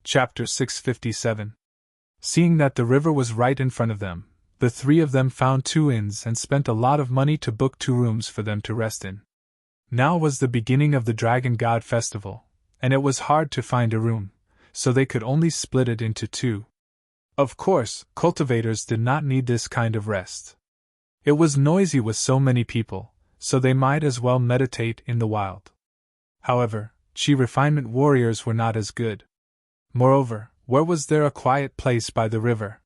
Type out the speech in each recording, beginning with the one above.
Chapter 657. Seeing that the river was right in front of them, the three of them found 2 inns and spent a lot of money to book 2 rooms for them to rest in. Now was the beginning of the Dragon God Festival, and it was hard to find a room, so they could only split it into 2. Of course, cultivators did not need this kind of rest. It was noisy with so many people, so they might as well meditate in the wild. However, Chi refinement warriors were not as good. Moreover, where was there a quiet place by the river?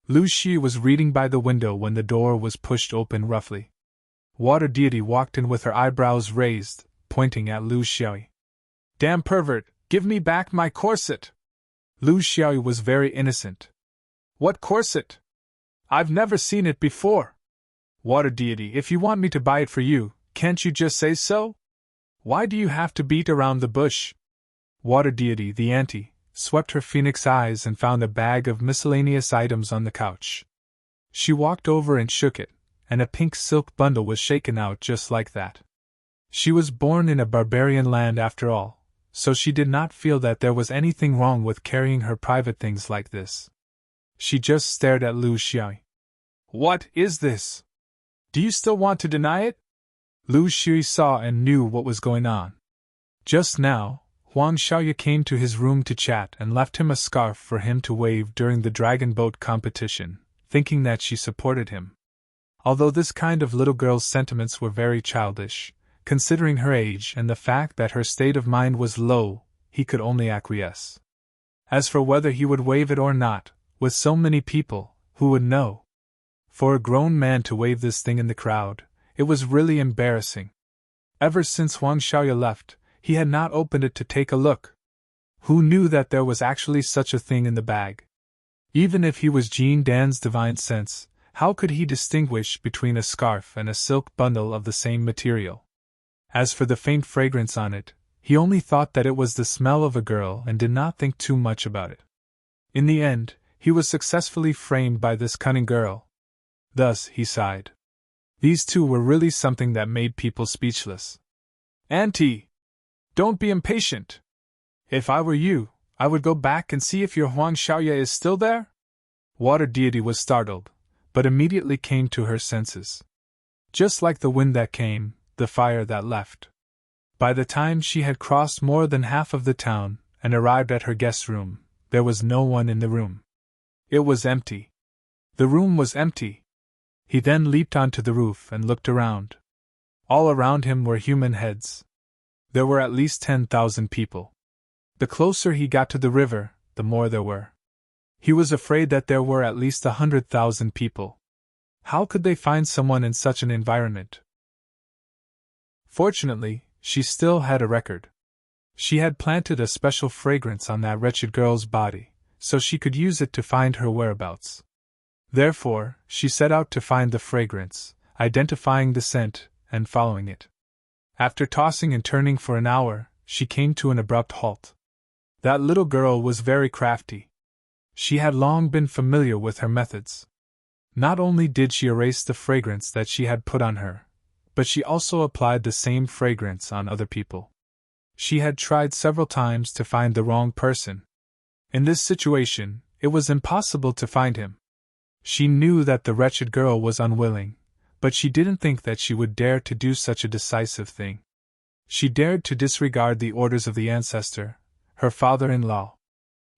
Lu Shi was reading by the window when the door was pushed open roughly. Water deity walked in with her eyebrows raised, pointing at Lu Xiaoyi. "Damn pervert, give me back my corset!" Lu Xiaoyi was very innocent. "What corset? I've never seen it before." "Water deity, if you want me to buy it for you, can't you just say so? Why do you have to beat around the bush?" Water deity, the auntie, swept her phoenix eyes and found a bag of miscellaneous items on the couch. She walked over and shook it, and a pink silk bundle was shaken out just like that. She was born in a barbarian land after all, so she did not feel that there was anything wrong with carrying her private things like this. She just stared at Lu Xiaoyi. "What is this? Do you still want to deny it?" Lu Xiaoyi saw and knew what was going on. Just now, Huang Xiaoye came to his room to chat and left him a scarf for him to wave during the dragon boat competition, thinking that she supported him. Although this kind of little girl's sentiments were very childish, considering her age and the fact that her state of mind was low, he could only acquiesce. As for whether he would wave it or not, with so many people, who would know? For a grown man to wave this thing in the crowd, it was really embarrassing. Ever since Huang Xiaoye left, he had not opened it to take a look. Who knew that there was actually such a thing in the bag? Even if he was Jean Dan's divine sense, how could he distinguish between a scarf and a silk bundle of the same material? As for the faint fragrance on it, he only thought that it was the smell of a girl and did not think too much about it. In the end, he was successfully framed by this cunning girl. Thus, he sighed. These 2 were really something that made people speechless. "Auntie! Don't be impatient. If I were you, I would go back and see if your Huang Xiaoye is still there." Water deity was startled, but immediately came to her senses. Just like the wind that came, the fire that left. By the time she had crossed more than half of the town and arrived at her guest room, there was no one in the room. It was empty. The room was empty. He then leaped onto the roof and looked around. All around him were human heads. There were at least 10,000 people. The closer he got to the river, the more there were. He was afraid that there were at least 100,000 people. How could they find someone in such an environment? Fortunately, she still had a record. She had planted a special fragrance on that wretched girl's body, so she could use it to find her whereabouts. Therefore, she set out to find the fragrance, identifying the scent, and following it. After tossing and turning for an hour, she came to an abrupt halt. That little girl was very crafty. She had long been familiar with her methods. Not only did she erase the fragrance that she had put on her, but she also applied the same fragrance on other people. She had tried several times to find the wrong person. In this situation, it was impossible to find him. She knew that the wretched girl was unwilling, but she didn't think that she would dare to do such a decisive thing. She dared to disregard the orders of the ancestor, her father-in-law.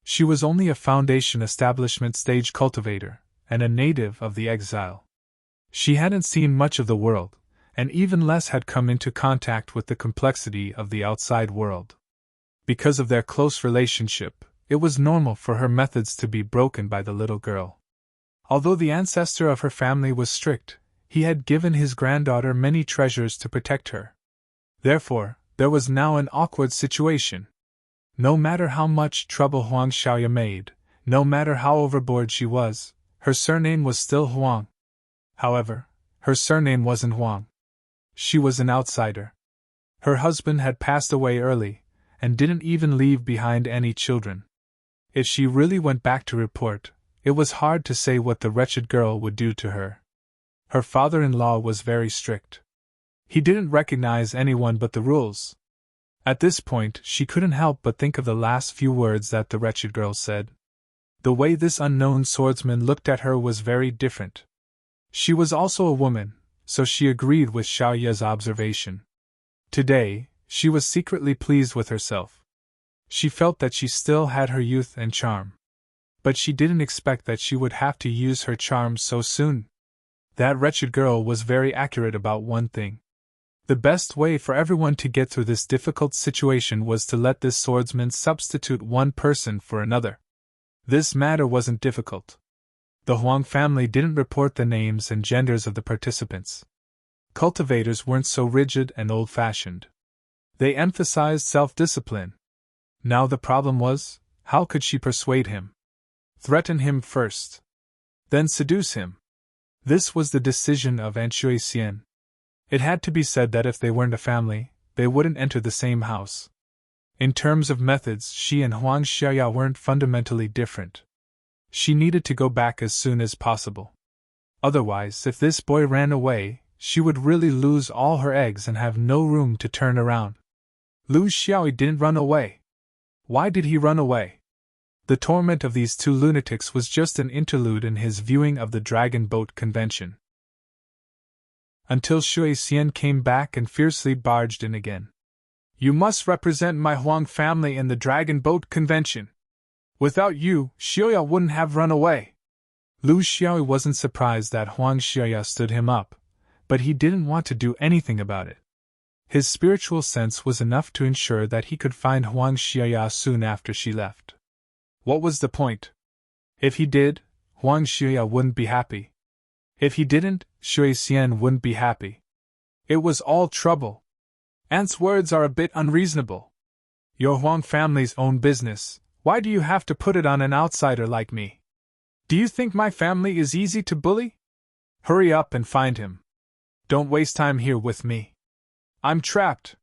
She was only a foundation establishment stage cultivator, and a native of the exile. She hadn't seen much of the world, and even less had come into contact with the complexity of the outside world. Because of their close relationship, it was normal for her methods to be broken by the little girl. Although the ancestor of her family was strict, he had given his granddaughter many treasures to protect her. Therefore, there was now an awkward situation. No matter how much trouble Huang Xiaoye made, no matter how overboard she was, her surname was still Huang. However, her surname wasn't Huang. She was an outsider. Her husband had passed away early, and didn't even leave behind any children. If she really went back to report, it was hard to say what the wretched girl would do to her. Her father-in-law was very strict. He didn't recognize anyone but the rules. At this point, she couldn't help but think of the last few words that the wretched girl said. The way this unknown swordsman looked at her was very different. She was also a woman, so she agreed with Xiaoya's observation. Today, she was secretly pleased with herself. She felt that she still had her youth and charm. But she didn't expect that she would have to use her charm so soon. That wretched girl was very accurate about one thing. The best way for everyone to get through this difficult situation was to let this swordsman substitute one person for another. This matter wasn't difficult. The Huang family didn't report the names and genders of the participants. Cultivators weren't so rigid and old-fashioned. They emphasized self-discipline. Now the problem was, how could she persuade him? Threaten him first. Then seduce him. This was the decision of Aunt Shui Xian. It had to be said that if they weren't a family, they wouldn't enter the same house. In terms of methods, she and Huang Xiaoya weren't fundamentally different. She needed to go back as soon as possible. Otherwise, if this boy ran away, she would really lose all her eggs and have no room to turn around. Lu Xiaoyi didn't run away. Why did he run away? The torment of these two lunatics was just an interlude in his viewing of the Dragon Boat Convention. Until Shui Xian came back and fiercely barged in again. You must represent my Huang family in the Dragon Boat Convention. Without you, Xiaoya wouldn't have run away. Lu Xiaoyi wasn't surprised that Huang Xiaoya stood him up, but he didn't want to do anything about it. His spiritual sense was enough to ensure that he could find Huang Xiaoya soon after she left. What was the point? If he did, Huang Xiaoya wouldn't be happy. If he didn't, Shui Xian wouldn't be happy. It was all trouble. Aunt's words are a bit unreasonable. Your Huang family's own business, why do you have to put it on an outsider like me? Do you think my family is easy to bully? Hurry up and find him. Don't waste time here with me. I'm trapped.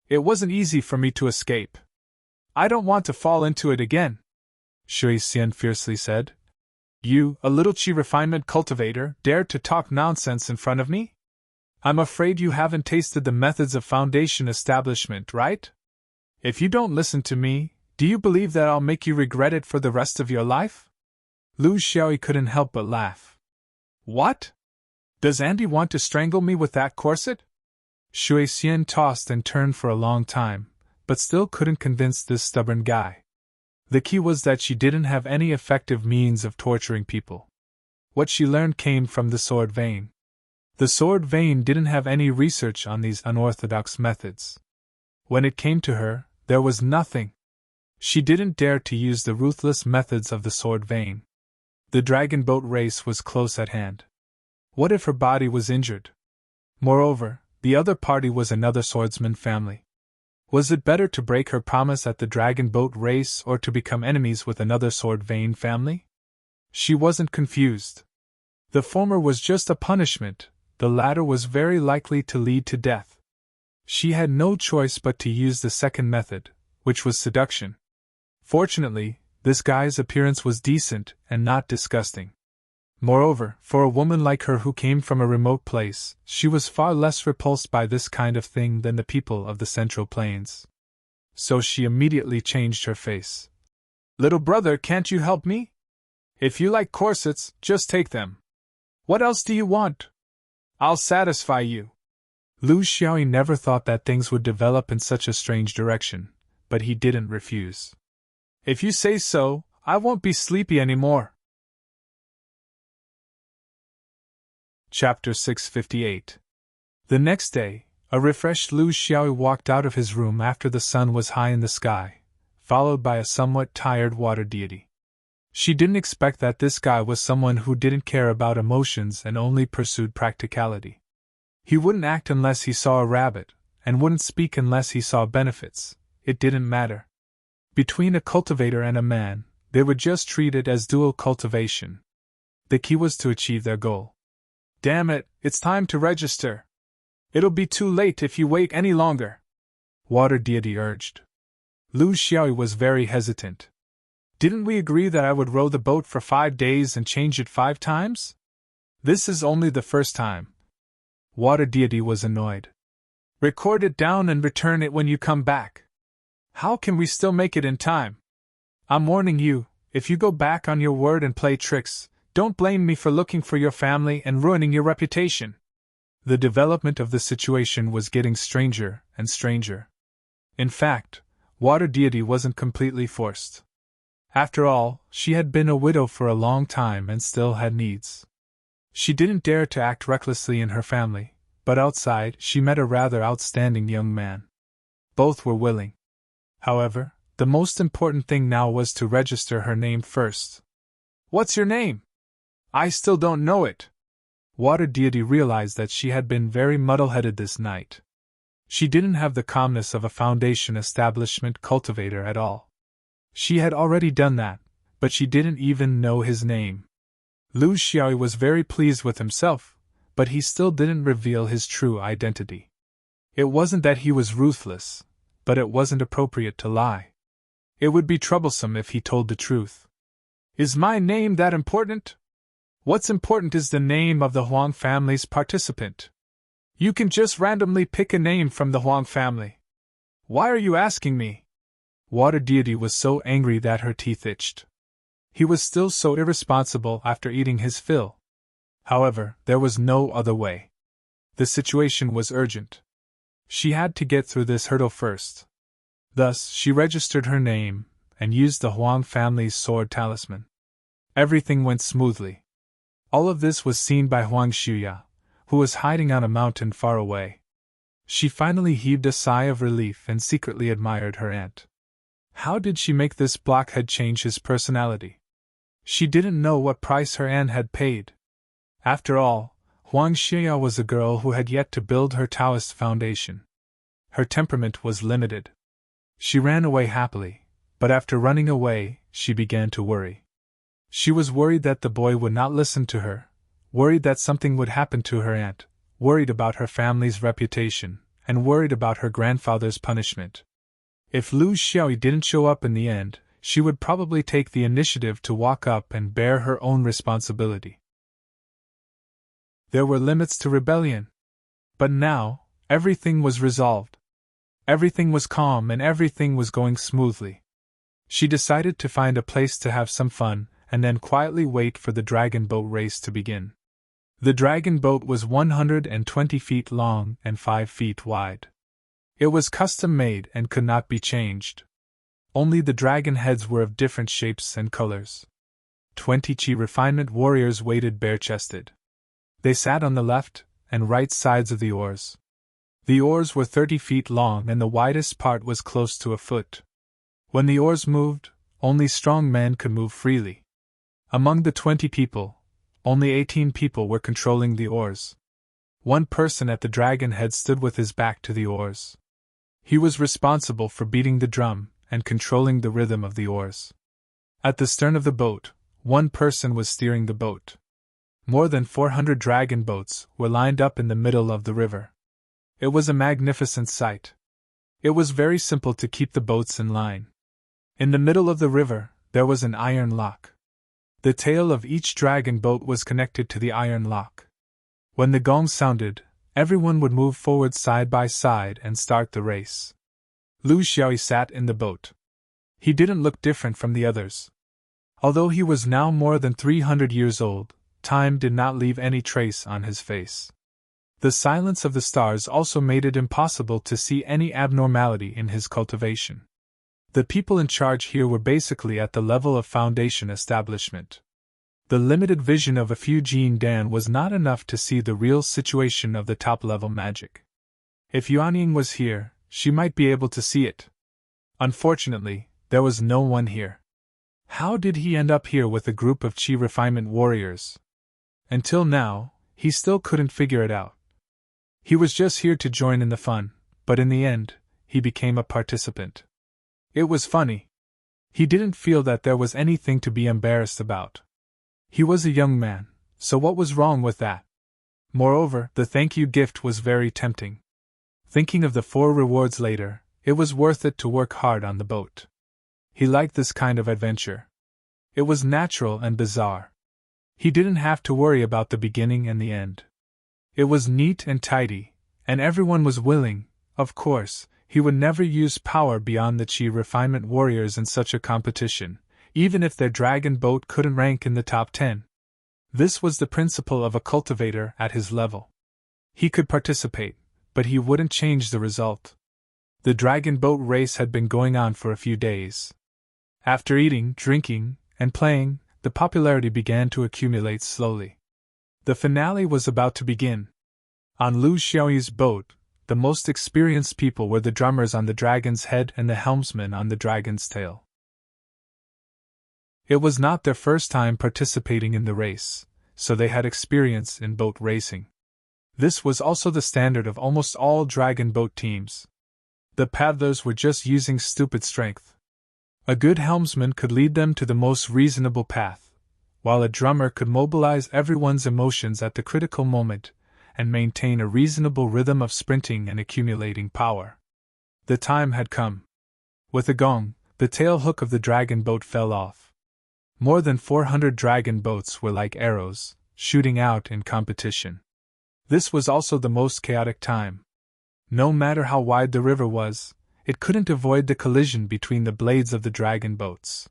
It wasn't easy for me to escape. I don't want to fall into it again, Shui Xian fiercely said. You, a little chi refinement cultivator, dare to talk nonsense in front of me? I'm afraid you haven't tasted the methods of foundation establishment, right? If you don't listen to me, do you believe that I'll make you regret it for the rest of your life? Lu Xiaoyi couldn't help but laugh. What? Does Andy want to strangle me with that corset? Shui Xian tossed and turned for a long time, but still couldn't convince this stubborn guy. The key was that she didn't have any effective means of torturing people. What she learned came from the sword vein. The sword vein didn't have any research on these unorthodox methods. When it came to her, there was nothing. She didn't dare to use the ruthless methods of the sword vein. The dragon boat race was close at hand. What if her body was injured? Moreover, the other party was another swordsman family. Was it better to break her promise at the dragon boat race or to become enemies with another sword vein family? She wasn't confused. The former was just a punishment, the latter was very likely to lead to death. She had no choice but to use the second method, which was seduction. Fortunately, this guy's appearance was decent and not disgusting. Moreover, for a woman like her who came from a remote place, she was far less repulsed by this kind of thing than the people of the Central Plains. So she immediately changed her face. Little brother, can't you help me? If you like corsets, just take them. What else do you want? I'll satisfy you. Lu Xiaoyi never thought that things would develop in such a strange direction, but he didn't refuse. If you say so, I won't be sleepy anymore. Chapter 658. The next day, a refreshed Lu Xiaoyi walked out of his room after the sun was high in the sky, followed by a somewhat tired water deity. She didn't expect that this guy was someone who didn't care about emotions and only pursued practicality. He wouldn't act unless he saw a rabbit, and wouldn't speak unless he saw benefits. It didn't matter. Between a cultivator and a man, they would just treat it as dual cultivation. The key was to achieve their goal. Damn it, it's time to register. It'll be too late if you wait any longer, Water Deity urged. Lu Xiaoyi was very hesitant. Didn't we agree that I would row the boat for 5 days and change it 5 times? This is only the first time. Water Deity was annoyed. Record it down and return it when you come back. How can we still make it in time? I'm warning you, if you go back on your word and play tricks, don't blame me for looking for your family and ruining your reputation. The development of the situation was getting stranger and stranger. In fact, Water Deity wasn't completely forced. After all, she had been a widow for a long time and still had needs. She didn't dare to act recklessly in her family, but outside she met a rather outstanding young man. Both were willing. However, the most important thing now was to register her name first. What's your name? I still don't know it. Water Deity realized that she had been very muddle-headed this night. She didn't have the calmness of a foundation establishment cultivator at all. She had already done that, but she didn't even know his name. Lu Xiaoyi was very pleased with himself, but he still didn't reveal his true identity. It wasn't that he was ruthless, but it wasn't appropriate to lie. It would be troublesome if he told the truth. Is my name that important? What's important is the name of the Huang family's participant. You can just randomly pick a name from the Huang family. Why are you asking me? Water Deity was so angry that her teeth itched. He was still so irresponsible after eating his fill. However, there was no other way. The situation was urgent. She had to get through this hurdle first. Thus, she registered her name and used the Huang family's sword talisman. Everything went smoothly. All of this was seen by Huang Xuya, who was hiding on a mountain far away. She finally heaved a sigh of relief and secretly admired her aunt. How did she make this blockhead change his personality? She didn't know what price her aunt had paid. After all, Huang Xuya was a girl who had yet to build her Taoist foundation. Her temperament was limited. She ran away happily, but after running away, she began to worry. She was worried that the boy would not listen to her, worried that something would happen to her aunt, worried about her family's reputation, and worried about her grandfather's punishment. If Lu Xiaoyi didn't show up in the end, she would probably take the initiative to walk up and bear her own responsibility. There were limits to rebellion. But now, everything was resolved. Everything was calm and everything was going smoothly. She decided to find a place to have some fun, and then quietly wait for the dragon boat race to begin. The dragon boat was 120 feet long and 5 feet wide. It was custom-made and could not be changed. Only the dragon heads were of different shapes and colors. 20 Qi refinement warriors waited bare-chested. They sat on the left and right sides of the oars. The oars were 30 feet long and the widest part was close to a foot. When the oars moved, only strong men could move freely. Among the 20 people, only 18 people were controlling the oars. One person at the dragon head stood with his back to the oars. He was responsible for beating the drum and controlling the rhythm of the oars. At the stern of the boat, one person was steering the boat. More than 400 dragon boats were lined up in the middle of the river. It was a magnificent sight. It was very simple to keep the boats in line. In the middle of the river, there was an iron lock. The tail of each dragon boat was connected to the iron lock. When the gong sounded, everyone would move forward side by side and start the race. Lu Xiaoyi sat in the boat. He didn't look different from the others. Although he was now more than 300 years old, time did not leave any trace on his face. The silence of the stars also made it impossible to see any abnormality in his cultivation. The people in charge here were basically at the level of foundation establishment. The limited vision of a few Jin Dan was not enough to see the real situation of the top-level magic. If Yuanying was here, she might be able to see it. Unfortunately, there was no one here. How did he end up here with a group of Qi refinement warriors? Until now, he still couldn't figure it out. He was just here to join in the fun, but in the end, he became a participant. It was funny. He didn't feel that there was anything to be embarrassed about. He was a young man, so what was wrong with that? Moreover, the thank you gift was very tempting. Thinking of the 4 rewards later, it was worth it to work hard on the boat. He liked this kind of adventure. It was natural and bizarre. He didn't have to worry about the beginning and the end. It was neat and tidy, and everyone was willing, of course, he would never use power beyond the chi refinement warriors in such a competition, even if their dragon boat couldn't rank in the top 10. This was the principle of a cultivator at his level. He could participate, but he wouldn't change the result. The dragon boat race had been going on for a few days. After eating, drinking, and playing, the popularity began to accumulate slowly. The finale was about to begin. On Lu Xiaoyi's boat, the most experienced people were the drummers on the dragon's head and the helmsman on the dragon's tail. It was not their first time participating in the race, so they had experience in boat racing. This was also the standard of almost all dragon boat teams. The paddlers were just using stupid strength. A good helmsman could lead them to the most reasonable path, while a drummer could mobilize everyone's emotions at the critical moment and maintain a reasonable rhythm of sprinting and accumulating power. The time had come. With a gong, the tail hook of the dragon boat fell off. More than 400 dragon boats were like arrows, shooting out in competition. This was also the most chaotic time. No matter how wide the river was, it couldn't avoid the collision between the blades of the dragon boats.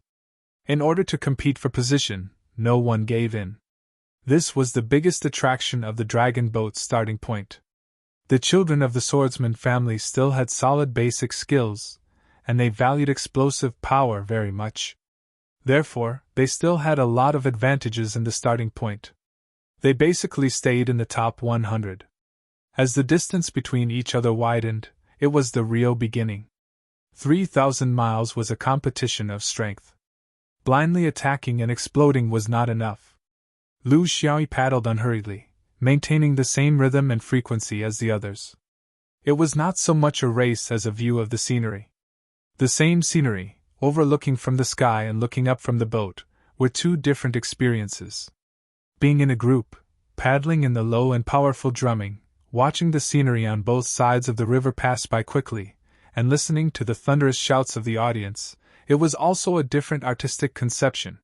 In order to compete for position, no one gave in. This was the biggest attraction of the dragon boat's starting point. The children of the swordsman family still had solid basic skills, and they valued explosive power very much. Therefore, they still had a lot of advantages in the starting point. They basically stayed in the top 100. As the distance between each other widened, it was the real beginning. 3,000 miles was a competition of strength. Blindly attacking and exploding was not enough. Lu Xiaoyi paddled unhurriedly, maintaining the same rhythm and frequency as the others. It was not so much a race as a view of the scenery. The same scenery, overlooking from the sky and looking up from the boat, were two different experiences. Being in a group, paddling in the low and powerful drumming, watching the scenery on both sides of the river pass by quickly, and listening to the thunderous shouts of the audience, it was also a different artistic conception.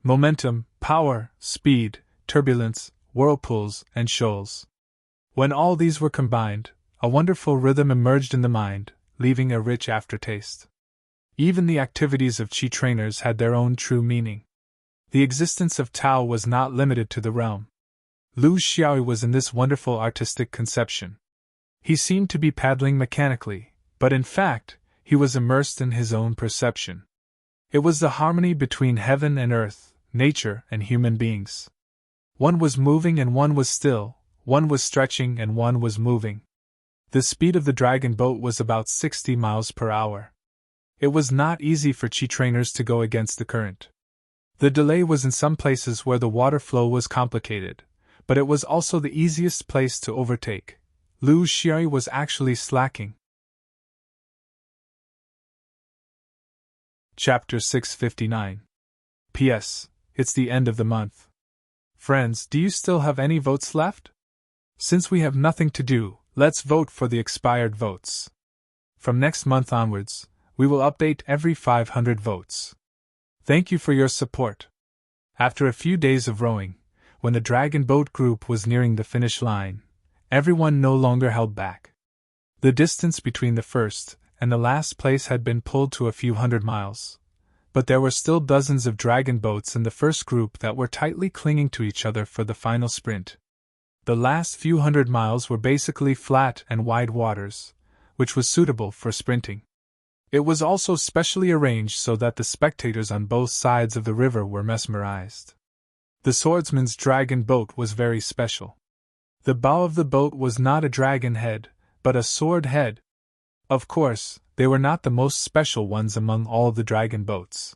Momentum, power, speed, turbulence, whirlpools, and shoals. When all these were combined, a wonderful rhythm emerged in the mind, leaving a rich aftertaste. Even the activities of Qi trainers had their own true meaning. The existence of Tao was not limited to the realm. Lu Xiaoyi was in this wonderful artistic conception. He seemed to be paddling mechanically, but in fact, he was immersed in his own perception. It was the harmony between heaven and earth, nature and human beings. One was moving and one was still, one was stretching and one was moving. The speed of the dragon boat was about 60 miles per hour. It was not easy for Qi trainers to go against the current. The delay was in some places where the water flow was complicated, but it was also the easiest place to overtake. Lu Xiaoyi was actually slacking. Chapter 659. P.S. It's the end of the month. Friends, do you still have any votes left? Since we have nothing to do, let's vote for the expired votes. From next month onwards, we will update every 500 votes. Thank you for your support. After a few days of rowing, when the dragon boat group was nearing the finish line, everyone no longer held back. The distance between the first and the last place had been pulled to a few hundred miles, but there were still dozens of dragon boats in the first group that were tightly clinging to each other for the final sprint. The last few hundred miles were basically flat and wide waters, which was suitable for sprinting. It was also specially arranged so that the spectators on both sides of the river were mesmerized. The swordsman's dragon boat was very special. The bow of the boat was not a dragon head, but a sword head. Of course, they were not the most special ones among all the dragon boats.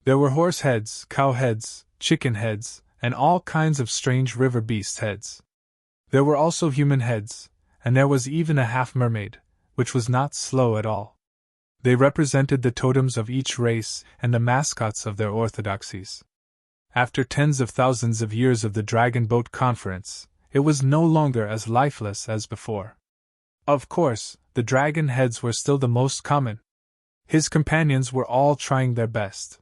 There were horse heads, cow heads, chicken heads, and all kinds of strange river beast heads. There were also human heads, and there was even a half-mermaid, which was not slow at all. They represented the totems of each race and the mascots of their orthodoxies. After tens of thousands of years of the Dragon Boat Conference, it was no longer as lifeless as before. Of course, the dragon heads were still the most common. His companions were all trying their best.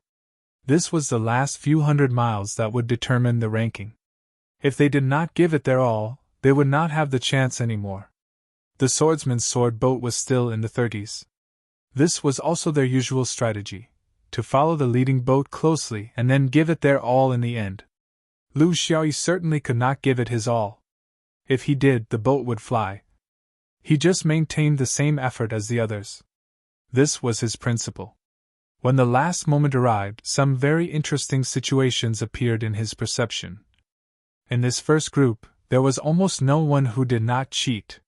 This was the last few hundred miles that would determine the ranking. If they did not give it their all, they would not have the chance anymore. The swordsman's sword boat was still in the 30s. This was also their usual strategy, to follow the leading boat closely and then give it their all in the end. Lu Xiaoyi certainly could not give it his all. If he did, the boat would fly. He just maintained the same effort as the others. This was his principle. When the last moment arrived, some very interesting situations appeared in his perception. In this first group, there was almost no one who did not cheat.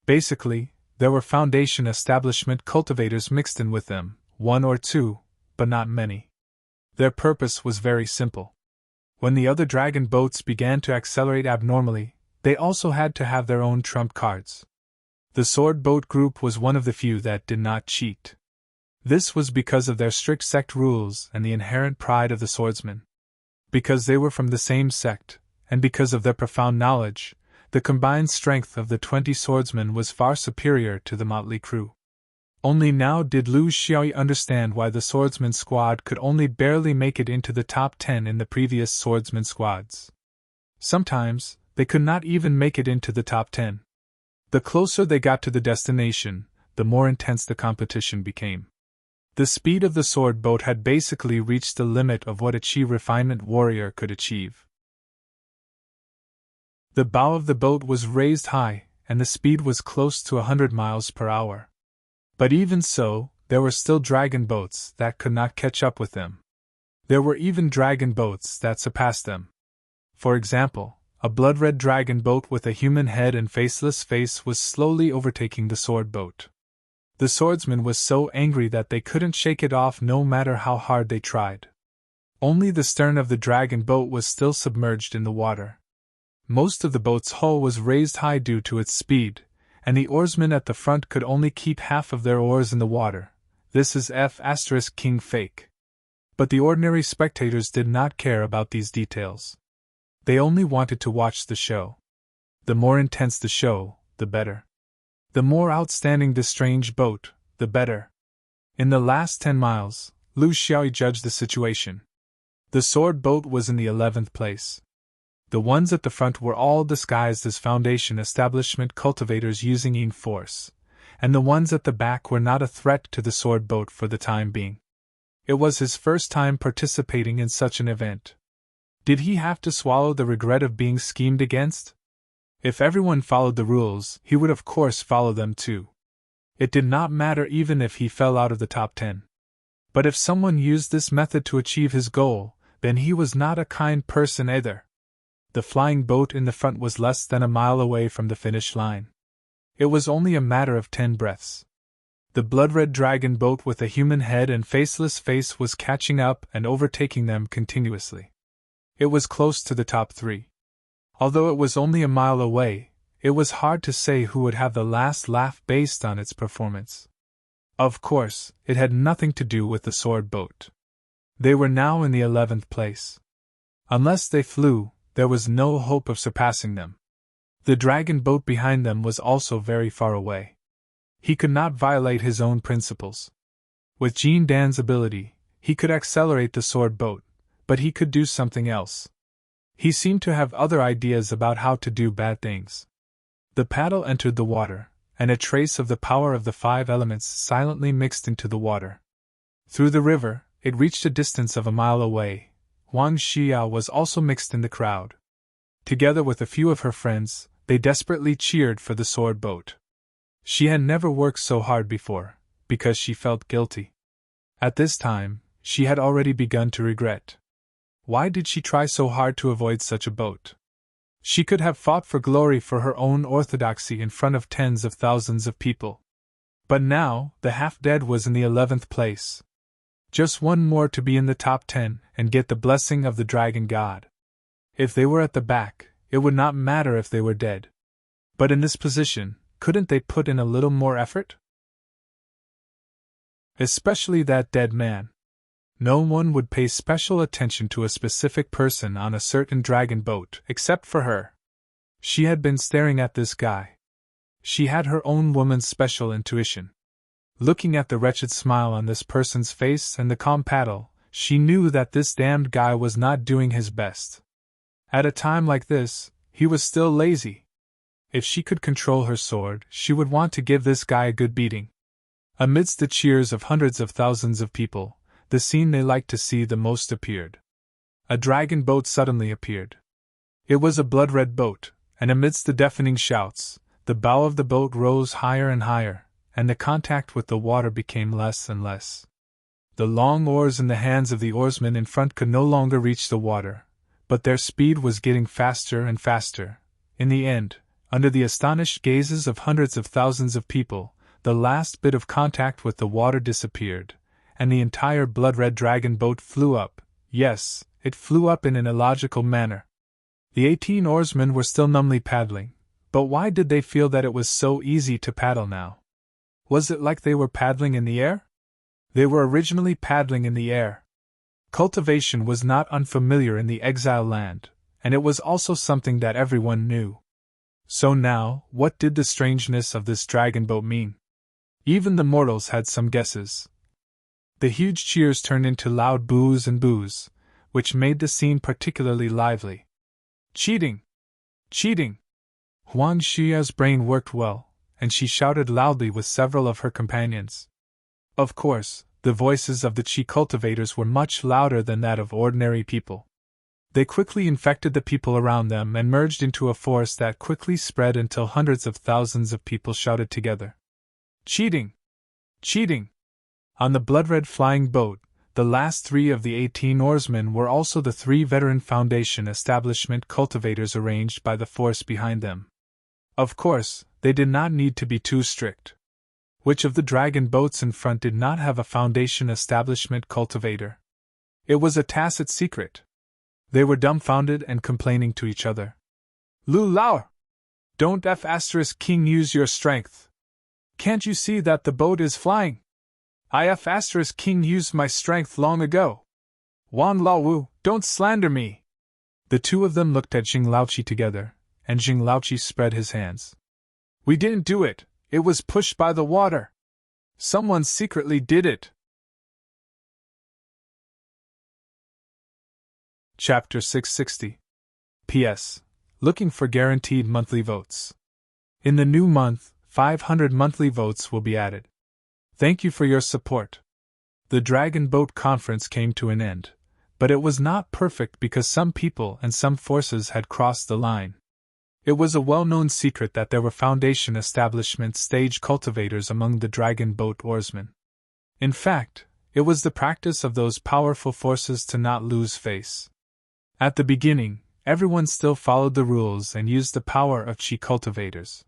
Basically, there were foundation establishment cultivators mixed in with them, one or two, but not many. Their purpose was very simple. When the other dragon boats began to accelerate abnormally, they also had to have their own trump cards. The sword boat group was one of the few that did not cheat. This was because of their strict sect rules and the inherent pride of the swordsmen. Because they were from the same sect, and because of their profound knowledge, the combined strength of the 20 swordsmen was far superior to the motley crew. Only now did Lu Xiaoyi understand why the swordsman squad could only barely make it into the top 10 in the previous swordsman squads. Sometimes, they could not even make it into the top 10. The closer they got to the destination, the more intense the competition became. The speed of the sword boat had basically reached the limit of what a chi refinement warrior could achieve. The bow of the boat was raised high, and the speed was close to 100 miles per hour. But even so, there were still dragon boats that could not catch up with them. There were even dragon boats that surpassed them. For example, a blood-red dragon boat with a human head and faceless face was slowly overtaking the sword boat. The swordsman was so angry that they couldn't shake it off no matter how hard they tried. Only the stern of the dragon boat was still submerged in the water. Most of the boat's hull was raised high due to its speed, and the oarsmen at the front could only keep half of their oars in the water. This is F*King fake. But the ordinary spectators did not care about these details. They only wanted to watch the show. The more intense the show, the better. The more outstanding the strange boat, the better. In the last 10 miles, Lu Xiaoyi judged the situation. The sword boat was in the 11th place. The ones at the front were all disguised as foundation establishment cultivators using yin force, and the ones at the back were not a threat to the sword boat for the time being. It was his first time participating in such an event. Did he have to swallow the regret of being schemed against? If everyone followed the rules, he would of course follow them too. It did not matter even if he fell out of the top 10. But if someone used this method to achieve his goal, then he was not a kind person either. The flying boat in the front was less than a mile away from the finish line. It was only a matter of 10 breaths. The blood-red dragon boat with a human head and faceless face was catching up and overtaking them continuously. It was close to the top 3. Although it was only a mile away, it was hard to say who would have the last laugh based on its performance. Of course, it had nothing to do with the sword boat. They were now in the 11th place. Unless they flew, there was no hope of surpassing them. The dragon boat behind them was also very far away. He could not violate his own principles. With Jean Dan's ability, he could accelerate the sword boat, but he could do something else. He seemed to have other ideas about how to do bad things. The paddle entered the water, and a trace of the power of the 5 elements silently mixed into the water. Through the river, it reached a distance of a mile away. Wang Xiao was also mixed in the crowd. Together with a few of her friends, they desperately cheered for the sword boat. She had never worked so hard before, because she felt guilty. At this time, she had already begun to regret. Why did she try so hard to avoid such a boat? She could have fought for glory for her own orthodoxy in front of tens of thousands of people. But now, the half-dead was in the 11th place. Just one more to be in the top 10 and get the blessing of the dragon god. If they were at the back, it would not matter if they were dead. But in this position, couldn't they put in a little more effort? Especially that dead man. No one would pay special attention to a specific person on a certain dragon boat except for her. She had been staring at this guy. She had her own woman's special intuition. Looking at the wretched smile on this person's face and the calm paddle, she knew that this damned guy was not doing his best. At a time like this, he was still lazy. If she could control her sword, she would want to give this guy a good beating. Amidst the cheers of hundreds of thousands of people, the scene they liked to see the most appeared. A dragon boat suddenly appeared. It was a blood-red boat, and amidst the deafening shouts, the bow of the boat rose higher and higher, and the contact with the water became less and less. The long oars in the hands of the oarsmen in front could no longer reach the water, but their speed was getting faster and faster. In the end, under the astonished gazes of hundreds of thousands of people, the last bit of contact with the water disappeared, and the entire blood-red dragon boat flew up. Yes, it flew up in an illogical manner. The 18 oarsmen were still numbly paddling, but why did they feel that it was so easy to paddle now? Was it like they were paddling in the air? They were originally paddling in the air. Cultivation was not unfamiliar in the exile land, and it was also something that everyone knew. So now, what did the strangeness of this dragon boat mean? Even the mortals had some guesses. The huge cheers turned into loud boos and boos, which made the scene particularly lively. Cheating! Cheating! Huang Xia's brain worked well, and she shouted loudly with several of her companions. Of course, the voices of the Qi cultivators were much louder than that of ordinary people. They quickly infected the people around them and merged into a force that quickly spread until hundreds of thousands of people shouted together. Cheating! Cheating! On the blood-red flying boat, the last 3 of the 18 oarsmen were also the 3 veteran Foundation establishment cultivators arranged by the force behind them. Of course, they did not need to be too strict. Which of the dragon boats in front did not have a Foundation establishment cultivator? It was a tacit secret. They were dumbfounded and complaining to each other. Lu Lao! Don't F*King use your strength. Can't you see that the boat is flying? I F*King used my strength long ago. Wan Laowu, don't slander me! The 2 of them looked at Jing Laoqi together, and Jing Laoqi spread his hands. We didn't do it, it was pushed by the water. Someone secretly did it. Chapter 660. P.S. Looking for guaranteed monthly votes. In the new month, 500 monthly votes will be added. Thank you for your support. The Dragon Boat Conference came to an end, but it was not perfect because some people and some forces had crossed the line. It was a well-known secret that there were Foundation establishment stage cultivators among the Dragon Boat oarsmen. In fact, it was the practice of those powerful forces to not lose face. At the beginning, everyone still followed the rules and used the power of Qi cultivators.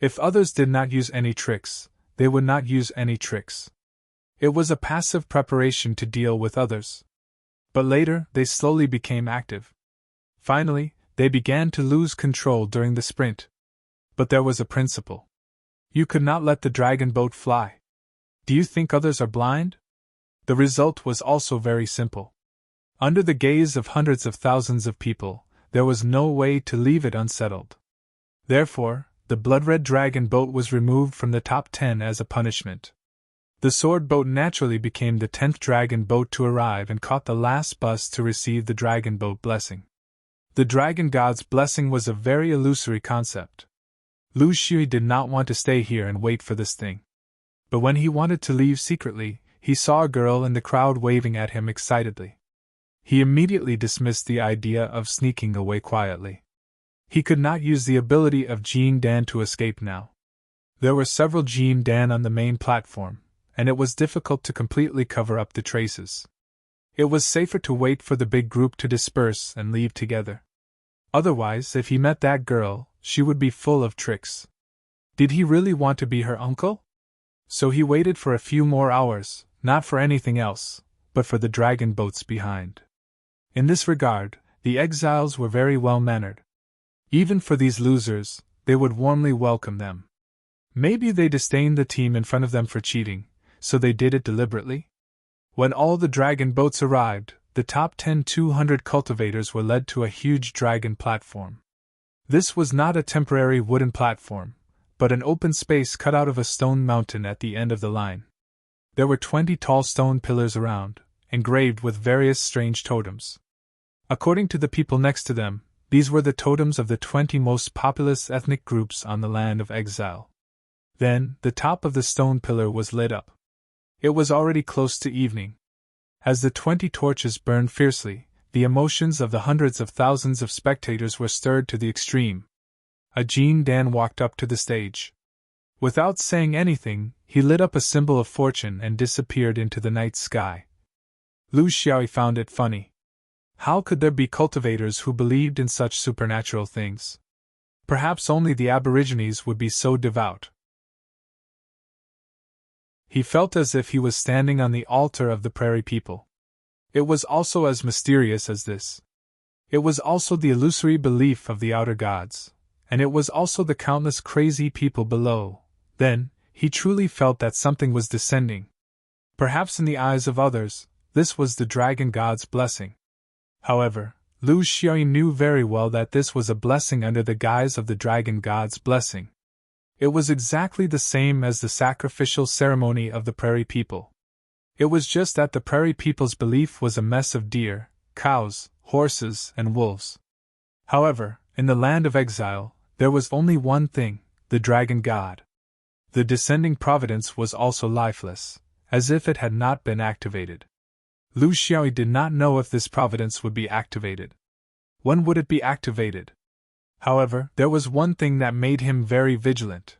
If others did not use any tricks, they would not use any tricks. It was a passive preparation to deal with others. But later, they slowly became active. Finally, they began to lose control during the sprint. But there was a principle. You could not let the dragon boat fly. Do you think others are blind? The result was also very simple. Under the gaze of hundreds of thousands of people, there was no way to leave it unsettled. Therefore, the blood-red dragon boat was removed from the top 10 as a punishment. The sword boat naturally became the 10th dragon boat to arrive and caught the last bus to receive the dragon boat blessing. The dragon god's blessing was a very illusory concept. Lu Xui did not want to stay here and wait for this thing. But when he wanted to leave secretly, he saw a girl in the crowd waving at him excitedly. He immediately dismissed the idea of sneaking away quietly. He could not use the ability of Jean Dan to escape now. There were several Jean Dan on the main platform, and it was difficult to completely cover up the traces. It was safer to wait for the big group to disperse and leave together. Otherwise, if he met that girl, she would be full of tricks. Did he really want to be her uncle? So he waited for a few more hours, not for anything else, but for the dragon boats behind. In this regard, the exiles were very well-mannered. Even for these losers, they would warmly welcome them. Maybe they disdained the team in front of them for cheating, so they did it deliberately? When all the dragon boats arrived, the top 200 cultivators were led to a huge dragon platform. This was not a temporary wooden platform, but an open space cut out of a stone mountain at the end of the line. There were 20 tall stone pillars around, engraved with various strange totems. According to the people next to them, These were the totems of the 20 most populous ethnic groups on the land of exile. Then, the top of the stone pillar was lit up. It was already close to evening. As the 20 torches burned fiercely, the emotions of the hundreds of thousands of spectators were stirred to the extreme. Ajin Dan walked up to the stage. Without saying anything, he lit up a symbol of fortune and disappeared into the night sky. Lu Xiaoyi found it funny. How could there be cultivators who believed in such supernatural things? Perhaps only the Aborigines would be so devout. He felt as if he was standing on the altar of the prairie people. It was also as mysterious as this. It was also the illusory belief of the outer gods, and it was also the countless crazy people below. Then, he truly felt that something was descending. Perhaps in the eyes of others, this was the dragon god's blessing. However, Lu Xiaoyi knew very well that this was a blessing under the guise of the dragon god's blessing. It was exactly the same as the sacrificial ceremony of the prairie people. It was just that the prairie people's belief was a mess of deer, cows, horses, and wolves. However, in the land of exile, there was only one thing, the dragon god. The descending providence was also lifeless, as if it had not been activated. Lu Xiaoyi did not know if this providence would be activated. When would it be activated? However, there was one thing that made him very vigilant.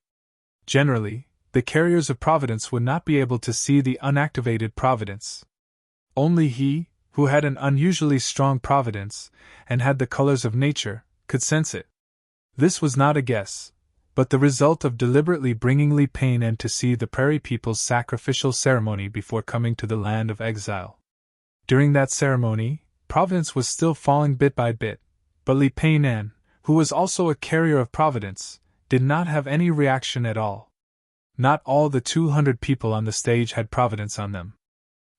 Generally, the carriers of providence would not be able to see the unactivated providence. Only he, who had an unusually strong providence, and had the colors of nature, could sense it. This was not a guess, but the result of deliberately bringing Li Pain in to see the prairie people's sacrificial ceremony before coming to the land of exile. During that ceremony, providence was still falling bit by bit, but Li Pain, who was also a carrier of providence, did not have any reaction at all. Not all the 200 people on the stage had providence on them.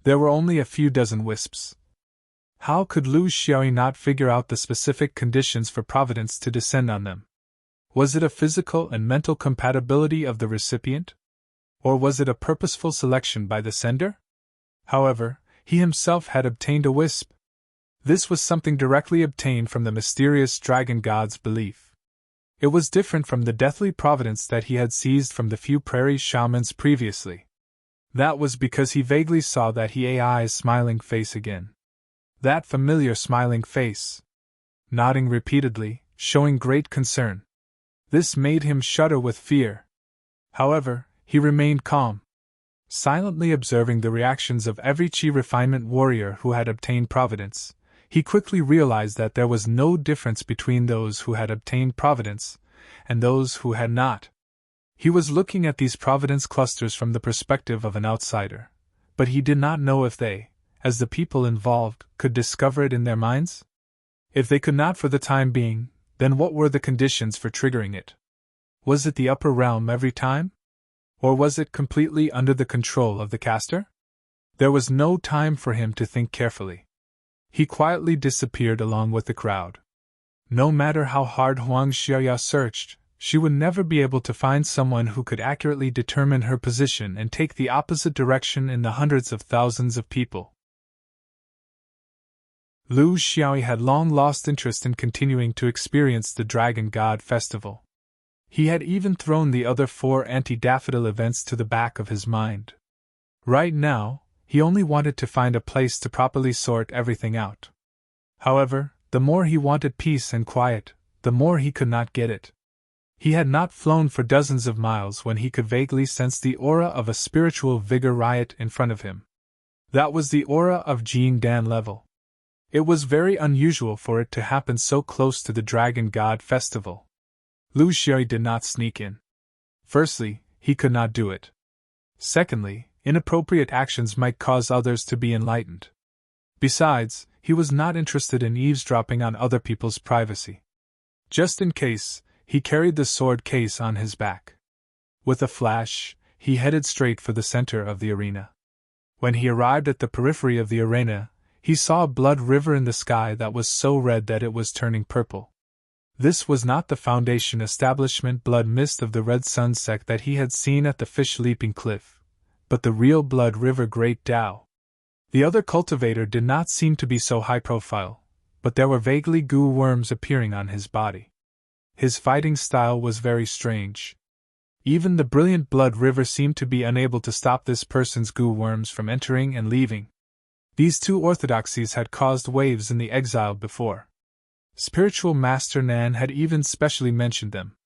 There were only a few dozen wisps. How could Lu Xiaoyi not figure out the specific conditions for providence to descend on them? Was it a physical and mental compatibility of the recipient? Or was it a purposeful selection by the sender? However, he himself had obtained a wisp. This was something directly obtained from the mysterious dragon god's belief. It was different from the deathly providence that he had seized from the few prairie shamans previously. That was because he vaguely saw that AI's smiling face again. That familiar smiling face. Nodding repeatedly, showing great concern. This made him shudder with fear. However, he remained calm, silently observing the reactions of every chi refinement warrior who had obtained providence. He quickly realized that there was no difference between those who had obtained providence and those who had not. He was looking at these providence clusters from the perspective of an outsider, but he did not know if they, as the people involved, could discover it in their minds. If they could not for the time being, then what were the conditions for triggering it? Was it the upper realm every time? Or was it completely under the control of the caster? There was no time for him to think carefully. He quietly disappeared along with the crowd. No matter how hard Huang Xiaoya searched, she would never be able to find someone who could accurately determine her position and take the opposite direction in the hundreds of thousands of people. Lu Xiaoyi had long lost interest in continuing to experience the Dragon God Festival. He had even thrown the other 4 anti-daffodil events to the back of his mind. Right now, he only wanted to find a place to properly sort everything out. However, the more he wanted peace and quiet, the more he could not get it. He had not flown for dozens of miles when he could vaguely sense the aura of a spiritual vigor riot in front of him. That was the aura of Jing Dan level. It was very unusual for it to happen so close to the Dragon God Festival. Lu Xiaoyi did not sneak in. Firstly, he could not do it. Secondly, inappropriate actions might cause others to be enlightened. Besides, he was not interested in eavesdropping on other people's privacy. Just in case, he carried the sword case on his back. With a flash, he headed straight for the center of the arena. When he arrived at the periphery of the arena, he saw a blood river in the sky that was so red that it was turning purple. This was not the Foundation establishment blood mist of the Red Sun sect that he had seen at the Fish Leaping Cliff, but the real blood river Great Tao. The other cultivator did not seem to be so high profile, but there were vaguely goo worms appearing on his body. His fighting style was very strange. Even the brilliant blood river seemed to be unable to stop this person's goo worms from entering and leaving. These two orthodoxies had caused waves in the exile before. Spiritual Master Nan had even specially mentioned them.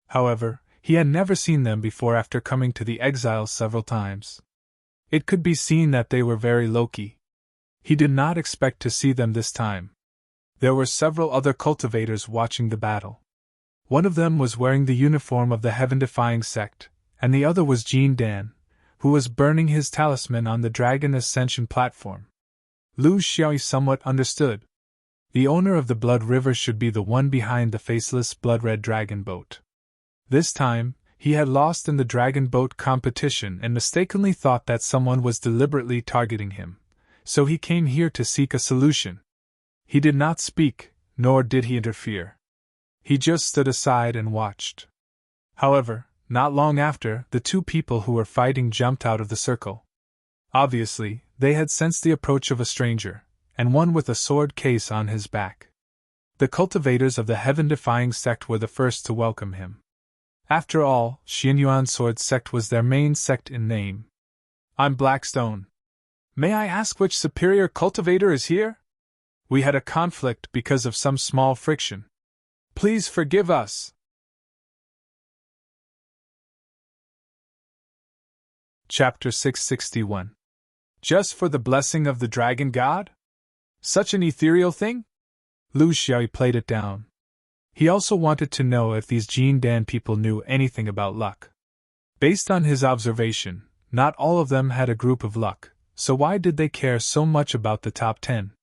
However, he had never seen them before after coming to the exile several times. It could be seen that they were very low-key. He did not expect to see them this time. There were several other cultivators watching the battle. One of them was wearing the uniform of the heaven-defying sect, and the other was Jean Dan, who was burning his talisman on the Dragon Ascension platform. Lu Xiaoyi somewhat understood. The owner of the Blood River should be the one behind the faceless blood-red dragon boat. This time, he had lost in the dragon boat competition and mistakenly thought that someone was deliberately targeting him, so he came here to seek a solution. He did not speak, nor did he interfere. He just stood aside and watched. However, not long after, the two people who were fighting jumped out of the circle. Obviously, they had sensed the approach of a stranger, and one with a sword case on his back. The cultivators of the heaven-defying sect were the first to welcome him. After all, Xianyuan Sword Sect was their main sect in name. "I'm Blackstone. May I ask which superior cultivator is here? We had a conflict because of some small friction. Please forgive us." Chapter 661. Just for the blessing of the Dragon God? Such an ethereal thing? Lu Xiaoyi played it down. He also wanted to know if these Jean Dan people knew anything about luck. Based on his observation, not all of them had a group of luck, so why did they care so much about the top 10?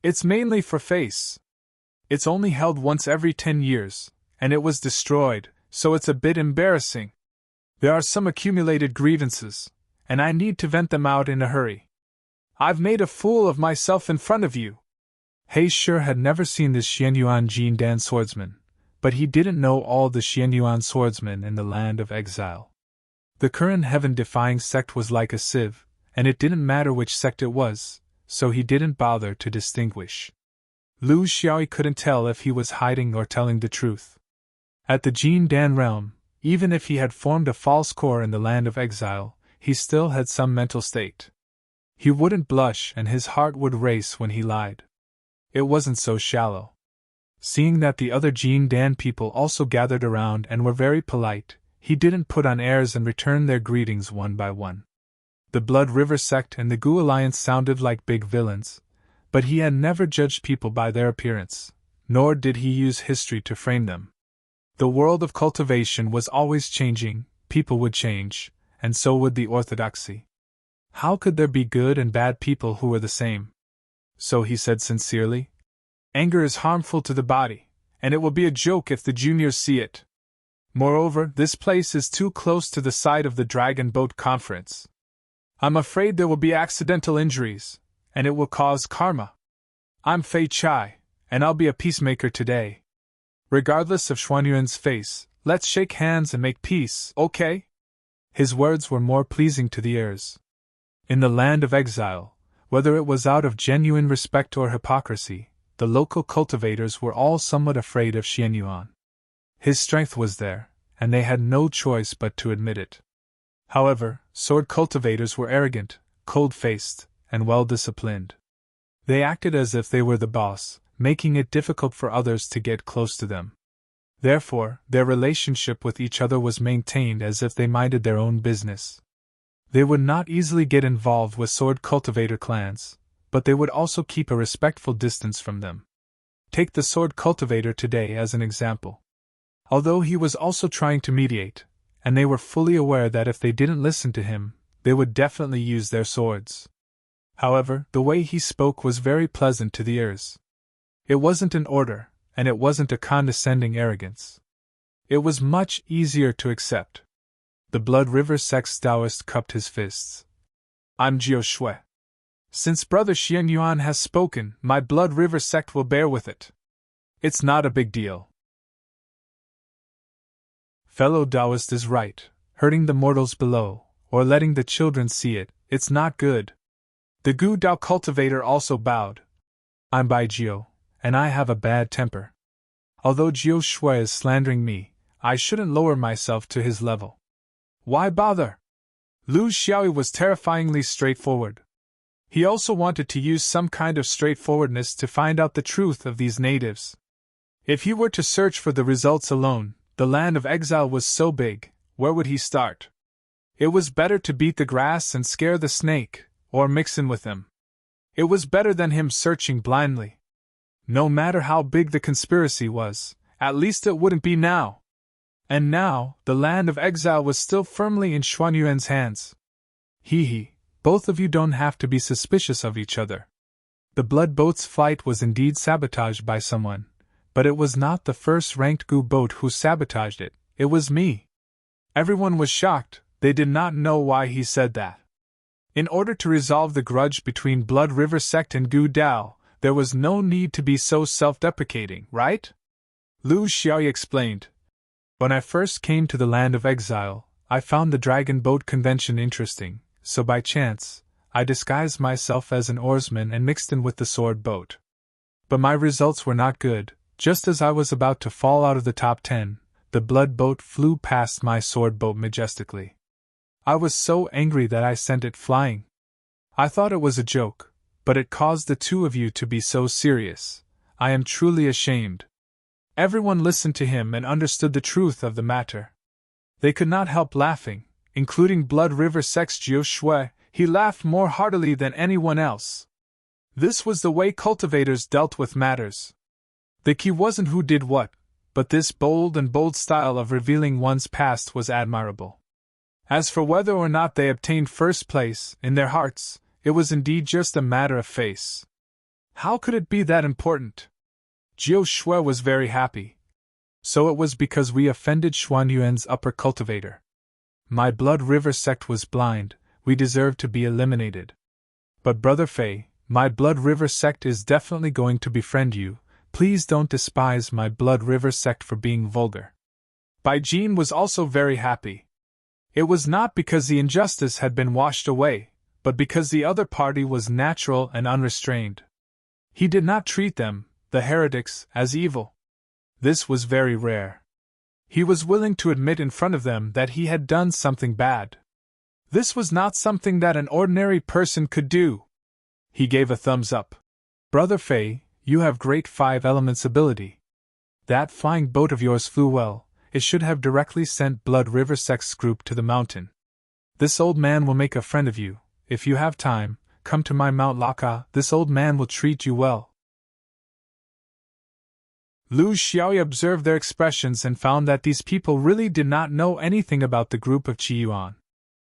It's mainly for face. It's only held once every 10 years, and it was destroyed, so it's a bit embarrassing. There are some accumulated grievances, and I need to vent them out in a hurry. I've made a fool of myself in front of you. He sure had never seen this Xianyuan Jean Dan swordsman, but he didn't know all the Xianyuan swordsmen in the land of exile. The current heaven-defying sect was like a sieve, and it didn't matter which sect it was, so he didn't bother to distinguish. Lu Xiaoyi couldn't tell if he was hiding or telling the truth. At the Jean Dan realm, even if he had formed a false core in the land of exile, he still had some mental state. He wouldn't blush and his heart would race when he lied. It wasn't so shallow. Seeing that the other Jean Dan people also gathered around and were very polite, he didn't put on airs and returned their greetings one by one. The Blood River sect and the Gu Alliance sounded like big villains, but he had never judged people by their appearance, nor did he use history to frame them. The world of cultivation was always changing, people would change, and so would the orthodoxy. How could there be good and bad people who were the same? So he said sincerely, "Anger is harmful to the body, and it will be a joke if the juniors see it. Moreover, this place is too close to the site of the Dragon Boat Conference. I'm afraid there will be accidental injuries, and it will cause karma. I'm Fei Chai, and I'll be a peacemaker today. Regardless of Xuanyuan's face, let's shake hands and make peace, okay?" His words were more pleasing to the ears. In the land of exile, whether it was out of genuine respect or hypocrisy, the local cultivators were all somewhat afraid of Xianyuan. His strength was there, and they had no choice but to admit it. However, sword cultivators were arrogant, cold-faced, and well-disciplined. They acted as if they were the boss, making it difficult for others to get close to them. Therefore, their relationship with each other was maintained as if they minded their own business. They would not easily get involved with sword cultivator clans, but they would also keep a respectful distance from them. Take the sword cultivator today as an example. Although he was also trying to mediate, and they were fully aware that if they didn't listen to him, they would definitely use their swords. However, the way he spoke was very pleasant to the ears. It wasn't an order, and it wasn't a condescending arrogance. It was much easier to accept. The Blood River sect's Taoist cupped his fists. "I'm Jiao Shui. Since Brother Xianyuan has spoken, my Blood River sect will bear with it. It's not a big deal." Fellow Taoist is right, hurting the mortals below, or letting the children see it, it's not good. The Gu Dao cultivator also bowed. "I'm Bai Jiao, and I have a bad temper. Although Jiu Shui is slandering me, I shouldn't lower myself to his level. Why bother? Lu Xiaoyi was terrifyingly straightforward. He also wanted to use some kind of straightforwardness to find out the truth of these natives. If he were to search for the results alone, the land of exile was so big, where would he start? It was better to beat the grass and scare the snake, or mix in with them. It was better than him searching blindly. No matter how big the conspiracy was, at least it wouldn't be now. And now, the land of exile was still firmly in Xuanyuan's hands. Hee, both of you don't have to be suspicious of each other. The blood boat's flight was indeed sabotaged by someone, but it was not the first-ranked Gu boat who sabotaged it, it was me. Everyone was shocked, they did not know why he said that. In order to resolve the grudge between Blood River Sect and Gu Dao, there was no need to be so self-deprecating, right? Lu Xiaoyi explained. When I first came to the land of exile, I found the Dragon Boat Convention interesting, so by chance, I disguised myself as an oarsman and mixed in with the sword boat. But my results were not good. Just as I was about to fall out of the top 10, the blood boat flew past my sword boat majestically. I was so angry that I sent it flying. I thought it was a joke, but it caused the two of you to be so serious. I am truly ashamed. Everyone listened to him and understood the truth of the matter. They could not help laughing, including Blood River Sect's Jiu Shui. He laughed more heartily than anyone else. This was the way cultivators dealt with matters. The key wasn't who did what, but this bold style of revealing one's past was admirable. As for whether or not they obtained first place, in their hearts, it was indeed just a matter of face. How could it be that important? Jiu Shui was very happy. So it was because we offended Xuanyuan's upper cultivator. My Blood River Sect was blind, we deserved to be eliminated. But Brother Fei, my Blood River Sect is definitely going to befriend you. Please don't despise my Blood River Sect for being vulgar. Bai Jin was also very happy. It was not because the injustice had been washed away, but because the other party was natural and unrestrained. He did not treat them, the heretics, as evil. This was very rare. He was willing to admit in front of them that he had done something bad. This was not something that an ordinary person could do. He gave a thumbs up. Brother Fei, you have great 5 elements ability. That flying boat of yours flew well, it should have directly sent Blood River Sect's group to the mountain. This old man will make a friend of you. If you have time, come to my Mount Laka, this old man will treat you well. Lu Xiaoyi observed their expressions and found that these people really did not know anything about the group of Qiyuan.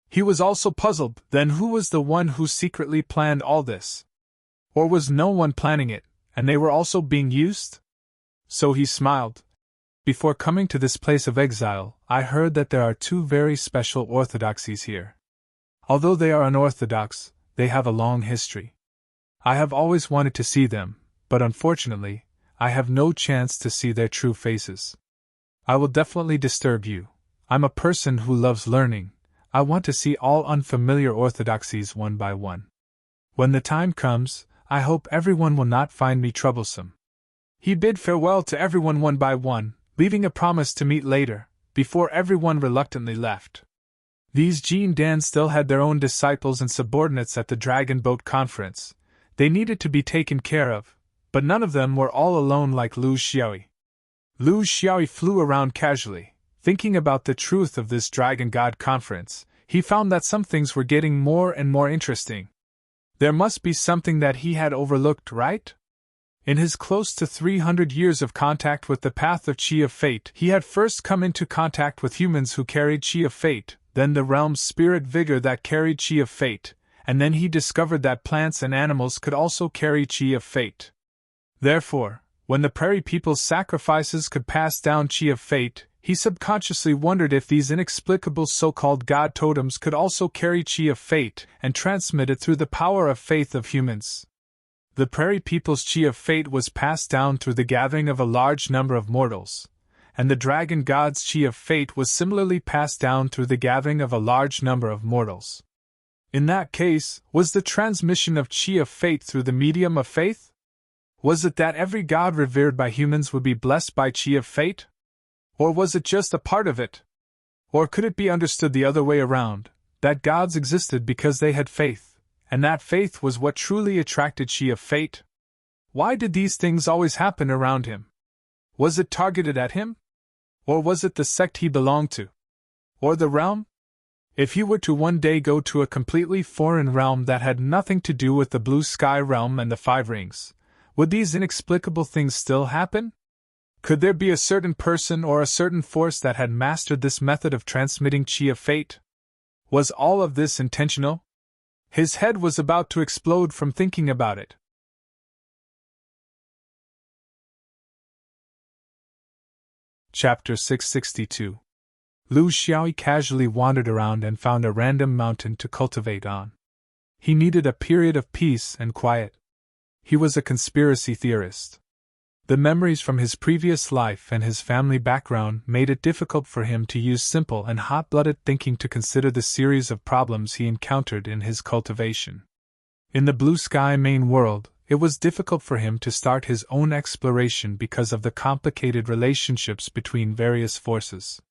He was also puzzled, then who was the one who secretly planned all this? Or was no one planning it, and they were also being used? So he smiled. Before coming to this place of exile, I heard that there are 2 very special orthodoxies here. Although they are unorthodox, they have a long history. I have always wanted to see them, but unfortunately, I have no chance to see their true faces. I will definitely disturb you. I'm a person who loves learning. I want to see all unfamiliar orthodoxies one by one. When the time comes, I hope everyone will not find me troublesome. He bid farewell to everyone one by one, leaving a promise to meet later, before everyone reluctantly left. These Jin Dan still had their own disciples and subordinates at the Dragon Boat Conference. They needed to be taken care of, but none of them were all alone like Lu Xiaoyi. Lu Xiaoyi flew around casually. Thinking about the truth of this Dragon God Conference, he found that some things were getting more and more interesting. There must be something that he had overlooked, right? In his close to 300 years of contact with the path of Qi of Fate, he had first come into contact with humans who carried Qi of Fate, then the realm's spirit vigor that carried Qi of Fate, and then he discovered that plants and animals could also carry Qi of Fate. Therefore, when the prairie people's sacrifices could pass down Qi of Fate, he subconsciously wondered if these inexplicable so-called god totems could also carry Qi of Fate and transmit it through the power of faith of humans. The prairie people's Qi of Fate was passed down through the gathering of a large number of mortals, and the dragon god's Qi of Fate was similarly passed down through the gathering of a large number of mortals. In that case, was the transmission of Qi of Fate through the medium of faith? Was it that every god revered by humans would be blessed by chi of fate? Or was it just a part of it? Or could it be understood the other way around, that gods existed because they had faith, and that faith was what truly attracted chi of fate? Why did these things always happen around him? Was it targeted at him? Or was it the sect he belonged to? Or the realm? If he were to one day go to a completely foreign realm that had nothing to do with the blue sky realm and the five rings, would these inexplicable things still happen? Could there be a certain person or a certain force that had mastered this method of transmitting chi of fate? Was all of this intentional? His head was about to explode from thinking about it. Chapter 662. Lu Xiaoyi casually wandered around and found a random mountain to cultivate on. He needed a period of peace and quiet. He was a conspiracy theorist. The memories from his previous life and his family background made it difficult for him to use simple and hot-blooded thinking to consider the series of problems he encountered in his cultivation. In the blue sky main world, it was difficult for him to start his own exploration because of the complicated relationships between various forces.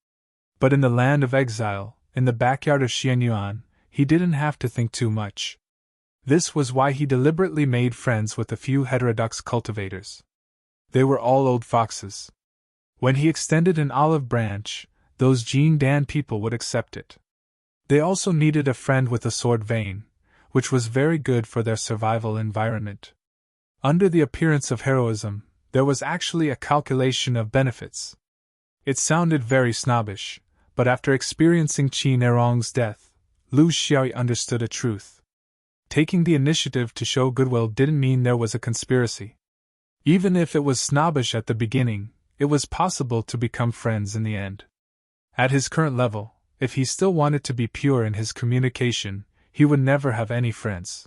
But in the land of exile, in the backyard of Xianyuan, he didn't have to think too much. This was why he deliberately made friends with a few heterodox cultivators. They were all old foxes. When he extended an olive branch, those Jing Dan people would accept it. They also needed a friend with a sword vein, which was very good for their survival environment. Under the appearance of heroism, there was actually a calculation of benefits. It sounded very snobbish, but after experiencing Qin Erong's death, Lu Xiaoyi understood a truth. Taking the initiative to show goodwill didn't mean there was a conspiracy. Even if it was snobbish at the beginning, it was possible to become friends in the end. At his current level, if he still wanted to be pure in his communication, he would never have any friends.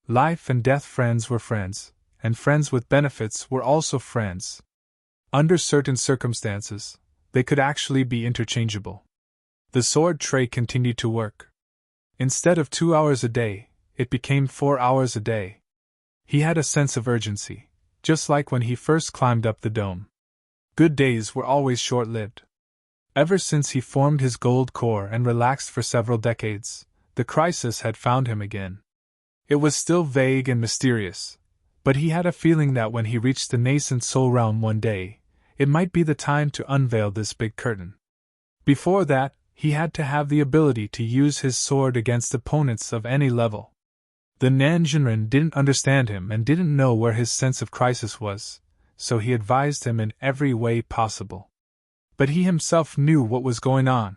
Life and death friends were friends, and friends with benefits were also friends. Under certain circumstances, they could actually be interchangeable. The sword tray continued to work. Instead of 2 hours a day, it became 4 hours a day. He had a sense of urgency, just like when he first climbed up the dome. Good days were always short-lived. Ever since he formed his gold core and relaxed for several decades, the crisis had found him again. It was still vague and mysterious, but he had a feeling that when he reached the nascent soul realm one day, it might be the time to unveil this big curtain. Before that, he had to have the ability to use his sword against opponents of any level. The Nanjinren didn't understand him and didn't know where his sense of crisis was, so he advised him in every way possible. But he himself knew what was going on.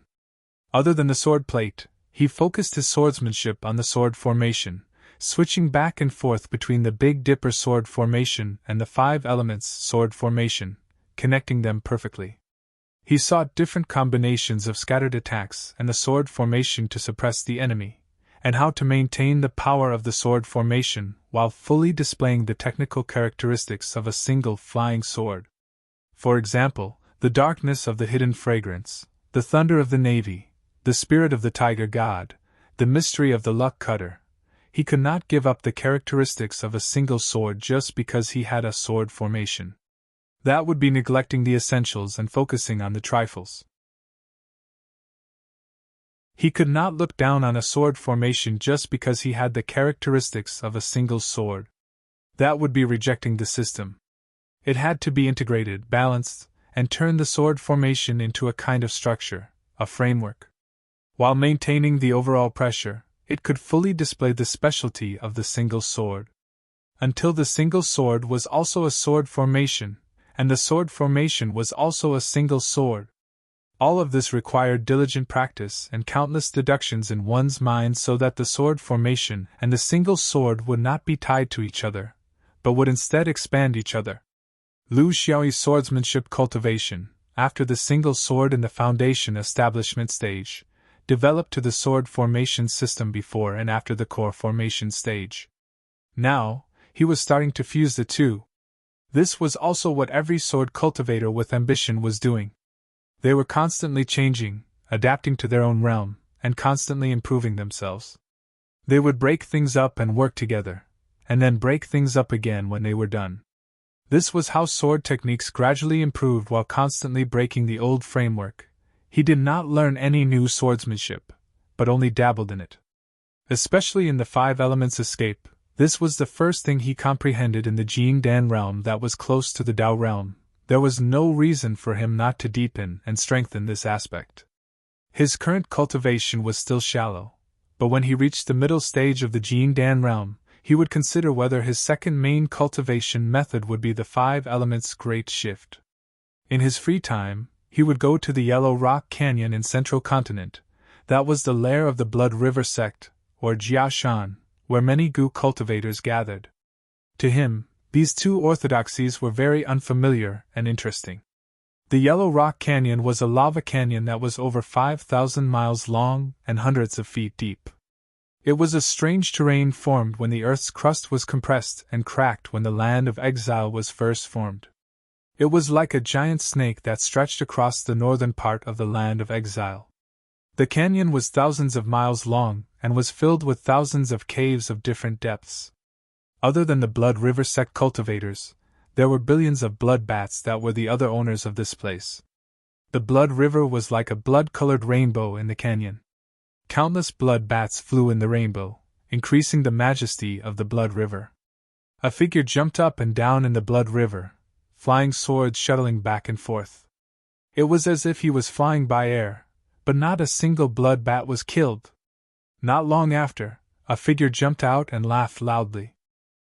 Other than the sword plate, he focused his swordsmanship on the sword formation, switching back and forth between the Big Dipper sword formation and the 5 elements sword formation, connecting them perfectly. He sought different combinations of scattered attacks and the sword formation to suppress the enemy, and how to maintain the power of the sword formation while fully displaying the technical characteristics of a single flying sword. For example, the darkness of the hidden fragrance, the thunder of the navy, the spirit of the tiger god, the mystery of the luck cutter. He could not give up the characteristics of a single sword just because he had a sword formation. That would be neglecting the essentials and focusing on the trifles. He could not look down on a sword formation just because he had the characteristics of a single sword. That would be rejecting the system. It had to be integrated, balanced, and turn the sword formation into a kind of structure, a framework. While maintaining the overall pressure, it could fully display the specialty of the single sword. Until the single sword was also a sword formation, and the sword formation was also a single sword. All of this required diligent practice and countless deductions in one's mind so that the sword formation and the single sword would not be tied to each other, but would instead expand each other. Lu Xiaoyi's swordsmanship cultivation, after the single sword in the foundation establishment stage, developed to the sword formation system before and after the core formation stage. Now, he was starting to fuse the two. This was also what every sword cultivator with ambition was doing. They were constantly changing, adapting to their own realm, and constantly improving themselves. They would break things up and work together, and then break things up again when they were done. This was how sword techniques gradually improved while constantly breaking the old framework. He did not learn any new swordsmanship, but only dabbled in it. Especially in the five elements escape, this was the first thing he comprehended in the Jingdan realm that was close to the Dao realm. There was no reason for him not to deepen and strengthen this aspect. His current cultivation was still shallow, but when he reached the middle stage of the Jingdan realm, he would consider whether his second main cultivation method would be the five elements great shift. In his free time, he would go to the Yellow Rock Canyon in Central Continent. That was the lair of the Blood River sect, or Jiashan, where many Gu cultivators gathered. To him, these two orthodoxies were very unfamiliar and interesting. The Yellow Rock Canyon was a lava canyon that was over 5,000 miles long and hundreds of feet deep. It was a strange terrain formed when the Earth's crust was compressed and cracked when the land of exile was first formed. It was like a giant snake that stretched across the northern part of the land of exile. The canyon was thousands of miles long and was filled with thousands of caves of different depths. Other than the Blood River sect cultivators, there were billions of blood bats that were the other owners of this place. The Blood River was like a blood-colored rainbow in the canyon. Countless blood bats flew in the rainbow, increasing the majesty of the Blood River. A figure jumped up and down in the Blood River, flying swords shuttling back and forth. It was as if he was flying by air, but not a single blood bat was killed. Not long after, a figure jumped out and laughed loudly.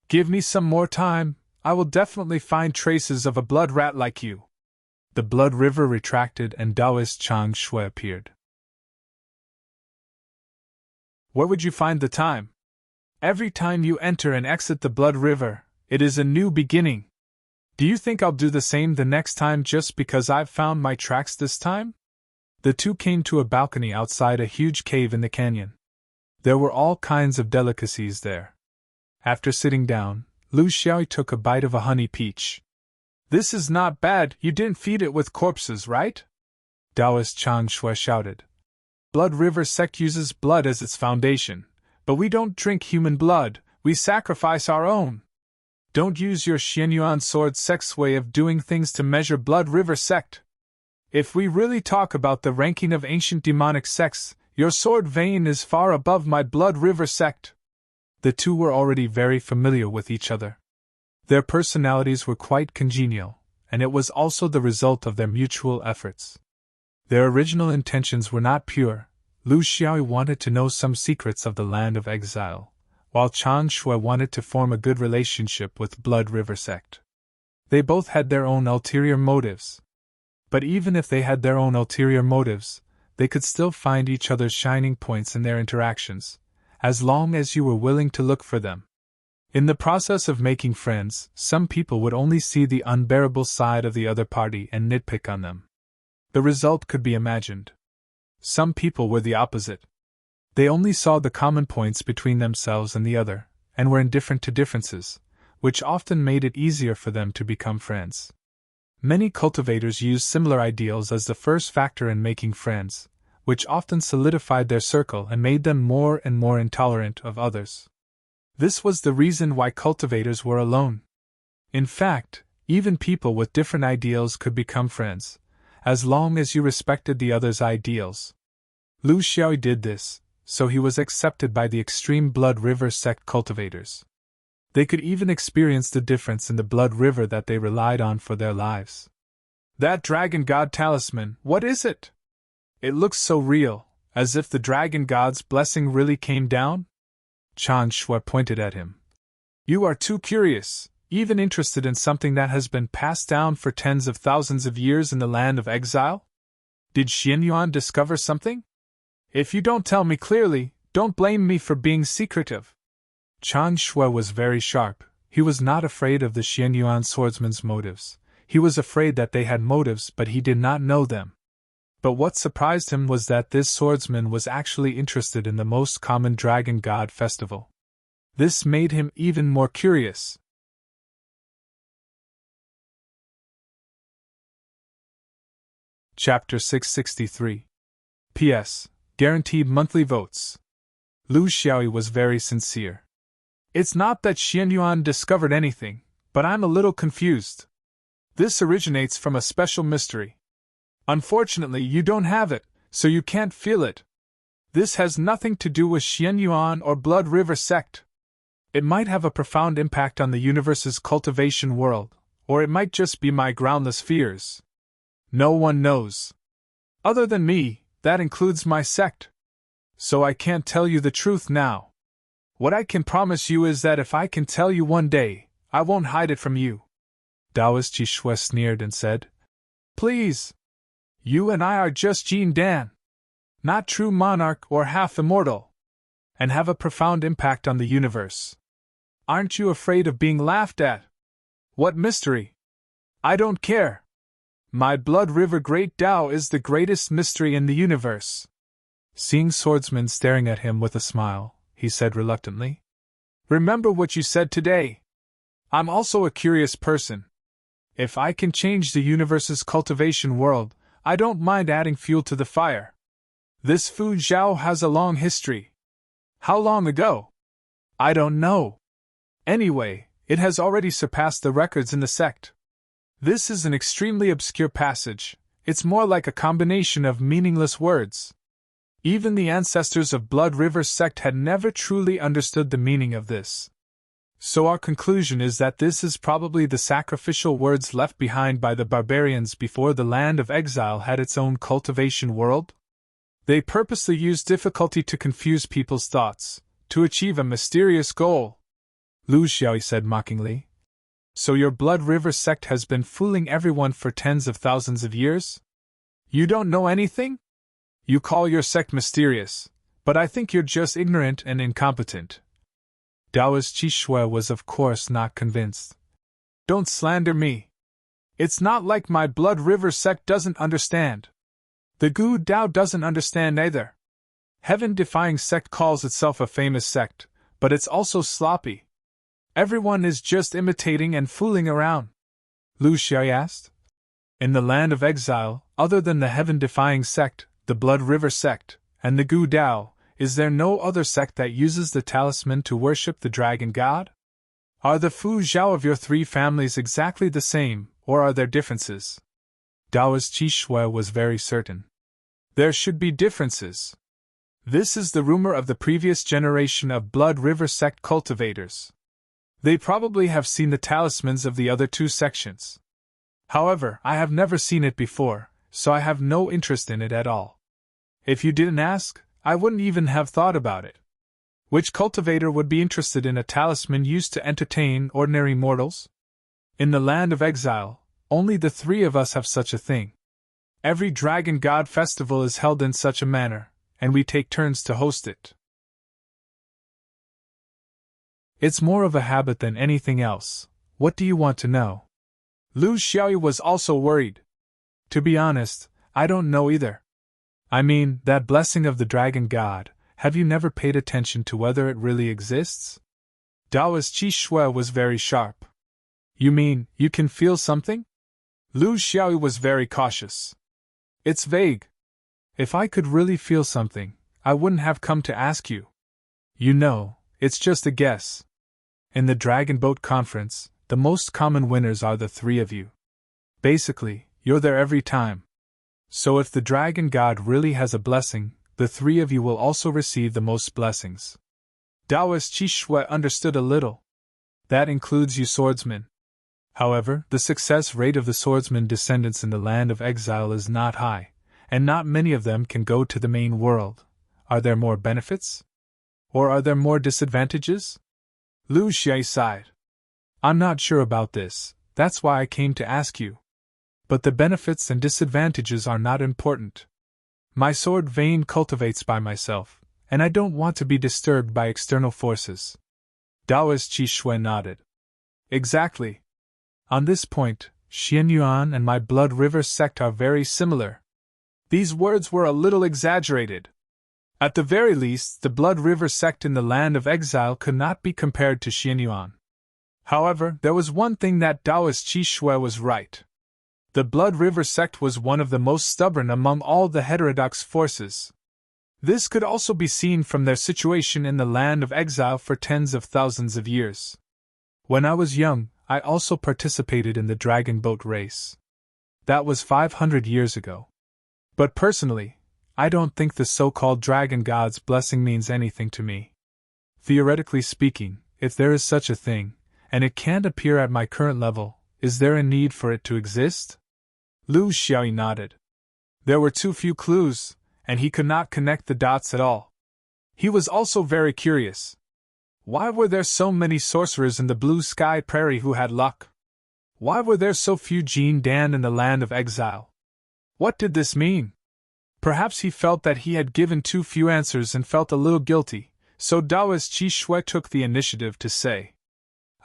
"Give me some more time, I will definitely find traces of a blood rat like you." The Blood River retracted and Taoist Chang Shui appeared. "Where would you find the time? Every time you enter and exit the Blood River, it is a new beginning. Do you think I'll do the same the next time just because I've found my tracks this time?" The two came to a balcony outside a huge cave in the canyon. There were all kinds of delicacies there. After sitting down, Lu Xiaoyi took a bite of a honey peach. "This is not bad, you didn't feed it with corpses, right?" Taoist Chang Shui shouted. "Blood River sect uses blood as its foundation, but we don't drink human blood, we sacrifice our own. Don't use your Xianyuan sword sect's way of doing things to measure Blood River sect. If we really talk about the ranking of ancient demonic sects, your sword vein is far above my Blood River sect." The two were already very familiar with each other. Their personalities were quite congenial, and it was also the result of their mutual efforts. Their original intentions were not pure. Lu Xiaoyi wanted to know some secrets of the land of exile, while Chang Shui wanted to form a good relationship with Blood River sect. They both had their own ulterior motives. But even if they had their own ulterior motives, they could still find each other's shining points in their interactions, as long as you were willing to look for them. In the process of making friends, some people would only see the unbearable side of the other party and nitpick on them. The result could be imagined. Some people were the opposite. They only saw the common points between themselves and the other, and were indifferent to differences, which often made it easier for them to become friends. Many cultivators used similar ideals as the first factor in making friends, which often solidified their circle and made them more and more intolerant of others. This was the reason why cultivators were alone. In fact, even people with different ideals could become friends, as long as you respected the other's ideals. Lu Xiaoyi did this, so he was accepted by the extreme Blood River sect cultivators. They could even experience the difference in the Blood River that they relied on for their lives. "That dragon god talisman, what is it? It looks so real, as if the dragon god's blessing really came down?" Chang Shui pointed at him. "You are too curious, even interested in something that has been passed down for tens of thousands of years in the land of exile? Did Xianyuan discover something? If you don't tell me clearly, don't blame me for being secretive." Chang Shui was very sharp. He was not afraid of the Xianyuan swordsman's motives. He was afraid that they had motives, but he did not know them. But what surprised him was that this swordsman was actually interested in the most common dragon god festival. This made him even more curious. Chapter 663. P.S. Guaranteed monthly votes. Lu Xiaoyi was very sincere. "It's not that Xianyuan discovered anything, But I'm a little confused. This originates from a special mystery. Unfortunately, you don't have it, so you can't feel it. This has nothing to do with Xianyuan or Blood River sect. It might have a profound impact on the universe's cultivation world, or it might just be my groundless fears. No one knows. Other than me, that includes my sect. So I can't tell you the truth now. What I can promise you is that if I can tell you one day, I won't hide it from you. Taoist Qishui sneered and said, Please! You and I are just Jin Dan. Not true monarch or half immortal. And have a profound impact on the universe. Aren't you afraid of being laughed at? What mystery? I don't care. My Blood River Great Tao is the greatest mystery in the universe. Seeing Swordsman staring at him with a smile, he said reluctantly, Remember what you said today. I'm also a curious person. If I can change the universe's cultivation world, I don't mind adding fuel to the fire. This Fu Zhao has a long history. How long ago? I don't know. Anyway, it has already surpassed the records in the sect. This is an extremely obscure passage. It's more like a combination of meaningless words. Even the ancestors of Blood River sect had never truly understood the meaning of this. So our conclusion is that this is probably the sacrificial words left behind by the barbarians before the land of exile had its own cultivation world? They purposely used difficulty to confuse people's thoughts, to achieve a mysterious goal. Lu Xiaoyi said mockingly. So your Blood River sect has been fooling everyone for tens of thousands of years? You don't know anything? You call your sect mysterious, but I think you're just ignorant and incompetent. Taoist Qishui was of course not convinced. Don't slander me. It's not like my Blood River sect doesn't understand. The Gu Dao doesn't understand either. Heaven-defying sect calls itself a famous sect, but it's also sloppy. Everyone is just imitating and fooling around. Lu Xiaoyi asked. In the land of exile, other than the heaven-defying sect, the Blood River sect, and the Gu Dao, is there no other sect that uses the talisman to worship the dragon god? Are the Fu Zhao of your three families exactly the same, or are there differences? Taoist Qishui was very certain. There should be differences. This is the rumor of the previous generation of Blood River sect cultivators. They probably have seen the talismans of the other two sections. However, I have never seen it before, so I have no interest in it at all. If you didn't ask, I wouldn't even have thought about it. Which cultivator would be interested in a talisman used to entertain ordinary mortals? In the land of exile, only the three of us have such a thing. Every Dragon God festival is held in such a manner, and we take turns to host it. It's more of a habit than anything else. What do you want to know? Lu Xiaoyi was also worried. To be honest, I don't know either. I mean, that blessing of the Dragon God, have you never paid attention to whether it really exists? Taoist Qishui was very sharp. You mean, you can feel something? Lu Xiaoyi was very cautious. It's vague. If I could really feel something, I wouldn't have come to ask you. You know, it's just a guess. In the Dragon Boat Conference, the most common winners are the three of you. Basically, you're there every time. So if the Dragon God really has a blessing, the three of you will also receive the most blessings. Taoist Qishui understood a little. That includes you swordsmen. However, the success rate of the swordsman descendants in the land of exile is not high, and not many of them can go to the main world. Are there more benefits? Or are there more disadvantages? Lu Xiaoyi sighed. I'm not sure about this, that's why I came to ask you. But the benefits and disadvantages are not important. My sword vein cultivates by myself, and I don't want to be disturbed by external forces. Taoist Qishui nodded. Exactly. On this point, Xianyuan and my Blood River sect are very similar. These words were a little exaggerated. At the very least, the Blood River sect in the land of exile could not be compared to Xianyuan. However, there was one thing that Taoist Qishui was right. The Blood River sect was one of the most stubborn among all the heterodox forces. This could also be seen from their situation in the land of exile for tens of thousands of years. When I was young, I also participated in the dragon boat race. That was 500 years ago. But personally, I don't think the so-called dragon god's blessing means anything to me. Theoretically speaking, if there is such a thing, and it can't appear at my current level, is there a need for it to exist? Lu Xiaoyi nodded. There were too few clues, and he could not connect the dots at all. He was also very curious. Why were there so many sorcerers in the blue sky prairie who had luck? Why were there so few Jin Dan in the land of exile? What did this mean? Perhaps he felt that he had given too few answers and felt a little guilty, so Taoist Qi Shui took the initiative to say,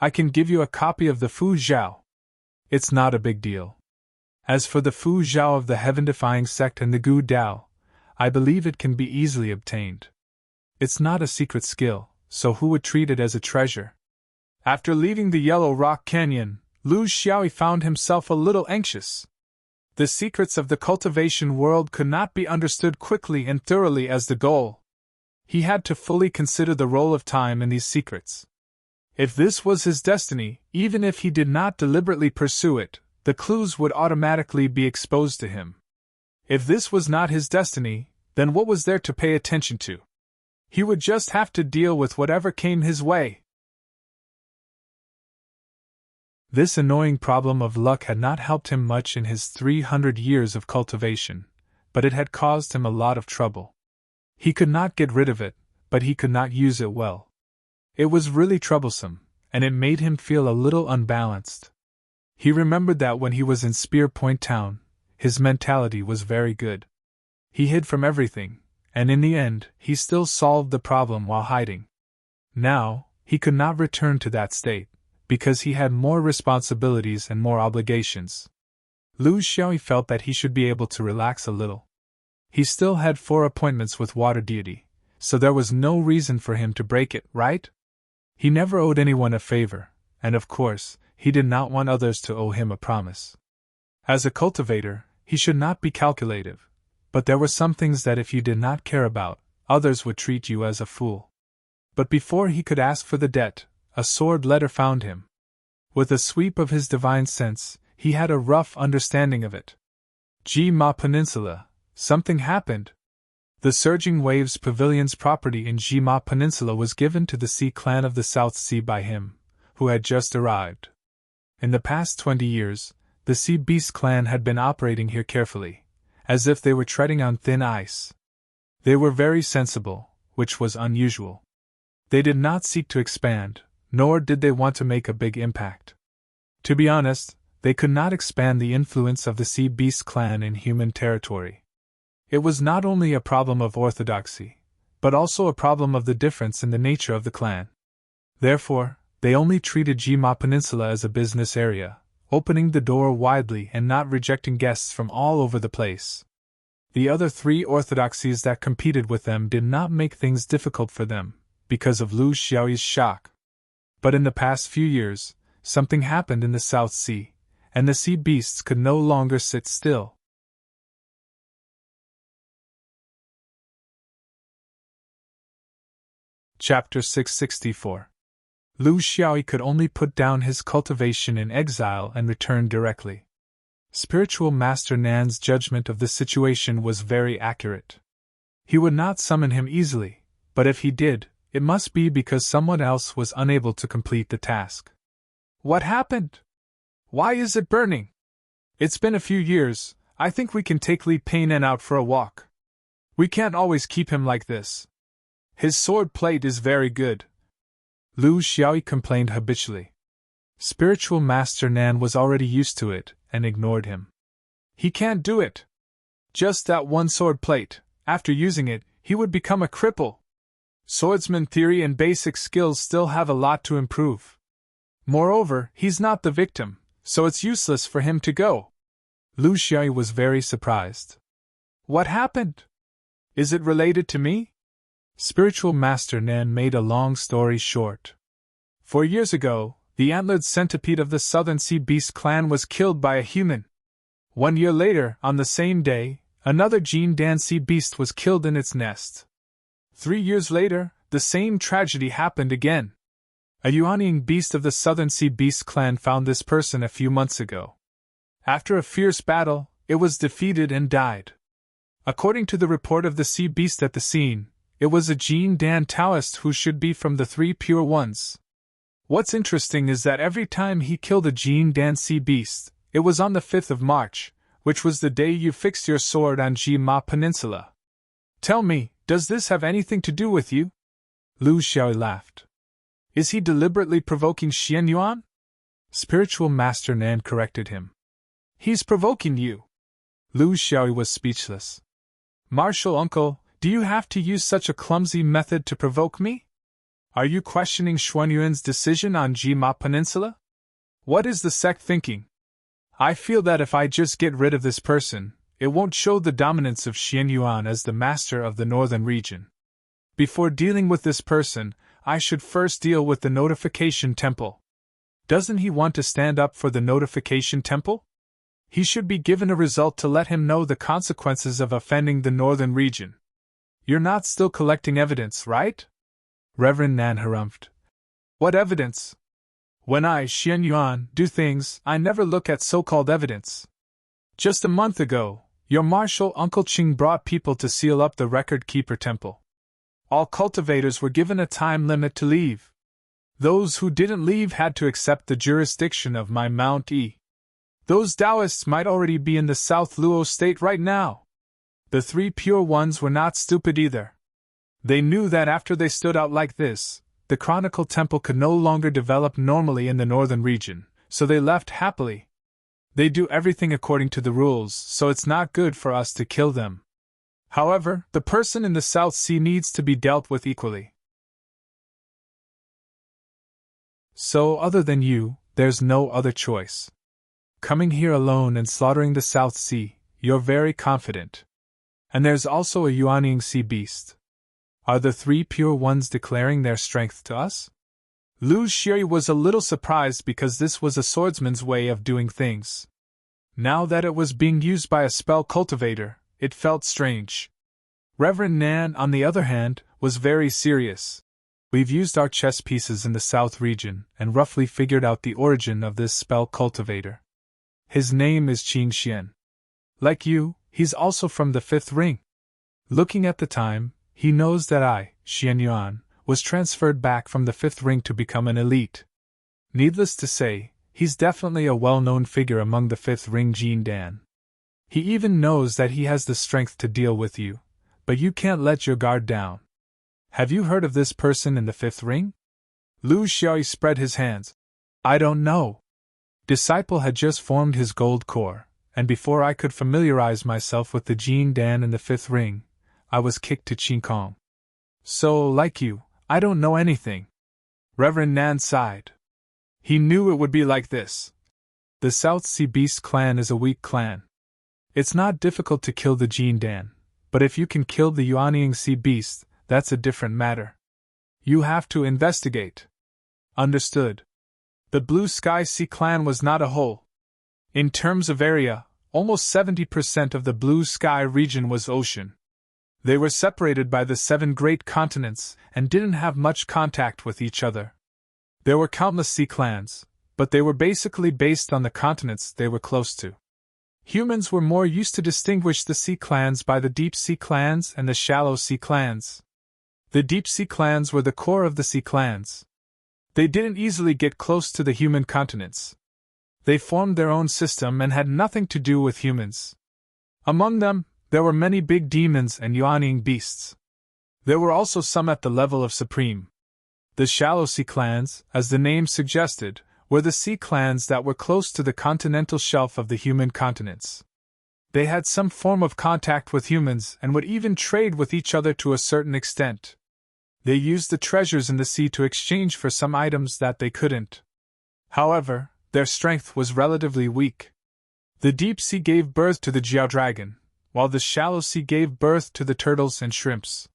I can give you a copy of the Fu Zhao. It's not a big deal. As for the Fu Zhao of the heaven-defying sect and the Gu Dao, I believe it can be easily obtained. It's not a secret skill, so who would treat it as a treasure? After leaving the Yellow Rock Canyon, Lu Xiaoyi found himself a little anxious. The secrets of the cultivation world could not be understood quickly and thoroughly as the goal. He had to fully consider the role of time in these secrets. If this was his destiny, even if he did not deliberately pursue it, the clues would automatically be exposed to him. If this was not his destiny, then what was there to pay attention to? He would just have to deal with whatever came his way. This annoying problem of luck had not helped him much in his 300 years of cultivation, but it had caused him a lot of trouble. He could not get rid of it, but he could not use it well. It was really troublesome, and it made him feel a little unbalanced. He remembered that when he was in Spear Point Town, his mentality was very good. He hid from everything, and in the end, he still solved the problem while hiding. Now, he could not return to that state, because he had more responsibilities and more obligations. Lu Xiaoyi felt that he should be able to relax a little. He still had 4 appointments with Water Deity, so there was no reason for him to break it, right? He never owed anyone a favor, and of course, he did not want others to owe him a promise. As a cultivator, he should not be calculative, but there were some things that if you did not care about, others would treat you as a fool. But before he could ask for the debt, a sword letter found him. With a sweep of his divine sense, he had a rough understanding of it. Jima Peninsula, something happened. The Surging Waves Pavilion's property in Jima Peninsula was given to the Sea Clan of the South Sea by him, who had just arrived. In the past 20 years, the Sea Beast clan had been operating here carefully, as if they were treading on thin ice. They were very sensible, which was unusual. They did not seek to expand, nor did they want to make a big impact. To be honest, they could not expand the influence of the Sea Beast clan in human territory. It was not only a problem of orthodoxy, but also a problem of the difference in the nature of the clan. Therefore, they only treated Jima Peninsula as a business area, opening the door widely and not rejecting guests from all over the place. The other 3 orthodoxies that competed with them did not make things difficult for them, because of Lu Xiaoyi's shock. But in the past few years, something happened in the South Sea, and the sea beasts could no longer sit still. Chapter 664. Lu Xiaoyi could only put down his cultivation in exile and return directly. Spiritual Master Nan's judgment of the situation was very accurate. He would not summon him easily, but if he did, it must be because someone else was unable to complete the task. What happened? Why is it burning? It's been a few years. I think we can take Li Peinan out for a walk. We can't always keep him like this. His sword plate is very good. Lu Xiaoyi complained habitually. Spiritual Master Nan was already used to it and ignored him. He can't do it. Just that one sword plate. After using it, he would become a cripple. Swordsman theory and basic skills still have a lot to improve. Moreover, he's not the victim, so it's useless for him to go. Lu Xiaoyi was very surprised. What happened? Is it related to me? Spiritual Master Nan made a long story short. 4 years ago, the antlered centipede of the Southern Sea Beast clan was killed by a human. 1 year later, on the same day, another Jin Dan Sea Beast was killed in its nest. 3 years later, the same tragedy happened again. A Yuanying beast of the Southern Sea Beast clan found this person a few months ago. After a fierce battle, it was defeated and died. According to the report of the sea beast at the scene, it was a Jin Dan Taoist who should be from the three pure ones. What's interesting is that every time he killed a Jin Dan sea beast, it was on the 5th of March, which was the day you fixed your sword on Ji-Ma Peninsula. Tell me, does this have anything to do with you? Lu Xiaoyi laughed. Is he deliberately provoking Xian Yuan? Spiritual Master Nan corrected him. He's provoking you. Lu Xiaoyi was speechless. Martial uncle, do you have to use such a clumsy method to provoke me? Are you questioning Xuanyuan's decision on Ji-Ma Peninsula? What is the sect thinking? I feel that if I just get rid of this person, it won't show the dominance of Xian Yuan as the master of the northern region. Before dealing with this person, I should first deal with the Notification Temple. Doesn't he want to stand up for the Notification Temple? He should be given a result to let him know the consequences of offending the northern region. You're not still collecting evidence, right? Reverend Nan harumphed. What evidence? When I, Xian Yuan, do things, I never look at so-called evidence. Just a month ago, your martial uncle Qing brought people to seal up the Record Keeper Temple. All cultivators were given a time limit to leave. Those who didn't leave had to accept the jurisdiction of my Mount E. Those Taoists might already be in the South Luo state right now. The three pure ones were not stupid either. They knew that after they stood out like this, the Chronicle Temple could no longer develop normally in the northern region, so they left happily. They do everything according to the rules, so it's not good for us to kill them. However, the person in the South Sea needs to be dealt with equally. So, other than you, there's no other choice. Coming here alone and slaughtering the South Sea, you're very confident. And there's also a Yuanying sea beast. Are the three pure ones declaring their strength to us? Lu Xiaoyi was a little surprised because this was a swordsman's way of doing things. Now that it was being used by a spell cultivator, it felt strange. Reverend Nan, on the other hand, was very serious. We've used our chess pieces in the South region and roughly figured out the origin of this spell cultivator. His name is Qing Xian. Like you, he's also from the 5th ring. Looking at the time, he knows that I, Xian Yuan, was transferred back from the 5th ring to become an elite. Needless to say, he's definitely a well-known figure among the 5th ring Jin Dan. He even knows that he has the strength to deal with you, but you can't let your guard down. Have you heard of this person in the 5th ring? Lu Xiaoyi spread his hands. I don't know. Disciple had just formed his gold core, and before I could familiarize myself with the Jin Dan in the 5th ring, I was kicked to Qingkong. So, like you, I don't know anything. Reverend Nan sighed. He knew it would be like this. The South Sea Beast clan is a weak clan. It's not difficult to kill the Jin Dan, but if you can kill the Yuanying Sea Beast, that's a different matter. You have to investigate. Understood. The Blue Sky Sea clan was not a whole. In terms of area, almost 70% of the Blue Sky region was ocean. They were separated by the 7 great continents and didn't have much contact with each other. There were countless sea clans, but they were basically based on the continents they were close to. Humans were more used to distinguish the sea clans by the deep sea clans and the shallow sea clans. The deep sea clans were the core of the sea clans. They didn't easily get close to the human continents. They formed their own system and had nothing to do with humans. Among them, there were many big demons and Yuanying beasts. There were also some at the level of supreme. The shallow sea clans, as the name suggested, were the sea clans that were close to the continental shelf of the human continents. They had some form of contact with humans and would even trade with each other to a certain extent. They used the treasures in the sea to exchange for some items that they couldn't. However, their strength was relatively weak. The deep sea gave birth to the Jiao dragon, while the shallow sea gave birth to the turtles and shrimps.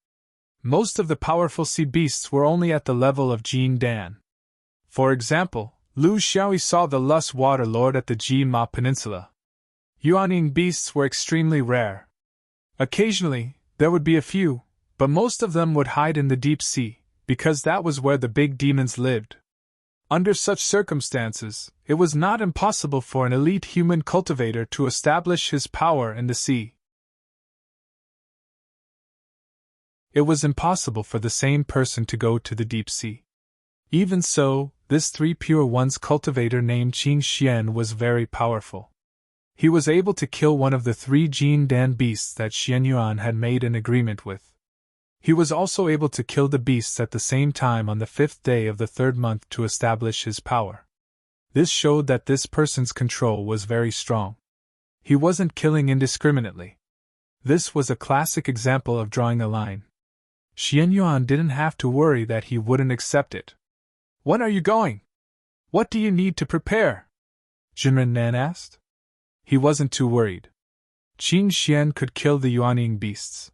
Most of the powerful sea beasts were only at the level of Jin Dan. For example, Lu Xiaoyi saw the Lust Water Lord at the Ji-Ma Peninsula. Yuanying beasts were extremely rare. Occasionally, there would be a few, but most of them would hide in the deep sea, because that was where the big demons lived. Under such circumstances, it was not impossible for an elite human cultivator to establish his power in the sea. It was impossible for the same person to go to the deep sea. Even so, this Three Pure Ones cultivator named Qing Xian was very powerful. He was able to kill one of the 3 Jin Dan beasts that Xian Yuan had made an agreement with. He was also able to kill the beasts at the same time on the 5th day of the 3rd month to establish his power. This showed that this person's control was very strong. He wasn't killing indiscriminately. This was a classic example of drawing a line. Xian Yuan didn't have to worry that he wouldn't accept it. "When are you going? What do you need to prepare?" Jinren Nan asked. He wasn't too worried. Qing Xian could kill the Yuanying beasts.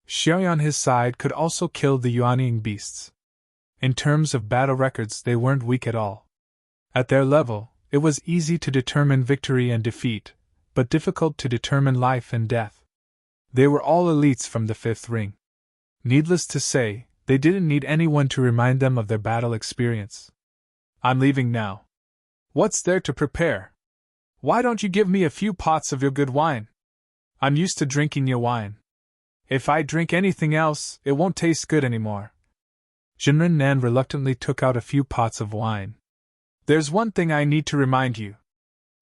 Xiaoyan on his side could also kill the Yuanying beasts. In terms of battle records, they weren't weak at all. At their level, it was easy to determine victory and defeat, but difficult to determine life and death. They were all elites from the 5th ring. Needless to say, they didn't need anyone to remind them of their battle experience. "I'm leaving now. What's there to prepare? Why don't you give me a few pots of your good wine? I'm used to drinking your wine. If I drink anything else, it won't taste good anymore." Jinren Nan reluctantly took out a few pots of wine. "There's one thing I need to remind you.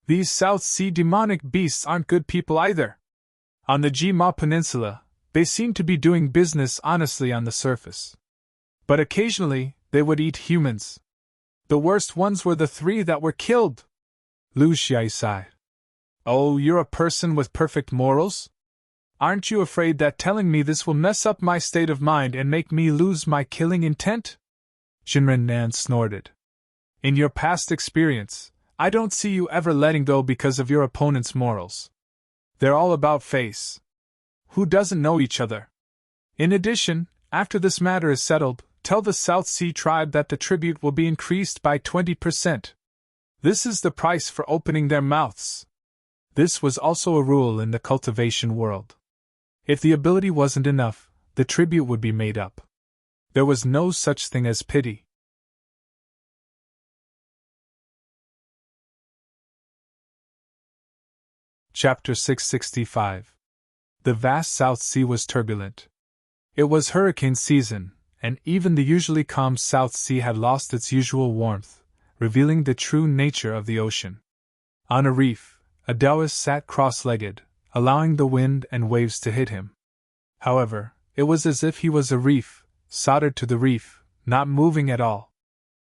These South Sea demonic beasts aren't good people either. On the Jima Peninsula, they seem to be doing business honestly on the surface. But occasionally, they would eat humans. The worst ones were the 3 that were killed." Lu Xiai sighed. "Oh, you're a person with perfect morals? Aren't you afraid that telling me this will mess up my state of mind and make me lose my killing intent?" Jinren Nan snorted. "In your past experience, I don't see you ever letting go because of your opponent's morals. They're all about face. Who doesn't know each other? In addition, after this matter is settled, tell the South Sea tribe that the tribute will be increased by 20%. This is the price for opening their mouths." This was also a rule in the cultivation world. If the ability wasn't enough, the tribute would be made up. There was no such thing as pity. Chapter 665. The vast South Sea was turbulent. It was hurricane season, and even the usually calm South Sea had lost its usual warmth, revealing the true nature of the ocean. On a reef, a Taoist sat cross-legged, allowing the wind and waves to hit him. However, it was as if he was a reef, soldered to the reef, not moving at all.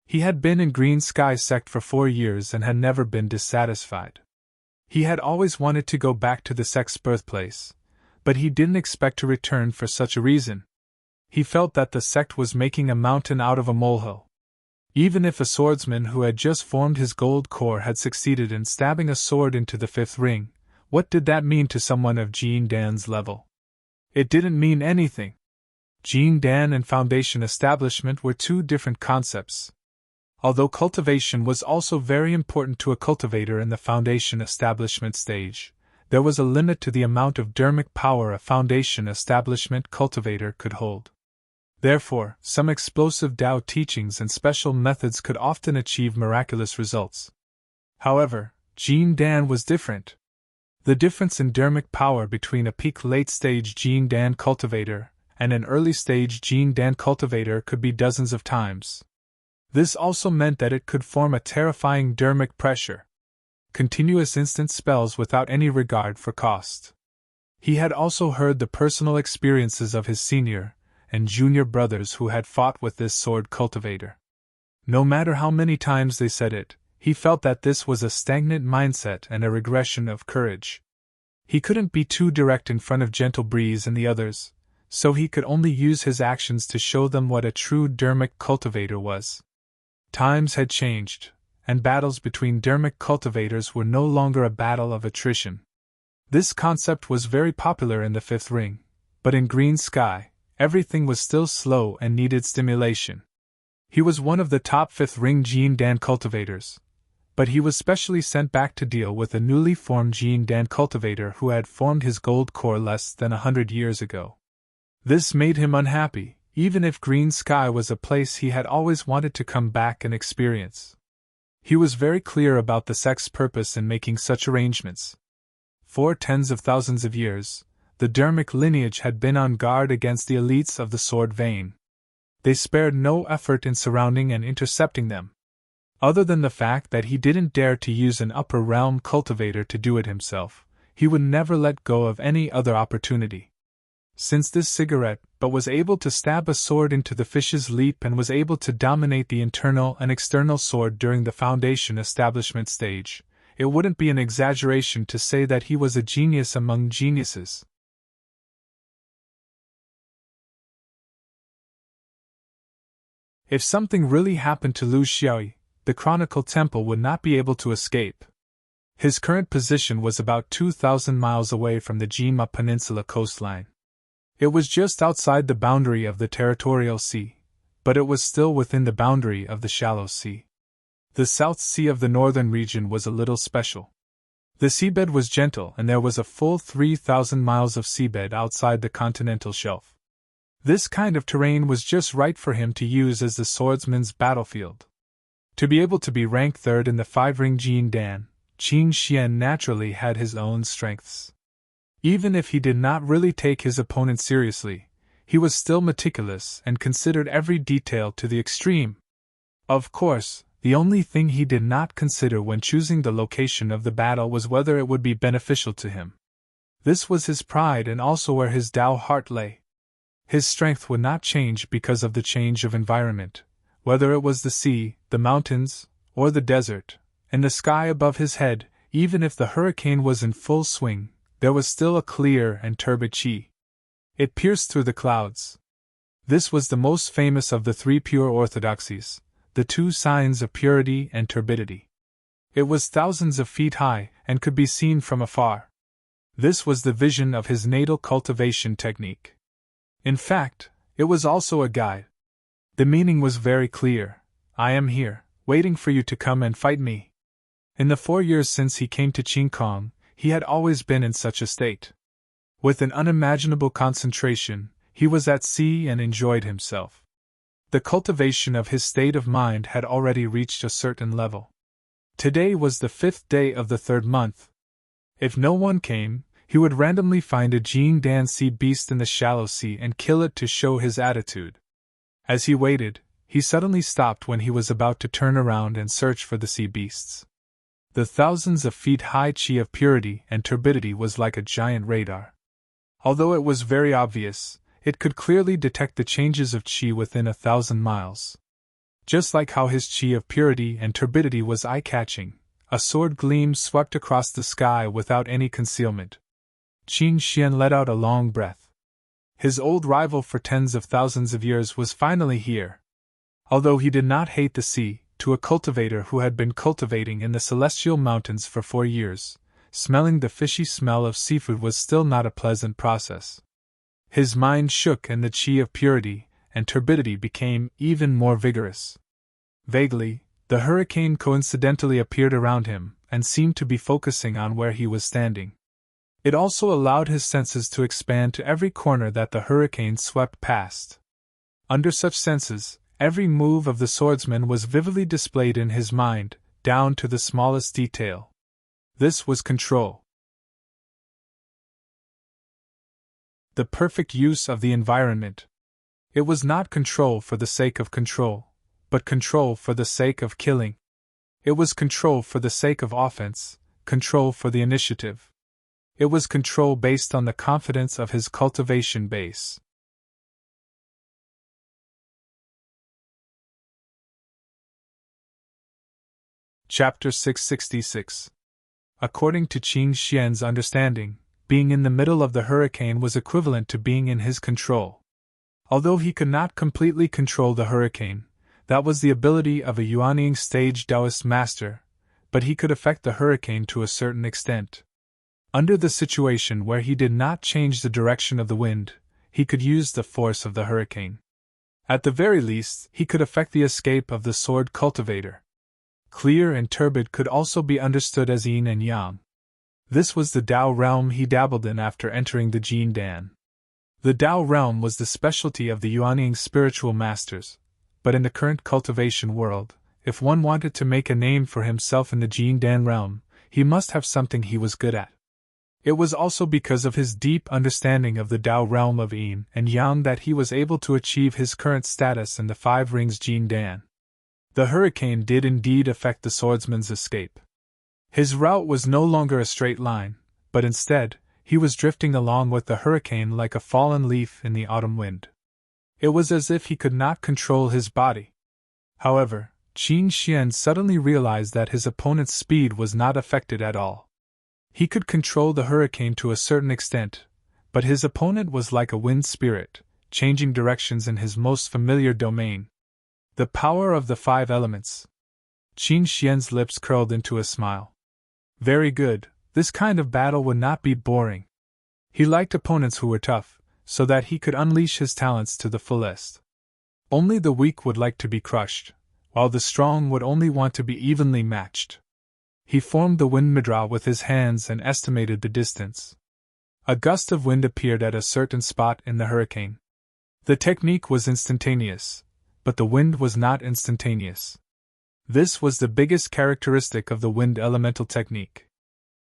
He had been in Green Sky sect for 4 years and had never been dissatisfied. He had always wanted to go back to the sect's birthplace, but he didn't expect to return for such a reason. He felt that the sect was making a mountain out of a molehill. Even if a swordsman who had just formed his gold core had succeeded in stabbing a sword into the 5th ring, what did that mean to someone of Jin Dan's level? It didn't mean anything. Jin Dan and foundation establishment were 2 different concepts. Although cultivation was also very important to a cultivator in the foundation establishment stage, there was a limit to the amount of dermic power a foundation establishment cultivator could hold. Therefore, some explosive Tao teachings and special methods could often achieve miraculous results. However, Jin Dan was different. The difference in dermic power between a peak late-stage Jin Dan cultivator and an early-stage Jin Dan cultivator could be dozens of times. This also meant that it could form a terrifying dermic pressure. Continuous instant spells without any regard for cost. He had also heard the personal experiences of his senior and junior brothers who had fought with this sword cultivator. No matter how many times they said it, he felt that this was a stagnant mindset and a regression of courage. He couldn't be too direct in front of Gentle Breeze and the others, so he could only use his actions to show them what a true dermic cultivator was. Times had changed, and battles between dermic cultivators were no longer a battle of attrition. This concept was very popular in the 5th ring, but in Green Sky, everything was still slow and needed stimulation. He was one of the top 5th ring Jin Dan cultivators, but he was specially sent back to deal with a newly formed Jin Dan cultivator who had formed his gold core less than 100 years ago. This made him unhappy, even if Green Sky was a place he had always wanted to come back and experience. He was very clear about the sect's purpose in making such arrangements. For tens of thousands of years, the Dermic lineage had been on guard against the elites of the sword vein. They spared no effort in surrounding and intercepting them. Other than the fact that he didn't dare to use an upper realm cultivator to do it himself, he would never let go of any other opportunity. Since this cigarette but was able to stab a sword into the fish's leap and was able to dominate the internal and external sword during the Foundation establishment stage, it wouldn't be an exaggeration to say that he was a genius among geniuses. If something really happened to Lu Xiaoyi, the Chronicle Temple would not be able to escape. His current position was about 2,000 miles away from the Jima Peninsula coastline. It was just outside the boundary of the territorial sea, but it was still within the boundary of the shallow sea. The South Sea of the northern region was a little special. The seabed was gentle and there was a full 3,000 miles of seabed outside the continental shelf. This kind of terrain was just right for him to use as the swordsman's battlefield. To be able to be ranked third in the 5-ring Jin Dan, Qin Xian naturally had his own strengths. Even if he did not really take his opponent seriously, he was still meticulous and considered every detail to the extreme. Of course, the only thing he did not consider when choosing the location of the battle was whether it would be beneficial to him. This was his pride and also where his Tao heart lay. His strength would not change because of the change of environment, whether it was the sea, the mountains, or the desert, and the sky above his head. Even if the hurricane was in full swing, there was still a clear and turbid chi. It pierced through the clouds. This was the most famous of the 3 pure orthodoxies, the 2 signs of purity and turbidity. It was thousands of feet high and could be seen from afar. This was the vision of his natal cultivation technique. In fact, it was also a guide. The meaning was very clear. I am here, waiting for you to come and fight me. In the 4 years since he came to Qing Kong, he had always been in such a state. With an unimaginable concentration, he was at sea and enjoyed himself. The cultivation of his state of mind had already reached a certain level. Today was the 5th day of the 3rd month. If no one came, he would randomly find a Jin Dan sea beast in the shallow sea and kill it to show his attitude. As he waited, he suddenly stopped when he was about to turn around and search for the sea beasts. The thousands of feet high chi of purity and turbidity was like a giant radar. Although it was very obvious, it could clearly detect the changes of chi within 1,000 miles. Just like how his chi of purity and turbidity was eye-catching, a sword gleam swept across the sky without any concealment. Qin Xian let out a long breath. His old rival for tens of thousands of years was finally here. Although he did not hate the sea, to a cultivator who had been cultivating in the Celestial Mountains for 4 years, smelling the fishy smell of seafood was still not a pleasant process. His mind shook and the chi of purity and turbidity became even more vigorous. Vaguely, the hurricane coincidentally appeared around him and seemed to be focusing on where he was standing. It also allowed his senses to expand to every corner that the hurricane swept past. Under such senses, every move of the swordsman was vividly displayed in his mind, down to the smallest detail. This was control. The perfect use of the environment. It was not control for the sake of control, but control for the sake of killing. It was control for the sake of offense, control for the initiative. It was control based on the confidence of his cultivation base. Chapter 666. According to Qin Xian's understanding, being in the middle of the hurricane was equivalent to being in his control. Although he could not completely control the hurricane, that was the ability of a Yuanying stage Taoist master, but he could affect the hurricane to a certain extent. Under the situation where he did not change the direction of the wind, he could use the force of the hurricane. At the very least, he could affect the escape of the sword cultivator. Clear and turbid could also be understood as yin and yang. This was the Tao realm he dabbled in after entering the Jin Dan. The Tao realm was the specialty of the Yuanying spiritual masters, but in the current cultivation world, if one wanted to make a name for himself in the Jin Dan realm, he must have something he was good at. It was also because of his deep understanding of the Tao realm of Yin and Yang that he was able to achieve his current status in the Five Rings Jin Dan. The hurricane did indeed affect the swordsman's escape. His route was no longer a straight line, but instead, he was drifting along with the hurricane like a fallen leaf in the autumn wind. It was as if he could not control his body. However, Qin Xian suddenly realized that his opponent's speed was not affected at all. He could control the hurricane to a certain extent, but his opponent was like a wind spirit, changing directions in his most familiar domain. The power of the five elements. Qin Xian's lips curled into a smile. Very good, this kind of battle would not be boring. He liked opponents who were tough, so that he could unleash his talents to the fullest. Only the weak would like to be crushed, while the strong would only want to be evenly matched. He formed the wind mudra with his hands and estimated the distance. A gust of wind appeared at a certain spot in the hurricane. The technique was instantaneous, but the wind was not instantaneous. This was the biggest characteristic of the wind elemental technique.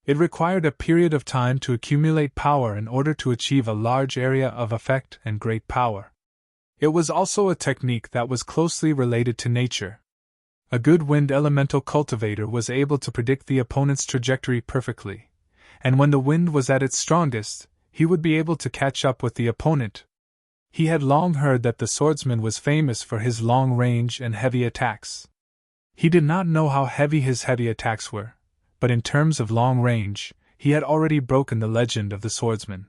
It required a period of time to accumulate power in order to achieve a large area of effect and great power. It was also a technique that was closely related to nature. A good wind elemental cultivator was able to predict the opponent's trajectory perfectly, and when the wind was at its strongest, he would be able to catch up with the opponent. He had long heard that the swordsman was famous for his long range and heavy attacks. He did not know how heavy his heavy attacks were, but in terms of long range, he had already broken the legend of the swordsman.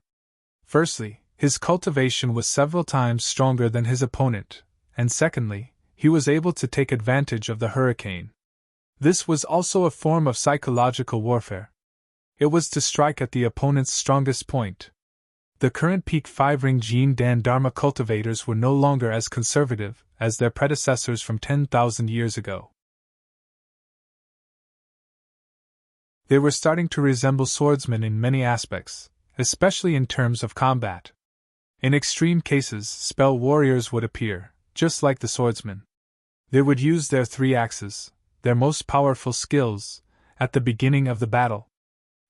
Firstly, his cultivation was several times stronger than his opponent, and secondly, he was able to take advantage of the hurricane. This was also a form of psychological warfare. It was to strike at the opponent's strongest point. The current peak 5-ring Jin Dan Dharma cultivators were no longer as conservative as their predecessors from 10,000 years ago. They were starting to resemble swordsmen in many aspects, especially in terms of combat. In extreme cases, spell warriors would appear, just like the swordsmen. They would use their 3 axes, their most powerful skills, at the beginning of the battle.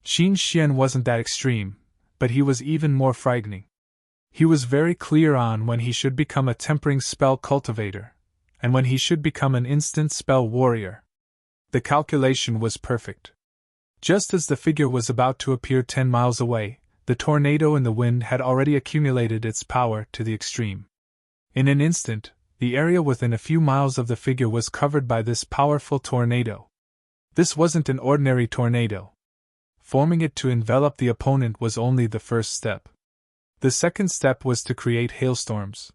Qin Xian wasn't that extreme, but he was even more frightening. He was very clear on when he should become a tempering spell cultivator, and when he should become an instant spell warrior. The calculation was perfect. Just as the figure was about to appear 10 miles away, the tornado in the wind had already accumulated its power to the extreme. In an instant, the area within a few miles of the figure was covered by this powerful tornado. This wasn't an ordinary tornado. Forming it to envelop the opponent was only the first step. The second step was to create hailstorms.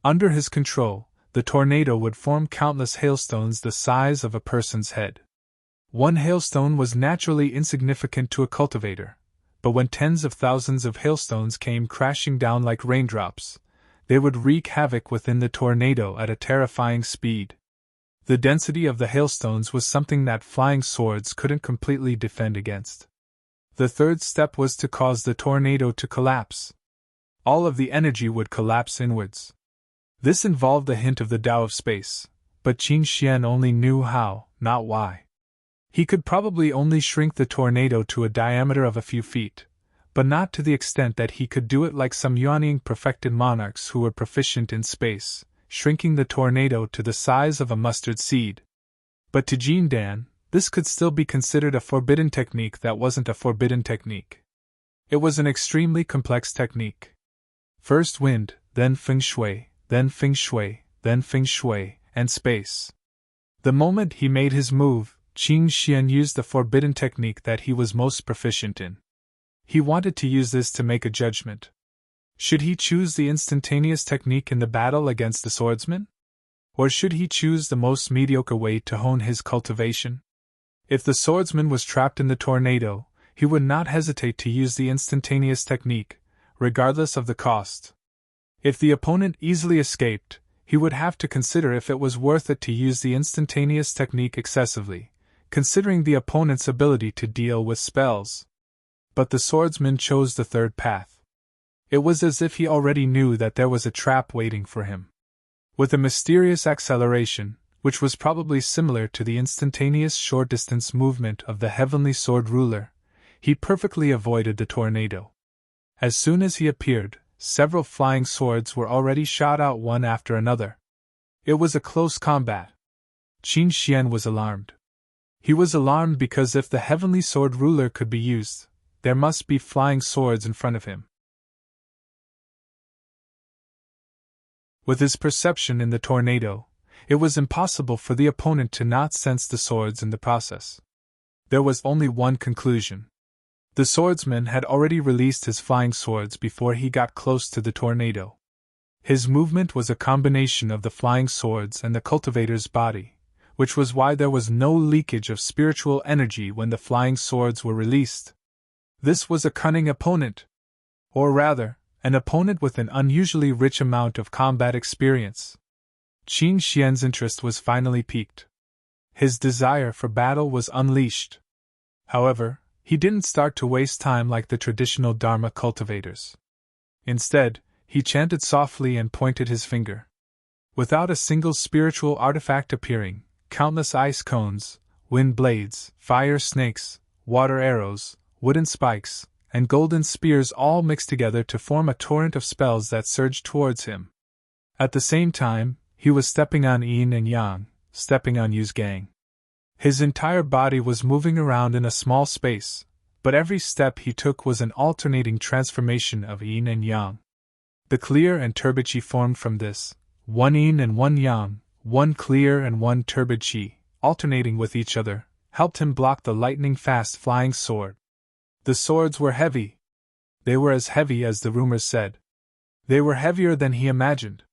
Under his control, the tornado would form countless hailstones the size of a person's head. One hailstone was naturally insignificant to a cultivator, but when tens of thousands of hailstones came crashing down like raindrops, they would wreak havoc within the tornado at a terrifying speed. The density of the hailstones was something that flying swords couldn't completely defend against. The third step was to cause the tornado to collapse. All of the energy would collapse inwards. This involved a hint of the Tao of space, but Qin Xian only knew how, not why. He could probably only shrink the tornado to a diameter of a few feet, but not to the extent that he could do it like some Yuanying perfected monarchs who were proficient in space, shrinking the tornado to the size of a mustard seed. But to Jin Dan, this could still be considered a forbidden technique that wasn't a forbidden technique. It was an extremely complex technique. First wind, then feng shui, then feng shui, then feng shui, and space. The moment he made his move, Qin Xian used the forbidden technique that he was most proficient in. He wanted to use this to make a judgment. Should he choose the instantaneous technique in the battle against the swordsman? Or should he choose the most mediocre way to hone his cultivation? If the swordsman was trapped in the tornado, he would not hesitate to use the instantaneous technique, regardless of the cost. If the opponent easily escaped, he would have to consider if it was worth it to use the instantaneous technique excessively, considering the opponent's ability to deal with spells. But the swordsman chose the third path. It was as if he already knew that there was a trap waiting for him. With a mysterious acceleration, which was probably similar to the instantaneous short-distance movement of the heavenly sword ruler, he perfectly avoided the tornado. As soon as he appeared, several flying swords were already shot out one after another. It was a close combat. Qin Xian was alarmed. He was alarmed because if the heavenly sword ruler could be used, there must be flying swords in front of him. With his perception in the tornado, it was impossible for the opponent to not sense the swords in the process. There was only one conclusion. The swordsman had already released his flying swords before he got close to the tornado. His movement was a combination of the flying swords and the cultivator's body, which was why there was no leakage of spiritual energy when the flying swords were released. This was a cunning opponent. Or rather, an opponent with an unusually rich amount of combat experience. Qin Xian's interest was finally piqued. His desire for battle was unleashed. However, he didn't start to waste time like the traditional Dharma cultivators. Instead, he chanted softly and pointed his finger. Without a single spiritual artifact appearing, countless ice cones, wind blades, fire snakes, water arrows, wooden spikes, and golden spears all mixed together to form a torrent of spells that surged towards him. At the same time, he was stepping on yin and yang, stepping on yu's gang. His entire body was moving around in a small space, but every step he took was an alternating transformation of yin and yang. The clear and turbid qi formed from this, one yin and one yang, one clear and one turbid qi, alternating with each other, helped him block the lightning-fast flying sword. The swords were heavy. They were as heavy as the rumors said. They were heavier than he imagined.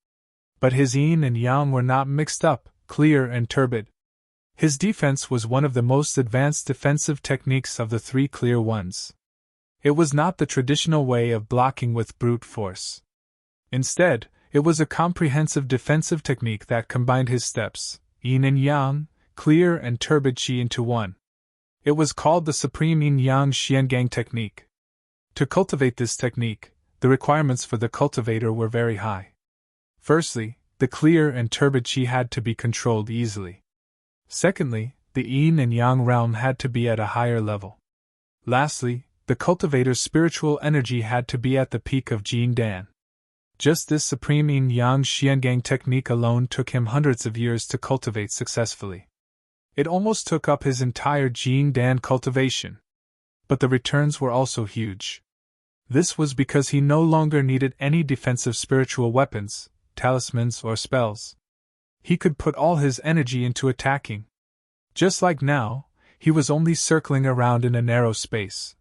But his yin and yang were not mixed up, clear and turbid. His defense was one of the most advanced defensive techniques of the three clear ones. It was not the traditional way of blocking with brute force. Instead, it was a comprehensive defensive technique that combined his steps, yin and yang, clear and turbid qi into one. It was called the Supreme Yin-Yang Xiangang technique. To cultivate this technique, the requirements for the cultivator were very high. Firstly, the clear and turbid qi had to be controlled easily. Secondly, the yin and yang realm had to be at a higher level. Lastly, the cultivator's spiritual energy had to be at the peak of Jin Dan. Just this Supreme Yin-Yang Xiangang technique alone took him hundreds of years to cultivate successfully. It almost took up his entire Jin Dan cultivation. But the returns were also huge. This was because he no longer needed any defensive spiritual weapons, talismans or spells. He could put all his energy into attacking. Just like now, he was only circling around in a narrow space.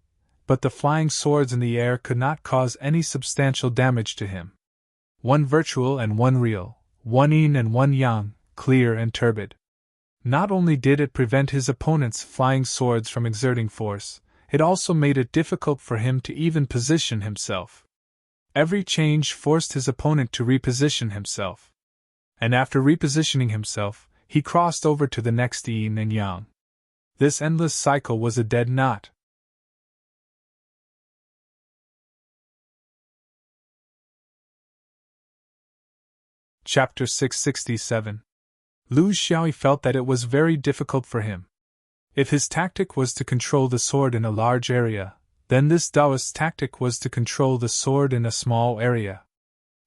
But the flying swords in the air could not cause any substantial damage to him. One virtual and one real, one yin and one yang, clear and turbid. Not only did it prevent his opponent's flying swords from exerting force, it also made it difficult for him to even position himself. Every change forced his opponent to reposition himself. And after repositioning himself, he crossed over to the next yin and yang. This endless cycle was a dead knot. Chapter 667. Lu Xiaoyi felt that it was very difficult for him. If his tactic was to control the sword in a large area, then this Taoist tactic was to control the sword in a small area.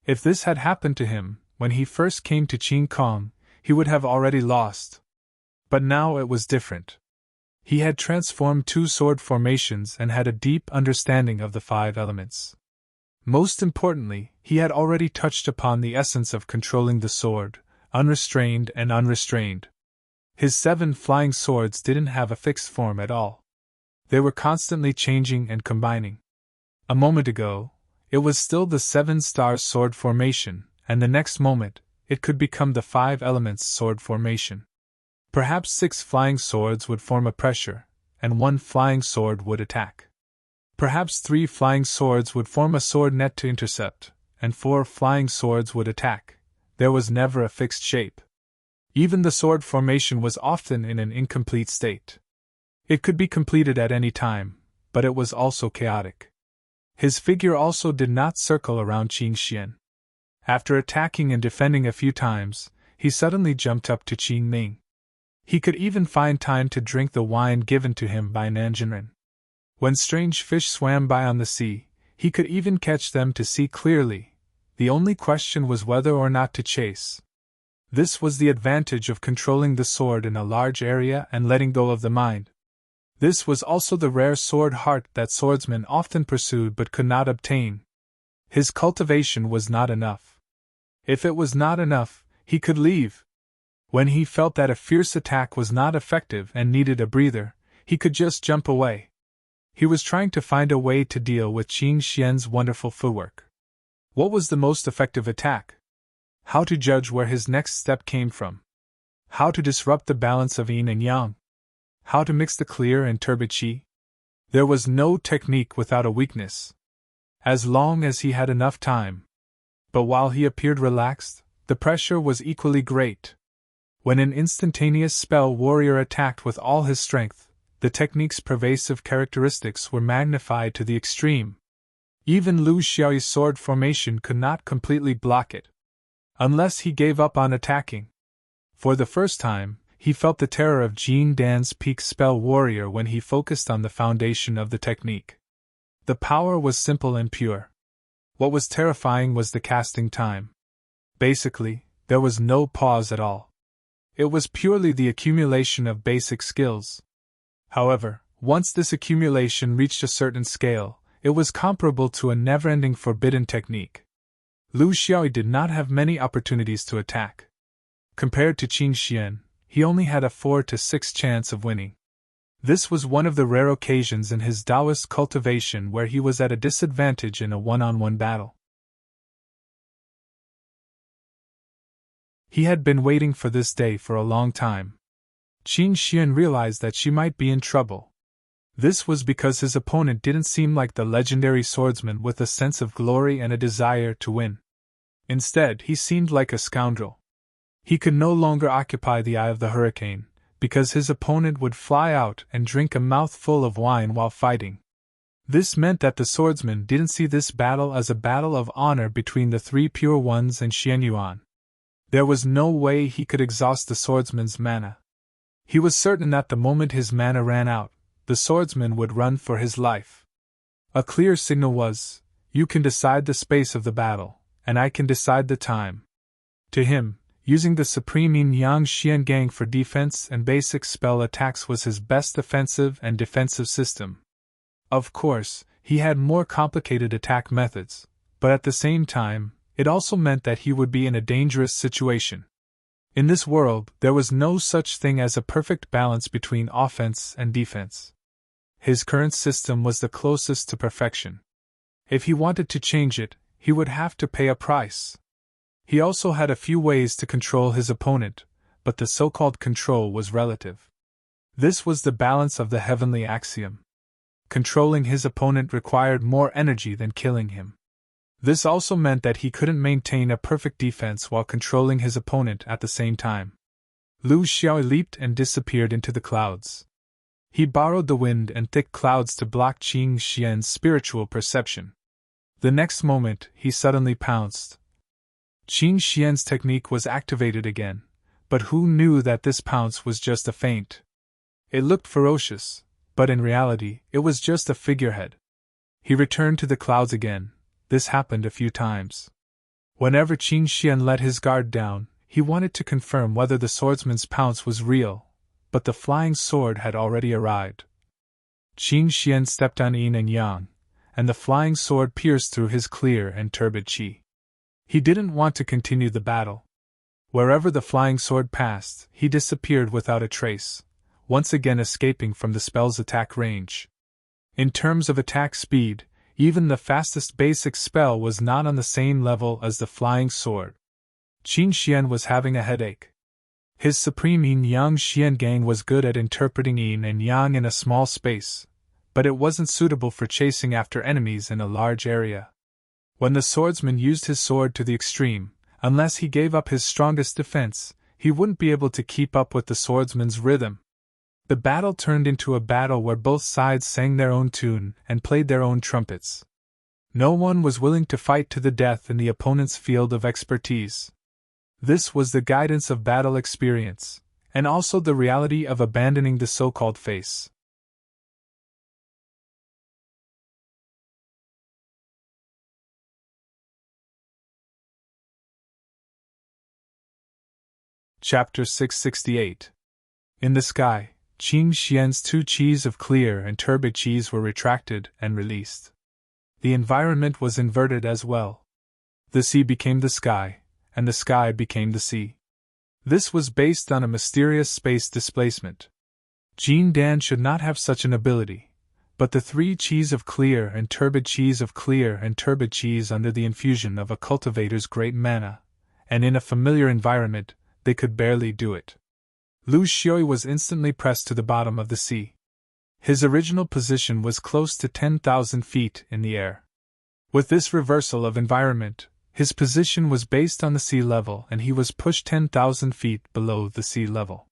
If this had happened to him, when he first came to Qin Kong, he would have already lost. But now it was different. He had transformed two sword formations and had a deep understanding of the 5 elements. Most importantly, he had already touched upon the essence of controlling the sword, unrestrained and unrestrained. His 7 flying swords didn't have a fixed form at all. They were constantly changing and combining. A moment ago, it was still the 7-star sword formation, and the next moment, it could become the 5 elements sword formation. Perhaps 6 flying swords would form a pressure, and 1 flying sword would attack. Perhaps 3 flying swords would form a sword net to intercept, and 4 flying swords would attack. There was never a fixed shape. Even the sword formation was often in an incomplete state. It could be completed at any time, but it was also chaotic. His figure also did not circle around Qin Xian. After attacking and defending a few times, he suddenly jumped up to Qin Ning. He could even find time to drink the wine given to him by Nanjinren. When strange fish swam by on the sea, he could even catch them to see clearly. The only question was whether or not to chase. This was the advantage of controlling the sword in a large area and letting go of the mind. This was also the rare sword heart that swordsmen often pursued but could not obtain. His cultivation was not enough. If it was not enough, he could leave. When he felt that a fierce attack was not effective and needed a breather, he could just jump away. He was trying to find a way to deal with Qin Xian's wonderful footwork. What was the most effective attack? How to judge where his next step came from? How to disrupt the balance of yin and yang? How to mix the clear and turbid qi? There was no technique without a weakness. As long as he had enough time. But while he appeared relaxed, the pressure was equally great. When an instantaneous spell warrior attacked with all his strength, the technique's pervasive characteristics were magnified to the extreme. Even Lu Xiaoyi's sword formation could not completely block it. Unless he gave up on attacking. For the first time, he felt the terror of Jin Dan's peak spell warrior when he focused on the foundation of the technique. The power was simple and pure. What was terrifying was the casting time. Basically, there was no pause at all. It was purely the accumulation of basic skills. However, once this accumulation reached a certain scale, it was comparable to a never-ending forbidden technique. Lu Xiaoyi did not have many opportunities to attack. Compared to Qin Xian, he only had a 4 to 6 chance of winning. This was one of the rare occasions in his Taoist cultivation where he was at a disadvantage in a one-on-one battle. He had been waiting for this day for a long time. Qin Xian realized that she might be in trouble. This was because his opponent didn't seem like the legendary swordsman with a sense of glory and a desire to win. Instead, he seemed like a scoundrel. He could no longer occupy the eye of the hurricane, because his opponent would fly out and drink a mouthful of wine while fighting. This meant that the swordsman didn't see this battle as a battle of honor between the three pure ones and Xian Yuan. There was no way he could exhaust the swordsman's mana. He was certain that the moment his mana ran out, the swordsman would run for his life. A clear signal was, "You can decide the space of the battle, and I can decide the time." To him, using the supreme yin-yang Xian Gang for defense and basic spell attacks was his best offensive and defensive system. Of course, he had more complicated attack methods, but at the same time, it also meant that he would be in a dangerous situation. In this world, there was no such thing as a perfect balance between offense and defense. His current system was the closest to perfection. If he wanted to change it, he would have to pay a price. He also had a few ways to control his opponent, but the so-called control was relative. This was the balance of the heavenly axiom. Controlling his opponent required more energy than killing him. This also meant that he couldn't maintain a perfect defense while controlling his opponent at the same time. Lu Xiaoyi leaped and disappeared into the clouds. He borrowed the wind and thick clouds to block Qin Xian's spiritual perception. The next moment, he suddenly pounced. Qin Xian's technique was activated again, but who knew that this pounce was just a feint? It looked ferocious, but in reality, it was just a figurehead. He returned to the clouds again. This happened a few times. Whenever Qin Xian let his guard down, he wanted to confirm whether the swordsman's pounce was real, but the flying sword had already arrived. Qin Xian stepped on yin and yang, and the flying sword pierced through his clear and turbid qi. He didn't want to continue the battle. Wherever the flying sword passed, he disappeared without a trace, once again escaping from the spell's attack range. In terms of attack speed, even the fastest basic spell was not on the same level as the flying sword. Qin Xian was having a headache. His supreme yin-yang Xian Gang was good at interpreting yin and yang in a small space, but it wasn't suitable for chasing after enemies in a large area. When the swordsman used his sword to the extreme, unless he gave up his strongest defense, he wouldn't be able to keep up with the swordsman's rhythm. The battle turned into a battle where both sides sang their own tune and played their own trumpets. No one was willing to fight to the death in the opponent's field of expertise. This was the guidance of battle experience, and also the reality of abandoning the so-called face. Chapter 668. In the sky, Qing Xian's 2 qis of clear and turbid qis were retracted and released. The environment was inverted as well. The sea became the sky, and the sky became the sea. This was based on a mysterious space displacement. Jin Dan should not have such an ability, but the 3 qis of clear and turbid qis of clear and turbid qis under the infusion of a cultivator's great mana, and in a familiar environment, they could barely do it. Lu Xiui was instantly pressed to the bottom of the sea. His original position was close to 10,000 feet in the air. With this reversal of environment, his position was based on the sea level and he was pushed 10,000 feet below the sea level.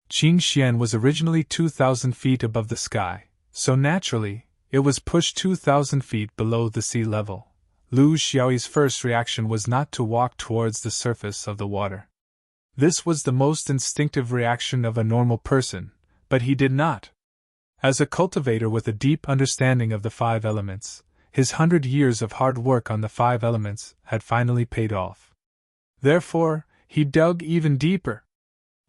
Qing Xian was originally 2,000 feet above the sky, so naturally, it was pushed 2,000 feet below the sea level. Lu Xiaoi's first reaction was not to walk towards the surface of the water. This was the most instinctive reaction of a normal person, but he did not. As a cultivator with a deep understanding of the 5 elements, his 100 years of hard work on the 5 elements had finally paid off. Therefore, he dug even deeper.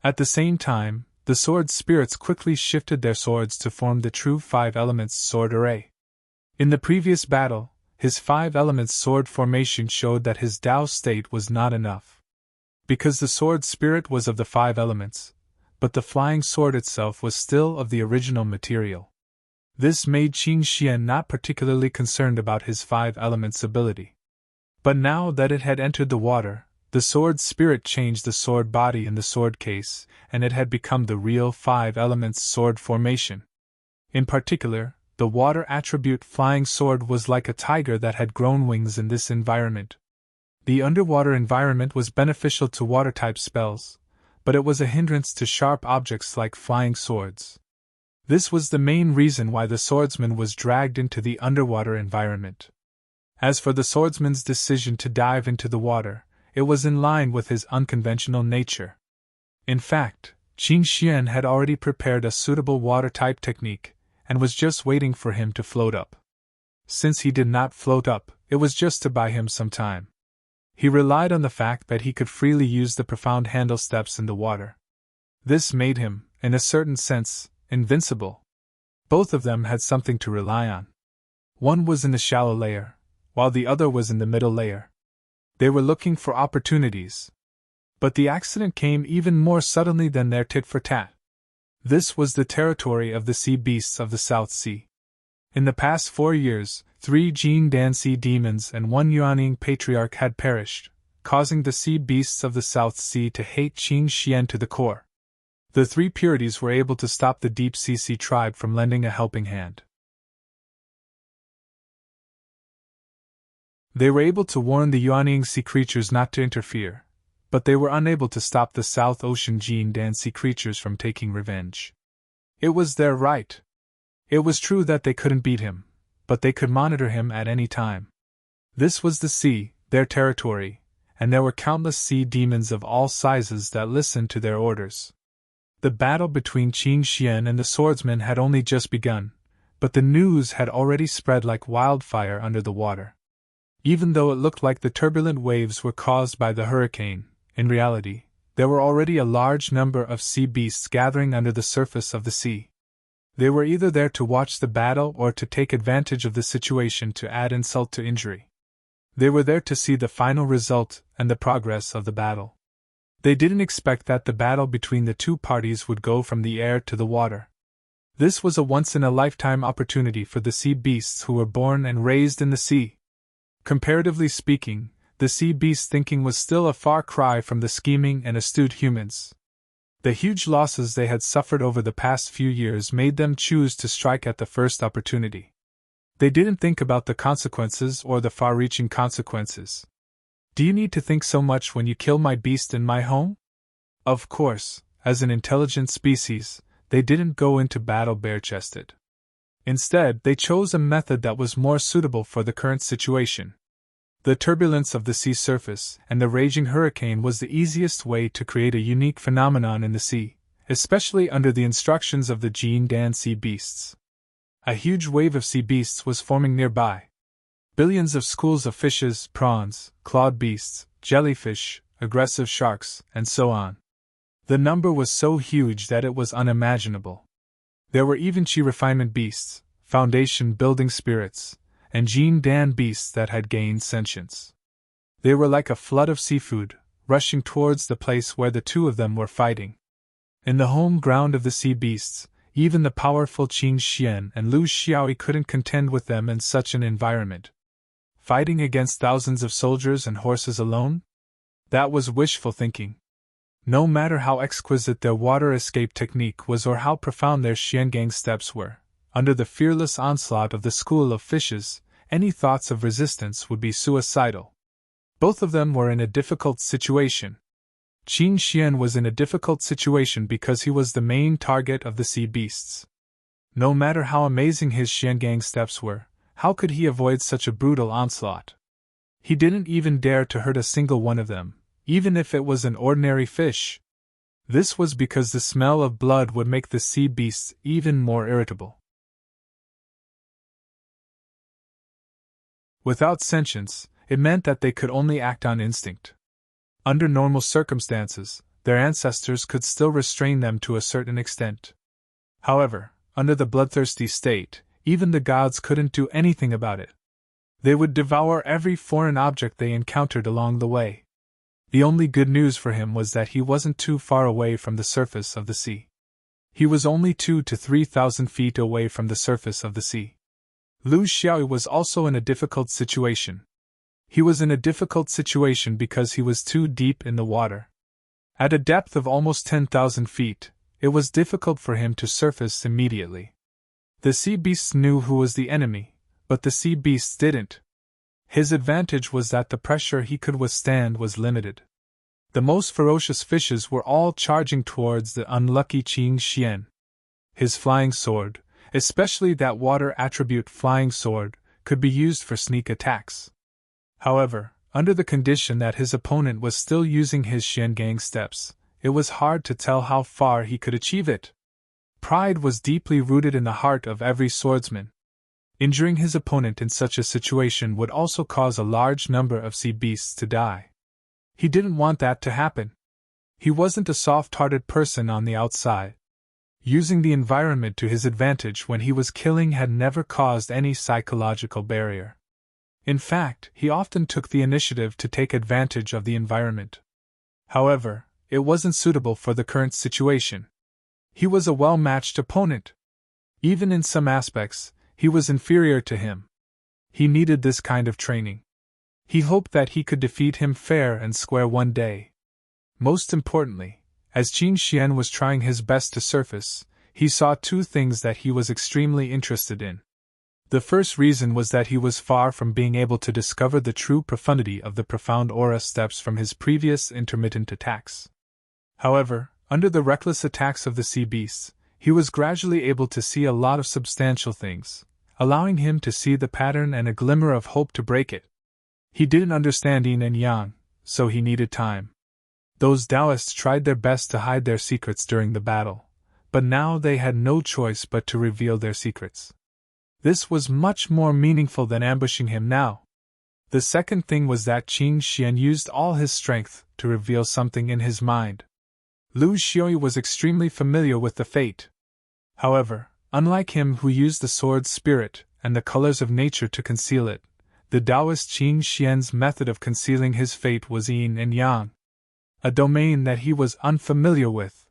At the same time, the sword spirits quickly shifted their swords to form the true 5 elements sword array. In the previous battle, his 5 elements sword formation showed that his Tao state was not enough. Because the sword spirit was of the 5 elements, but the flying sword itself was still of the original material. This made Qing Xian not particularly concerned about his 5 elements ability. But now that it had entered the water, the sword spirit changed the sword body in the sword case, and it had become the real 5 elements sword formation. In particular, the water attribute flying sword was like a tiger that had grown wings in this environment. The underwater environment was beneficial to water-type spells, but it was a hindrance to sharp objects like flying swords. This was the main reason why the swordsman was dragged into the underwater environment. As for the swordsman's decision to dive into the water, it was in line with his unconventional nature. In fact, Qing Xian had already prepared a suitable water-type technique, and was just waiting for him to float up. Since he did not float up, it was just to buy him some time. He relied on the fact that he could freely use the profound handle steps in the water. This made him, in a certain sense, invincible. Both of them had something to rely on. One was in the shallow layer, while the other was in the middle layer. They were looking for opportunities. But the accident came even more suddenly than their tit-for-tat. This was the territory of the sea beasts of the South Sea. In the past 4 years, 3 Jing Dan sea demons and 1 Yuanying patriarch had perished, causing the sea beasts of the South Sea to hate Qing Xian to the core. The 3 purities were able to stop the Deep Sea tribe from lending a helping hand. They were able to warn the Yuanying sea creatures not to interfere, but they were unable to stop the South Ocean Jing Dan sea creatures from taking revenge. It was their right. It was true that they couldn't beat him, but they could monitor him at any time. This was the sea, their territory, and there were countless sea demons of all sizes that listened to their orders. The battle between Qing Xian and the swordsman had only just begun, but the news had already spread like wildfire under the water. Even though it looked like the turbulent waves were caused by the hurricane, in reality, there were already a large number of sea beasts gathering under the surface of the sea. They were either there to watch the battle or to take advantage of the situation to add insult to injury. They were there to see the final result and the progress of the battle. They didn't expect that the battle between the 2 parties would go from the air to the water. This was a once-in-a-lifetime opportunity for the sea beasts who were born and raised in the sea. Comparatively speaking, the sea beasts' thinking was still a far cry from the scheming and astute humans. The huge losses they had suffered over the past few years made them choose to strike at the first opportunity. They didn't think about the consequences or the far-reaching consequences. Do you need to think so much when you kill my beast in my home? Of course, as an intelligent species, they didn't go into battle bare-chested. Instead, they chose a method that was more suitable for the current situation. The turbulence of the sea surface and the raging hurricane was the easiest way to create a unique phenomenon in the sea, especially under the instructions of the Jin Dan sea beasts. A huge wave of sea beasts was forming nearby. Billions of schools of fishes, prawns, clawed beasts, jellyfish, aggressive sharks, and so on. The number was so huge that it was unimaginable. There were even chi refinement beasts, foundation building spirits, and Jin Dan beasts that had gained sentience. They were like a flood of seafood, rushing towards the place where the two of them were fighting. In the home ground of the sea beasts, even the powerful Qin Xian and Lu Xiaoyi couldn't contend with them in such an environment. Fighting against thousands of soldiers and horses alone? That was wishful thinking. No matter how exquisite their water escape technique was or how profound their Xiangang steps were, under the fearless onslaught of the school of fishes, any thoughts of resistance would be suicidal. Both of them were in a difficult situation. Qin Xian was in a difficult situation because he was the main target of the sea beasts. No matter how amazing his Xiangang steps were, how could he avoid such a brutal onslaught? He didn't even dare to hurt a single one of them, even if it was an ordinary fish. This was because the smell of blood would make the sea beasts even more irritable. Without sentience, it meant that they could only act on instinct. Under normal circumstances, their ancestors could still restrain them to a certain extent. However, under the bloodthirsty state, even the gods couldn't do anything about it. They would devour every foreign object they encountered along the way. The only good news for him was that he wasn't too far away from the surface of the sea. He was only 2,000 to 3,000 feet away from the surface of the sea. Lu Xiaoyi was also in a difficult situation. He was in a difficult situation because he was too deep in the water. At a depth of almost 10,000 feet, it was difficult for him to surface immediately. The sea beasts knew who was the enemy, but the sea beasts didn't. His advantage was that the pressure he could withstand was limited. The most ferocious fishes were all charging towards the unlucky Qin Xian. His flying sword, especially that water attribute flying sword, could be used for sneak attacks. However, under the condition that his opponent was still using his Xiangang steps, it was hard to tell how far he could achieve it. Pride was deeply rooted in the heart of every swordsman. Injuring his opponent in such a situation would also cause a large number of sea beasts to die. He didn't want that to happen. He wasn't a soft-hearted person on the outside. Using the environment to his advantage when he was killing had never caused any psychological barrier. In fact, he often took the initiative to take advantage of the environment. However, it wasn't suitable for the current situation. He was a well-matched opponent. Even in some aspects, he was inferior to him. He needed this kind of training. He hoped that he could defeat him fair and square one day. Most importantly, as Qin Xian was trying his best to surface, he saw two things that he was extremely interested in. The first reason was that he was far from being able to discover the true profundity of the profound aura steps from his previous intermittent attacks. However, under the reckless attacks of the sea beasts, he was gradually able to see a lot of substantial things, allowing him to see the pattern and a glimmer of hope to break it. He didn't understand yin and yang, so he needed time. Those Taoists tried their best to hide their secrets during the battle, but now they had no choice but to reveal their secrets. This was much more meaningful than ambushing him now. The second thing was that Qin Xian used all his strength to reveal something in his mind. Lu Xiaoyi was extremely familiar with the fate. However, unlike him who used the sword's spirit and the colors of nature to conceal it, the Taoist Qin Xian's method of concealing his fate was yin and yang, a domain that he was unfamiliar with.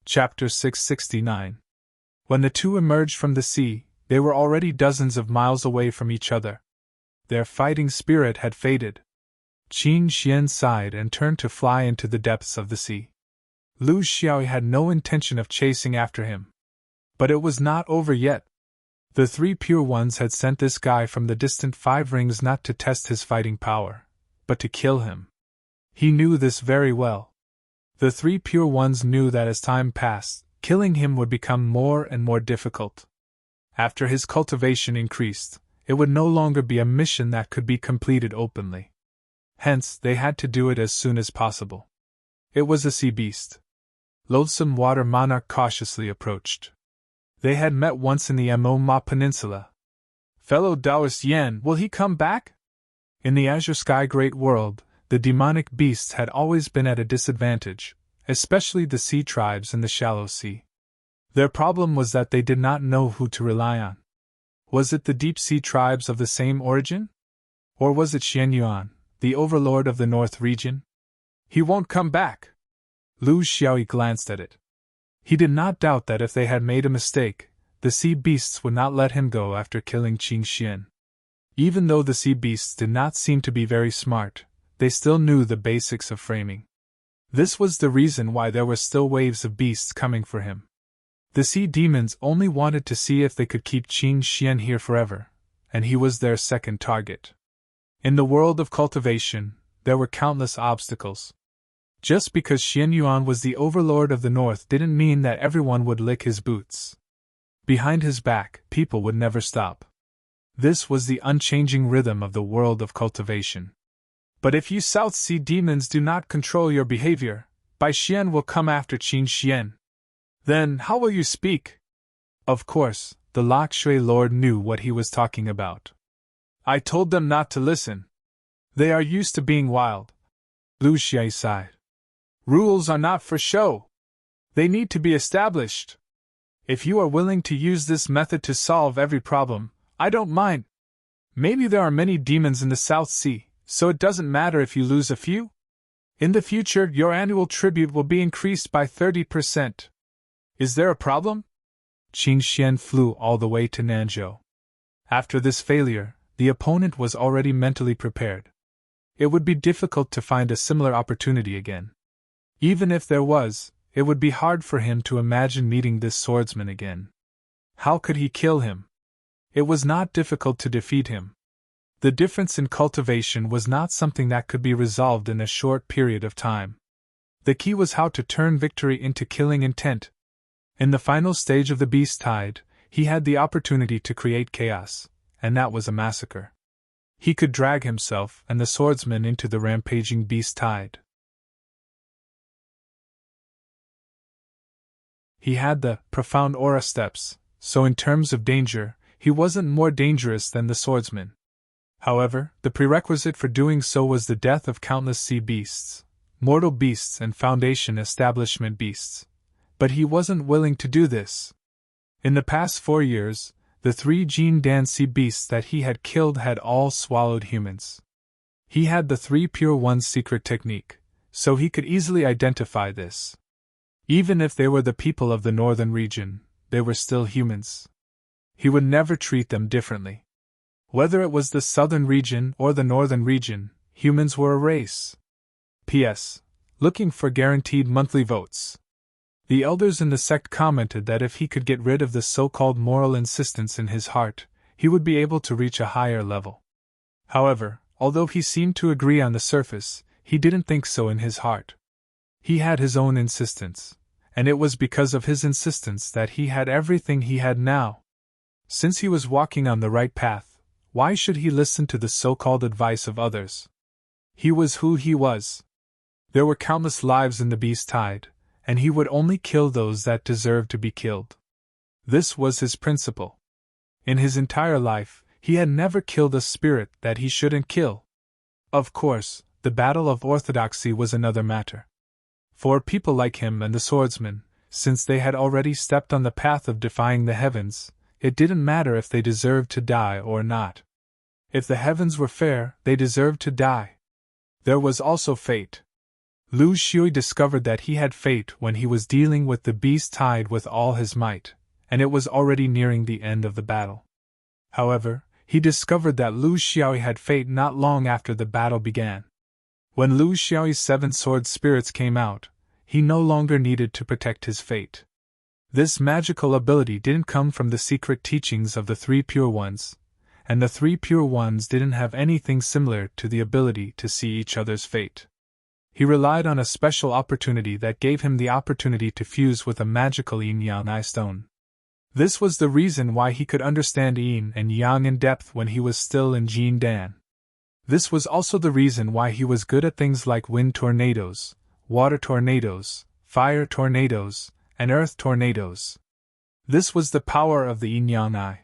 Chapter 669. When the two emerged from the sea, they were already dozens of miles away from each other. Their fighting spirit had faded. Qin Xian sighed and turned to fly into the depths of the sea. Lu Xiaoyi had no intention of chasing after him. But it was not over yet. The three pure ones had sent this guy from the distant 5 rings not to test his fighting power, but to kill him. He knew this very well. The three pure ones knew that as time passed, killing him would become more and more difficult. After his cultivation increased, it would no longer be a mission that could be completed openly. Hence, they had to do it as soon as possible. It was a sea beast. Loathsome Water Monarch cautiously approached. They had met once in the Ma Peninsula. Fellow Taoist Yan, will he come back? In the Azure Sky Great World, the demonic beasts had always been at a disadvantage, especially the sea tribes in the shallow sea. Their problem was that they did not know who to rely on. Was it the deep sea tribes of the same origin? Or was it Xian Yuan, the overlord of the North region? He won't come back. Lu Xiaoyi glanced at it. He did not doubt that if they had made a mistake, the sea beasts would not let him go after killing Qing Xian. Even though the sea beasts did not seem to be very smart, they still knew the basics of framing. This was the reason why there were still waves of beasts coming for him. The sea demons only wanted to see if they could keep Qing Xian here forever, and he was their second target. In the world of cultivation, there were countless obstacles. Just because Xian Yuan was the overlord of the North didn't mean that everyone would lick his boots. Behind his back, people would never stop. This was the unchanging rhythm of the world of cultivation. But if you South Sea demons do not control your behavior, Bai Xian will come after Qing Xian. Then, how will you speak? Of course, the Lok Shui Lord knew what he was talking about. I told them not to listen. They are used to being wild. Lu Xiai sighed. Rules are not for show. They need to be established. If you are willing to use this method to solve every problem, I don't mind. Maybe there are many demons in the South Sea, so it doesn't matter if you lose a few. In the future, your annual tribute will be increased by 30%. Is there a problem? Qing Xian flew all the way to Nanzhou. After this failure, the opponent was already mentally prepared. It would be difficult to find a similar opportunity again. Even if there was, it would be hard for him to imagine meeting this swordsman again. How could he kill him? It was not difficult to defeat him. The difference in cultivation was not something that could be resolved in a short period of time. The key was how to turn victory into killing intent. In the final stage of the beast tide, he had the opportunity to create chaos, and that was a massacre. He could drag himself and the swordsman into the rampaging beast tide. He had the profound aura steps, so in terms of danger, he wasn't more dangerous than the swordsman. However, the prerequisite for doing so was the death of countless sea beasts, mortal beasts and foundation establishment beasts. But he wasn't willing to do this. In the past 4 years, the 3 Jin Dan sea beasts that he had killed had all swallowed humans. He had the 3 Pure One's secret technique, so he could easily identify this. Even if they were the people of the northern region, they were still humans. He would never treat them differently. Whether it was the southern region or the northern region, humans were a race. P.S. Looking for guaranteed monthly votes. The elders in the sect commented that if he could get rid of the so-called moral insistence in his heart, he would be able to reach a higher level. However, although he seemed to agree on the surface, he didn't think so in his heart. He had his own insistence, and it was because of his insistence that he had everything he had now. Since he was walking on the right path, why should he listen to the so-called advice of others? He was who he was. There were countless lives in the beast tide, and he would only kill those that deserved to be killed. This was his principle. In his entire life, he had never killed a spirit that he shouldn't kill. Of course, the battle of orthodoxy was another matter. For people like him and the swordsman, since they had already stepped on the path of defying the heavens, it didn't matter if they deserved to die or not. If the heavens were fair, they deserved to die. There was also fate. Lu Shui discovered that he had fate when he was dealing with the beast tide with all his might, and it was already nearing the end of the battle. However, he discovered that Lu Xiaoyi had fate not long after the battle began. When Lu Xiaoyi's 7 sword spirits came out, he no longer needed to protect his fate. This magical ability didn't come from the secret teachings of the 3 Pure Ones, and the 3 Pure Ones didn't have anything similar to the ability to see each other's fate. He relied on a special opportunity that gave him the opportunity to fuse with a magical yin-yang eye stone. This was the reason why he could understand yin and yang in depth when he was still in Jin Dan. This was also the reason why he was good at things like wind tornadoes, water tornadoes, fire tornadoes, and earth tornadoes. This was the power of the yin-yang eye.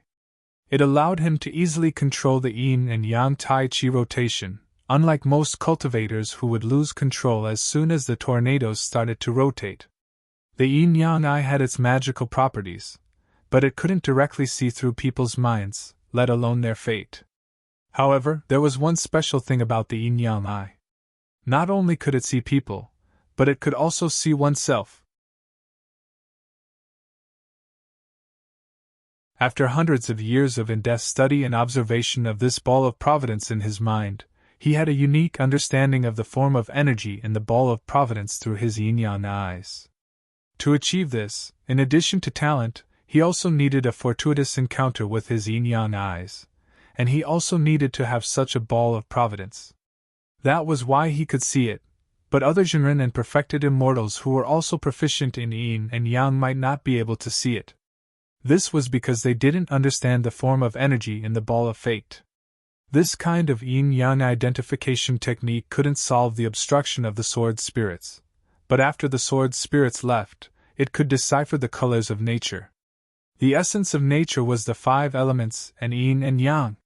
It allowed him to easily control the yin and yang tai chi rotation, unlike most cultivators who would lose control as soon as the tornadoes started to rotate. The yin-yang eye had its magical properties, but it couldn't directly see through people's minds, let alone their fate. However, there was one special thing about the yin-yang eye. Not only could it see people, but it could also see oneself. After hundreds of years of in-depth study and observation of this ball of providence in his mind, he had a unique understanding of the form of energy in the ball of providence through his yin-yang eyes. To achieve this, in addition to talent, he also needed a fortuitous encounter with his yin-yang eyes, and he also needed to have such a ball of providence. That was why he could see it, but other Jinren and perfected immortals who were also proficient in yin and yang might not be able to see it. This was because they didn't understand the form of energy in the ball of fate. This kind of yin-yang identification technique couldn't solve the obstruction of the sword spirits, but after the sword spirits left, it could decipher the colors of nature. The essence of nature was the 5 elements and yin and yang.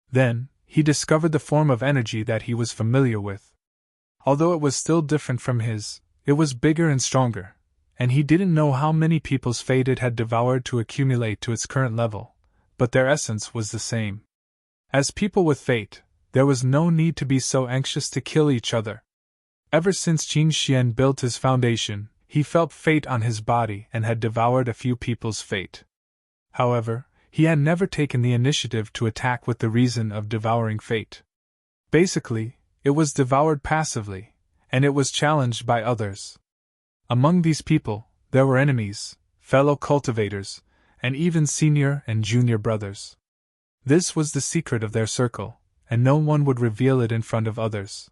Then, he discovered the form of energy that he was familiar with. Although it was still different from his, it was bigger and stronger, and he didn't know how many people's fate it had devoured to accumulate to its current level, but their essence was the same. As people with fate, there was no need to be so anxious to kill each other. Ever since Qin Xian built his foundation, he felt fate on his body and had devoured a few people's fate. However, he had never taken the initiative to attack with the reason of devouring fate. Basically, it was devoured passively, and it was challenged by others. Among these people, there were enemies, fellow cultivators, and even senior and junior brothers. This was the secret of their circle, and no one would reveal it in front of others.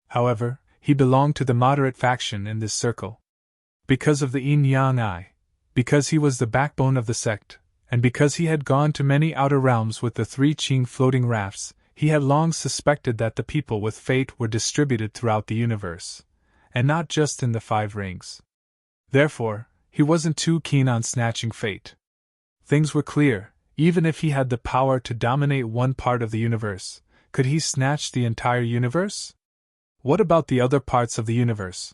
However, he belonged to the moderate faction in this circle. Because of the yin-yang eye, because he was the backbone of the sect, and because he had gone to many outer realms with the 3 Qing floating rafts, he had long suspected that the people with fate were distributed throughout the universe, and not just in the 5 rings. Therefore, he wasn't too keen on snatching fate. Things were clear. Even if he had the power to dominate one part of the universe, could he snatch the entire universe? What about the other parts of the universe?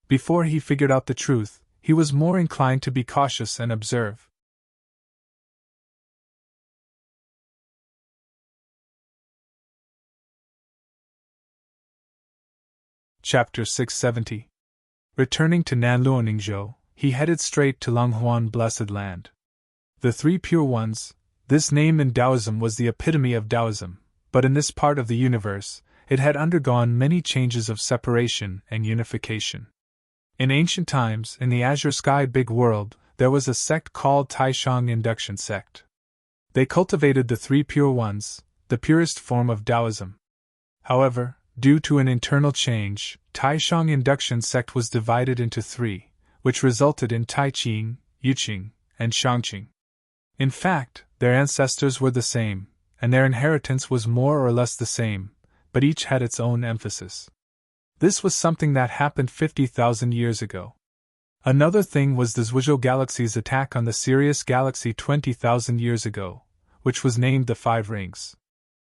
Before he figured out the truth, he was more inclined to be cautious and observe. Chapter 670. Returning to Nanluoningzhou, he headed straight to Longhuan Blessed Land. The 3 Pure Ones, this name in Taoism was the epitome of Taoism, but in this part of the universe, it had undergone many changes of separation and unification. In ancient times, in the Azure Sky Big World, there was a sect called Taishang Induction Sect. They cultivated the 3 Pure Ones, the purest form of Taoism. However, due to an internal change, Taishang Induction Sect was divided into 3, which resulted in Taiqing, Yuqing, and Shangqing. In fact, their ancestors were the same, and their inheritance was more or less the same, but each had its own emphasis. This was something that happened 50,000 years ago. Another thing was the Zhuozhou Galaxy's attack on the Sirius Galaxy 20,000 years ago, which was named the 5 Rings.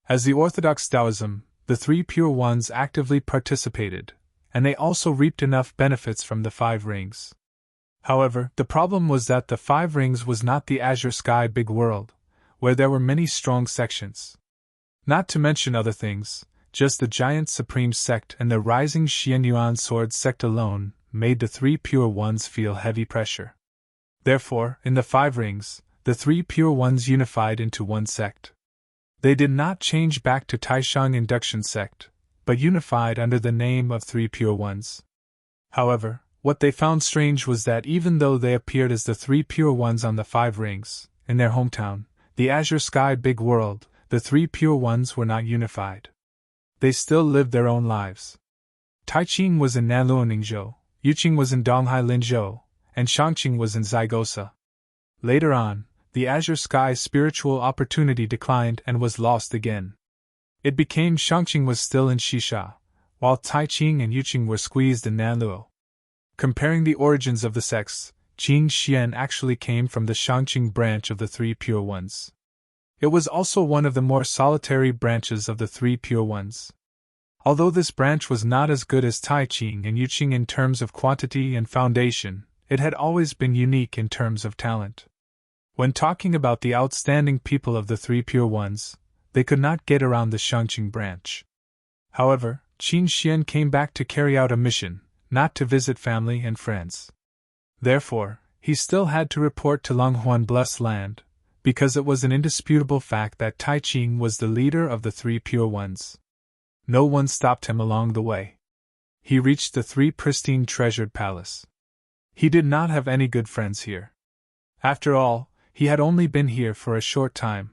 As the Orthodox Taoism, the 3 Pure Ones actively participated, and they also reaped enough benefits from the 5 Rings. However, the problem was that the 5 Rings was not the Azure Sky Big World, where there were many strong sections. Not to mention other things, just the Giant Supreme Sect and the rising Xianyuan Sword Sect alone made the 3 Pure Ones feel heavy pressure. Therefore, in the 5 Rings, the 3 Pure Ones unified into one sect. They did not change back to Taishang Induction Sect, but unified under the name of 3 Pure Ones. However, what they found strange was that even though they appeared as the 3 Pure Ones on the 5 Rings, in their hometown, the Azure Sky Big World, the 3 Pure Ones were not unified. They still lived their own lives. Taiqing was in Nanluo-Ningzhou, Yuqing was in Donghai Linzhou, and Shangqing was in Zaigosa. Later on, the azure sky spiritual opportunity declined and was lost again. It became Shangqing was still in Xisha, while Taiqing and Yuqing were squeezed in Nanluo. Comparing the origins of the sects, Qing Xian actually came from the Shangqing branch of the Three Pure Ones. It was also one of the more solitary branches of the Three Pure Ones. Although this branch was not as good as Taiqing and Yuqing in terms of quantity and foundation, it had always been unique in terms of talent. When talking about the outstanding people of the Three Pure Ones, they could not get around the Shangqing branch. However, Qin Xian came back to carry out a mission, not to visit family and friends. Therefore, he still had to report to Longhuan Blessed Land, because it was an indisputable fact that Taiqing was the leader of the Three Pure Ones. No one stopped him along the way. He reached the Three Pristine Treasured Palace. He did not have any good friends here. After all, he had only been here for a short time.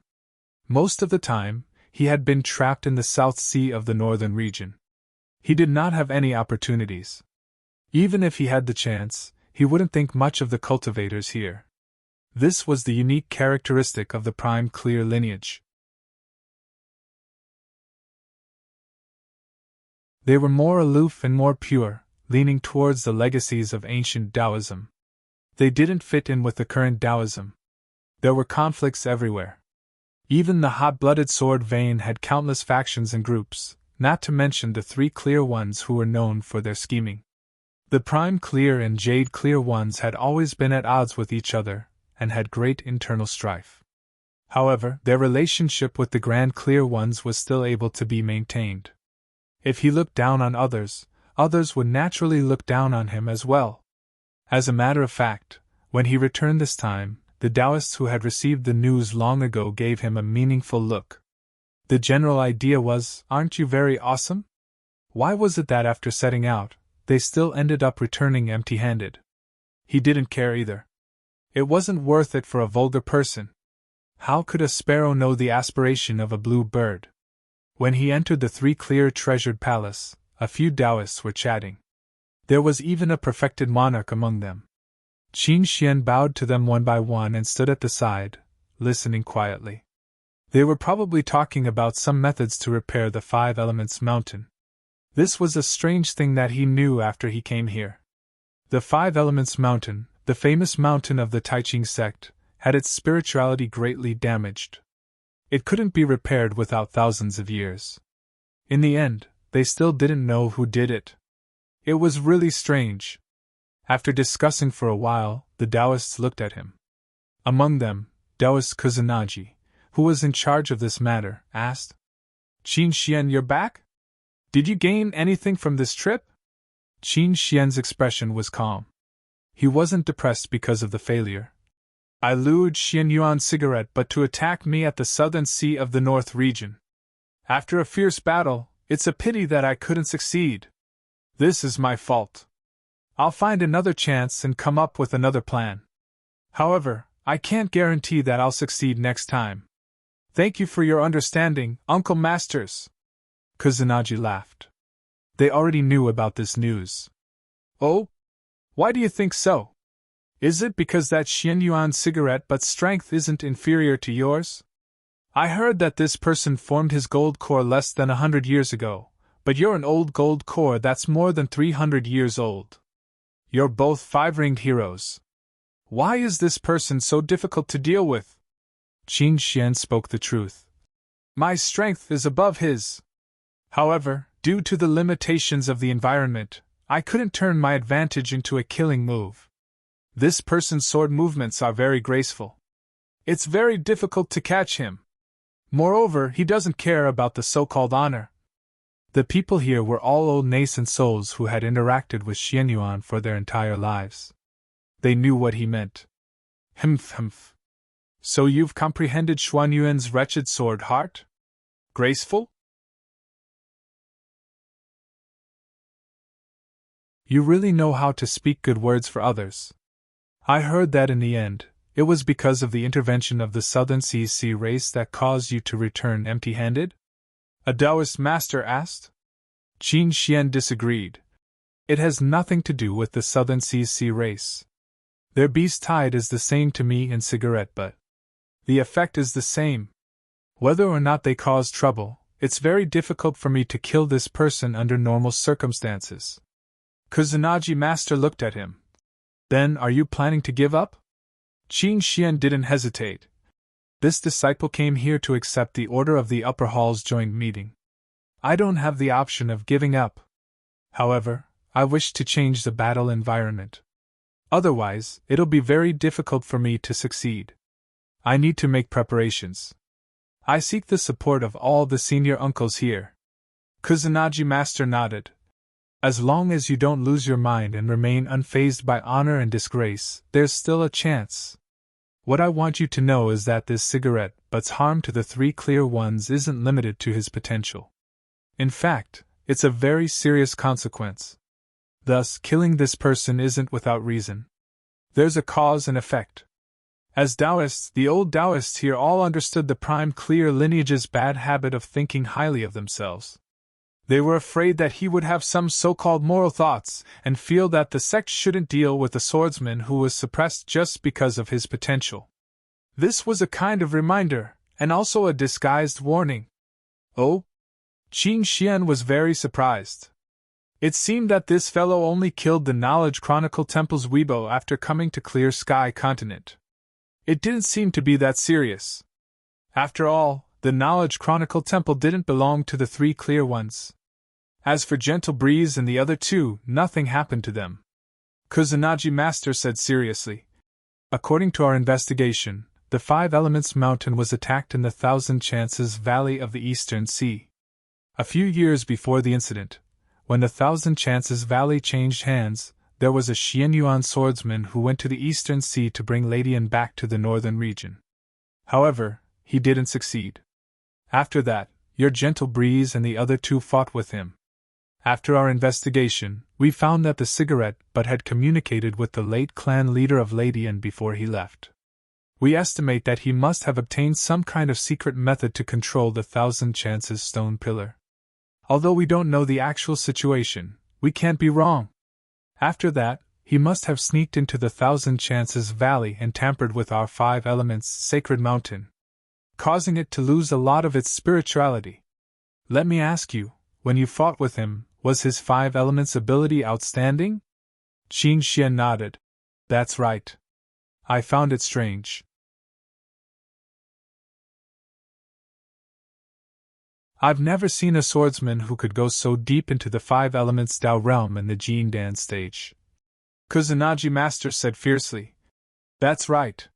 Most of the time, he had been trapped in the South Sea of the northern region. He did not have any opportunities. Even if he had the chance, he wouldn't think much of the cultivators here. This was the unique characteristic of the prime clear lineage. They were more aloof and more pure, leaning towards the legacies of ancient Taoism. They didn't fit in with the current Taoism. There were conflicts everywhere. Even the hot-blooded sword vein had countless factions and groups, not to mention the Three Clear Ones who were known for their scheming. The Prime Clear and Jade Clear Ones had always been at odds with each other, and had great internal strife. However, their relationship with the Grand Clear Ones was still able to be maintained. If he looked down on others, others would naturally look down on him as well. As a matter of fact, when he returned this time, the Taoists who had received the news long ago gave him a meaningful look. The general idea was, "Aren't you very awesome?" Why was it that after setting out, they still ended up returning empty-handed? He didn't care either. It wasn't worth it for a vulgar person. How could a sparrow know the aspiration of a blue bird? When he entered the Three Clear Treasured Palace, a few Taoists were chatting. There was even a perfected monarch among them. Qin Xian bowed to them one by one and stood at the side, listening quietly. They were probably talking about some methods to repair the Five Elements Mountain. This was a strange thing that he knew after he came here. The Five Elements Mountain, the famous mountain of the Taiqing sect, had its spirituality greatly damaged. It couldn't be repaired without thousands of years. In the end, they still didn't know who did it. It was really strange. After discussing for a while, the Taoists looked at him. Among them, Taoist Kuzunaji, who was in charge of this matter, asked, "Qin Xian, you're back? Did you gain anything from this trip?" Qin Xian's expression was calm. He wasn't depressed because of the failure. "I lured Xian Yuan's cigarette but to attack me at the southern sea of the north region. After a fierce battle, it's a pity that I couldn't succeed. This is my fault. I'll find another chance and come up with another plan. However, I can't guarantee that I'll succeed next time. Thank you for your understanding, Uncle Masters." Kuzunaji laughed. They already knew about this news. "Oh? Why do you think so? Is it because that Xian Yuan cigarette but strength isn't inferior to yours? I heard that this person formed his gold core less than 100 years ago, but you're an old gold core that's more than 300 years old. You're both five-ringed heroes. Why is this person so difficult to deal with?" Qin Xian spoke the truth. "My strength is above his. However, due to the limitations of the environment, I couldn't turn my advantage into a killing move. This person's sword movements are very graceful. It's very difficult to catch him. Moreover, he doesn't care about the so-called honor." The people here were all old nascent souls who had interacted with Xian Yuan for their entire lives. They knew what he meant. Humph. So you've comprehended Xuan Yuan's wretched sword heart? Graceful? You really know how to speak good words for others. I heard that in the end, it was because of the intervention of the Southern Seas sea race that caused you to return empty-handed? A Taoist master asked. Qin Xian disagreed, It has nothing to do with the Southern Seas Sea race. Their beast tide is the same to me in cigarette, but the effect is the same. Whether or not they cause trouble, it's very difficult for me to kill this person under normal circumstances. Kusanagi Master looked at him. Then are you planning to give up? Qin Xian didn't hesitate. This disciple came here to accept the order of the upper hall's joint meeting. I don't have the option of giving up. However, I wish to change the battle environment. Otherwise, it'll be very difficult for me to succeed. I need to make preparations. I seek the support of all the senior uncles here. Kusanagi Master nodded. As long as you don't lose your mind and remain unfazed by honor and disgrace, there's still a chance. What I want you to know is that this cigarette butt's harm to the three clear ones isn't limited to his potential. In fact, it's a very serious consequence. Thus, killing this person isn't without reason. There's a cause and effect. As Taoists, the old Taoists here all understood the prime clear lineage's bad habit of thinking highly of themselves. They were afraid that he would have some so-called moral thoughts and feel that the sect shouldn't deal with a swordsman who was suppressed just because of his potential. This was a kind of reminder, and also a disguised warning. Oh? Qin Xian was very surprised. It seemed that this fellow only killed the Knowledge Chronicle Temple's Weibo after coming to Clear Sky Continent. It didn't seem to be that serious. After all, the Knowledge Chronicle Temple didn't belong to the three clear ones. As for Gentle Breeze and the other two, nothing happened to them. Kusanagi Master said seriously. According to our investigation, the Five Elements Mountain was attacked in the Thousand Chances Valley of the Eastern Sea. A few years before the incident, when the Thousand Chances Valley changed hands, there was a Xianyuan swordsman who went to the Eastern Sea to bring Ladian back to the northern region. However, he didn't succeed. After that, your Gentle Breeze and the other two fought with him. After our investigation, we found that the cigarette butt had communicated with the late clan leader of Ladian before he left. We estimate that he must have obtained some kind of secret method to control the Thousand Chances stone pillar. Although we don't know the actual situation, we can't be wrong. After that, he must have sneaked into the Thousand Chances Valley and tampered with our Five Elements Sacred Mountain, causing it to lose a lot of its spirituality. Let me ask you, when you fought with him, was his Five Elements ability outstanding? Qin Xian nodded. That's right. I found it strange. I've never seen a swordsman who could go so deep into the Five Elements Tao realm in the Jindan stage. Kusanagi Master said fiercely. That's right.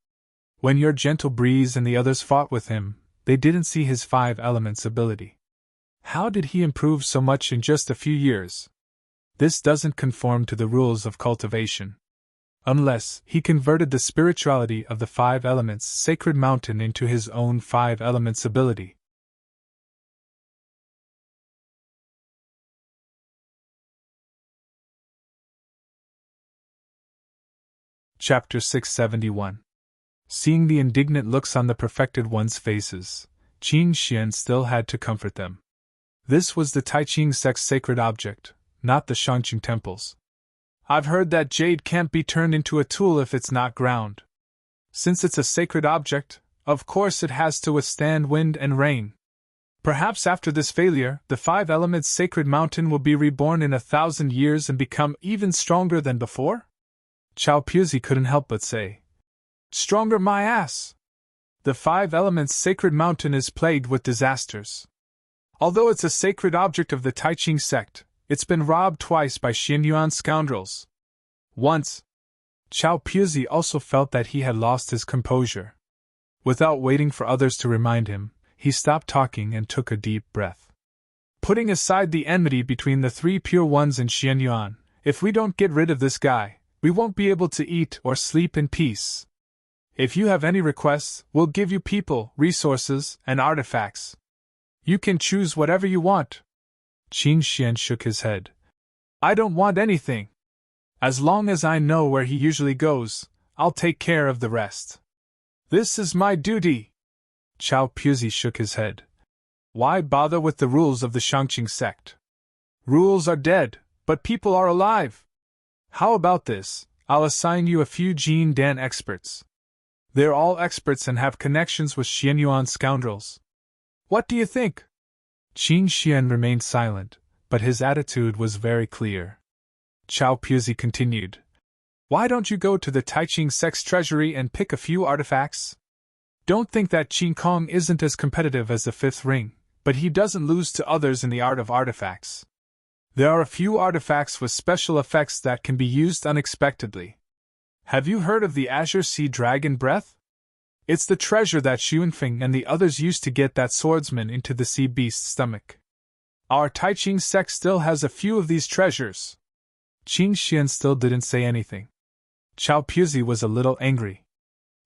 When your Gentle Breeze and the others fought with him, they didn't see his Five Elements ability. How did he improve so much in just a few years? This doesn't conform to the rules of cultivation. Unless he converted the spirituality of the Five Elements Sacred Mountain into his own Five Elements ability. Chapter 671. Seeing the indignant looks on the perfected ones' faces, Qin Xian still had to comfort them. This was the Taiqing sect's sacred object, not the Shangqing temple's. I've heard that jade can't be turned into a tool if it's not ground. Since it's a sacred object, of course it has to withstand wind and rain. Perhaps after this failure, the Five Elements Sacred Mountain will be reborn in 1,000 years and become even stronger than before? Chao Puzi couldn't help but say. Stronger my ass! The Five Elements Sacred Mountain is plagued with disasters. Although it's a sacred object of the Taiqing sect, it's been robbed twice by Xianyuan scoundrels. Once, Chao Puzi also felt that he had lost his composure. Without waiting for others to remind him, he stopped talking and took a deep breath. Putting aside the enmity between the three pure ones and Xianyuan, if we don't get rid of this guy, we won't be able to eat or sleep in peace. If you have any requests, we'll give you people, resources, and artifacts. You can choose whatever you want. Qin Xian shook his head. I don't want anything. As long as I know where he usually goes, I'll take care of the rest. This is my duty. Chao Puzi shook his head. Why bother with the rules of the Shangqing sect? Rules are dead, But people are alive! How about this? I'll assign you a few Jin Dan experts. They're all experts and have connections with Xianyuan scoundrels. What do you think? Qin Xian remained silent, but his attitude was very clear. Chao Puzi continued. Why don't you go to the Taiching Sect's treasury and pick a few artifacts? Don't think that Qin Kong isn't as competitive as the Fifth Ring, but he doesn't lose to others in the art of artifacts. There are a few artifacts with special effects that can be used unexpectedly. Have you heard of the Azure Sea Dragon Breath? It's the treasure that Xuanfeng and the others used to get that swordsman into the sea beast's stomach. Our Taiching sect still has a few of these treasures. Qin Xian still didn't say anything. Chao Puzi was a little angry.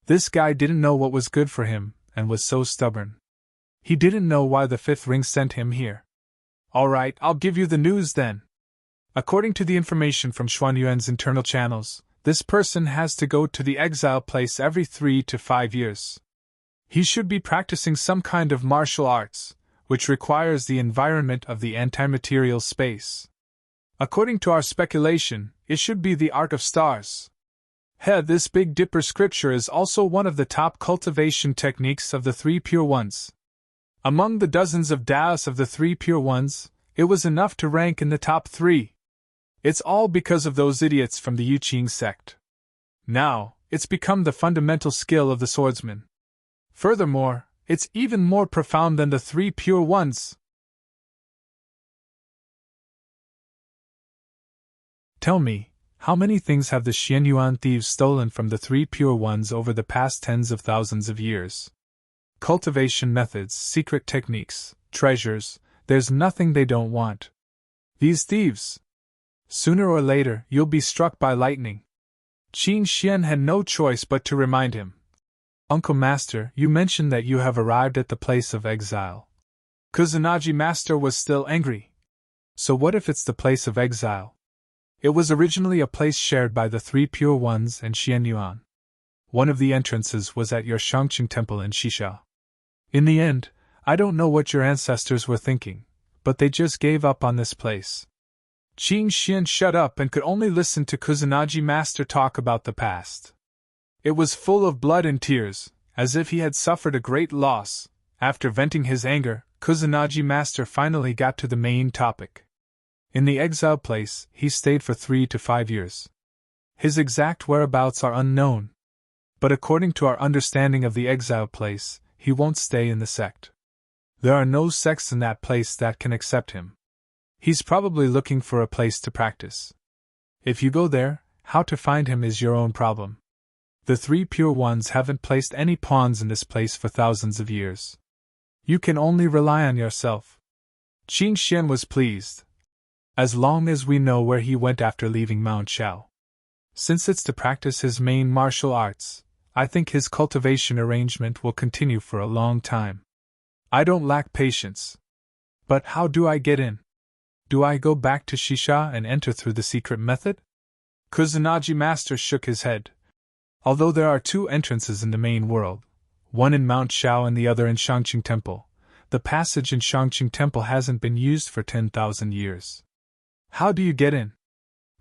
This guy didn't know what was good for him, and was so stubborn. He didn't know why the Fifth Ring sent him here. All right, I'll give you the news then. According to the information from Xuanyuan's internal channels, this person has to go to the exile place every 3 to 5 years. He should be practicing some kind of martial arts, which requires the environment of the antimaterial space. According to our speculation, it should be the art of stars. This Big Dipper scripture is also one of the top cultivation techniques of the Three Pure Ones. Among the dozens of Taoists of the Three Pure Ones, it was enough to rank in the top 3. It's all because of those idiots from the Yuqing sect. Now, it's become the fundamental skill of the swordsman. Furthermore, it's even more profound than the Three Pure Ones. Tell me, how many things have the Xianyuan thieves stolen from the Three Pure Ones over the past tens of thousands of years? Cultivation methods, secret techniques, treasures, there's nothing they don't want. These thieves. Sooner or later, you'll be struck by lightning. Qin Xian had no choice but to remind him. Uncle Master, you mentioned that you have arrived at the place of exile. Kusanagi Master was still angry. So what if it's the place of exile? It was originally a place shared by the Three Pure Ones and Xianyuan. One of the entrances was at your Shangqing temple in Xisha. In the end, I don't know what your ancestors were thinking, but they just gave up on this place. Qin Xian shut up and could only listen to Kusanagi Master talk about the past. It was full of blood and tears, as if he had suffered a great loss. After venting his anger, Kusanagi Master finally got to the main topic. In the exile place, he stayed for 3 to 5 years. His exact whereabouts are unknown. But according to our understanding of the exile place, he won't stay in the sect. There are no sects in that place that can accept him. He's probably looking for a place to practice. If you go there, how to find him is your own problem. The Three Pure Ones haven't placed any pawns in this place for thousands of years. You can only rely on yourself. Qin Xian was pleased. As long as we know where he went after leaving Mount Shao. Since it's to practice his main martial arts, I think his cultivation arrangement will continue for a long time. I don't lack patience. But how do I get in? Do I go back to Xisha and enter through the secret method? Kusanagi Master shook his head. Although there are 2 entrances in the main world, one in Mount Shao and the other in Shangqing Temple, the passage in Shangqing Temple hasn't been used for 10,000 years. How do you get in?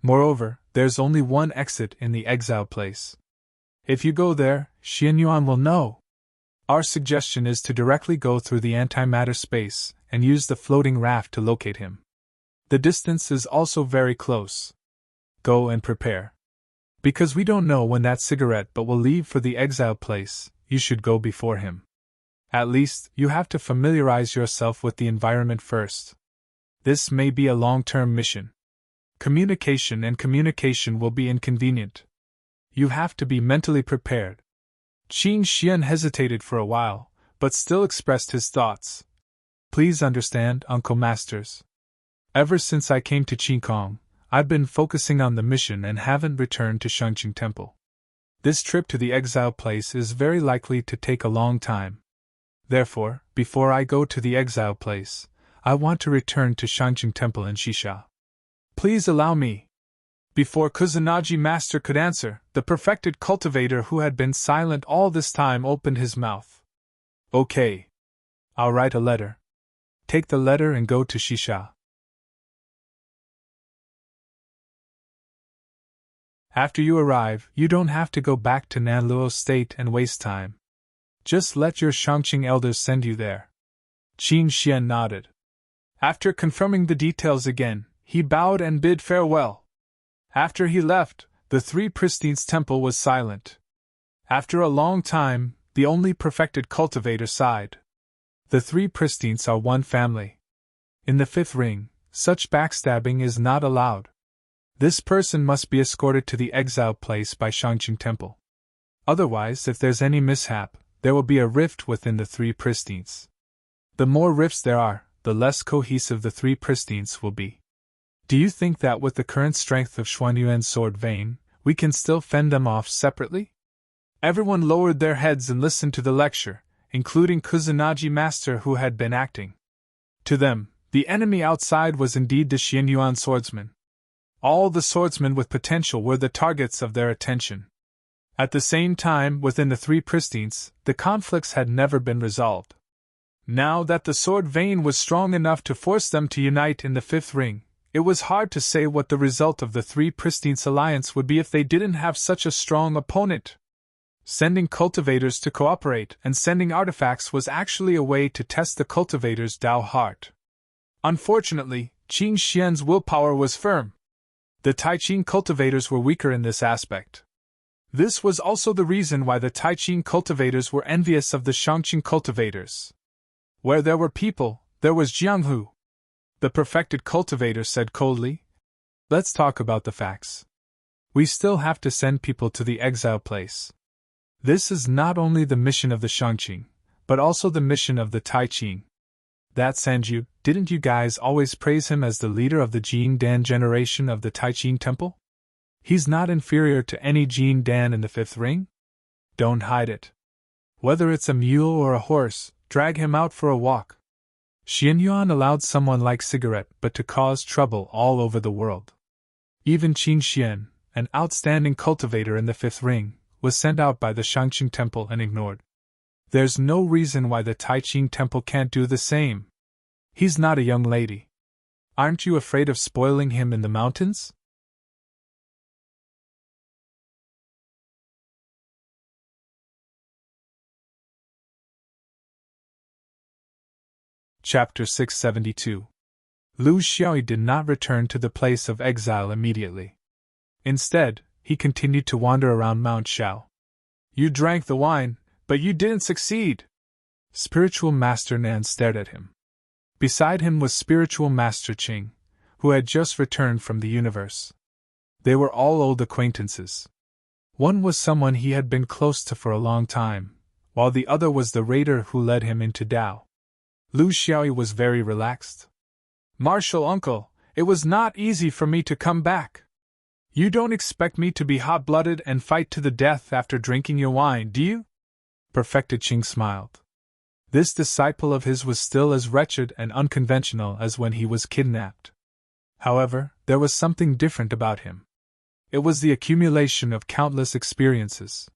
Moreover, there's only one exit in the exile place. If you go there, Xianyuan will know. Our suggestion is to directly go through the antimatter space and use the floating raft to locate him. The distance is also very close. Go and prepare. Because we don't know when that cigarette but will leave for the exile place, you should go before him. At least, you have to familiarize yourself with the environment first. This may be a long-term mission. Communication will be inconvenient. You have to be mentally prepared. Qin Xian hesitated for a while, but still expressed his thoughts. Please understand, Uncle Masters. Ever since I came to Qingkong, I've been focusing on the mission and haven't returned to Shangqing Temple. This trip to the exile place is very likely to take a long time. Therefore, before I go to the exile place, I want to return to Shangqing Temple in Xisha. Please allow me. Before Kusanagi Master could answer, the perfected cultivator who had been silent all this time opened his mouth. Okay. I'll write a letter. Take the letter and go to Xisha. After you arrive, you don't have to go back to Nanluo State and waste time. Just let your Shangqing elders send you there. Qin Xian nodded. After confirming the details again, he bowed and bid farewell. After he left, the Three Pristines temple was silent. After a long time, the only perfected cultivator sighed. The Three Pristines are one family. In the fifth ring, such backstabbing is not allowed. This person must be escorted to the exile place by Shangqing Temple. Otherwise, if there's any mishap, there will be a rift within the Three Pristines. The more rifts there are, the less cohesive the Three Pristines will be. Do you think that with the current strength of Xuanyuan's sword vein, we can still fend them off separately? Everyone lowered their heads and listened to the lecture, including Kusanagi Master who had been acting. To them, the enemy outside was indeed the Xianyuan swordsman. All the swordsmen with potential were the targets of their attention. At the same time, within the Three Pristines, the conflicts had never been resolved. Now that the sword vein was strong enough to force them to unite in the fifth ring, it was hard to say what the result of the Three Pristines alliance would be if they didn't have such a strong opponent. Sending cultivators to cooperate and sending artifacts was actually a way to test the cultivators' Dao heart. Unfortunately, Qin Xian's willpower was firm. The Taiqing cultivators were weaker in this aspect. This was also the reason why the Taiqing cultivators were envious of the Shangqing cultivators. Where there were people, there was Jianghu. The perfected cultivator said coldly, "Let's talk about the facts. We still have to send people to the exile place. This is not only the mission of the Shangqing, but also the mission of the Taiqing. That Sanju, didn't you guys always praise him as the leader of the Jin Dan generation of the Taiqing temple? He's not inferior to any Jin Dan in the fifth ring? Don't hide it. Whether it's a mule or a horse, drag him out for a walk." Xianyuan allowed someone like Cigarette but to cause trouble all over the world. Even Qin Xian, an outstanding cultivator in the fifth ring, was sent out by the Shangqing temple and ignored. There's no reason why the Taiqing temple can't do the same. He's not a young lady. Aren't you afraid of spoiling him in the mountains? Chapter 672. Lu Xiaoyi did not return to the place of exile immediately. Instead, he continued to wander around Mount Shao. "You drank the wine, but you didn't succeed." Spiritual Master Nan stared at him. Beside him was Spiritual Master Qing, who had just returned from the universe. They were all old acquaintances. One was someone he had been close to for a long time, while the other was the raider who led him into Dao. Lu Xiaoyi was very relaxed. "Martial uncle, it was not easy for me to come back. You don't expect me to be hot-blooded and fight to the death after drinking your wine, do you?" Perfected Qing smiled. This disciple of his was still as wretched and unconventional as when he was kidnapped. However, there was something different about him. It was the accumulation of countless experiences.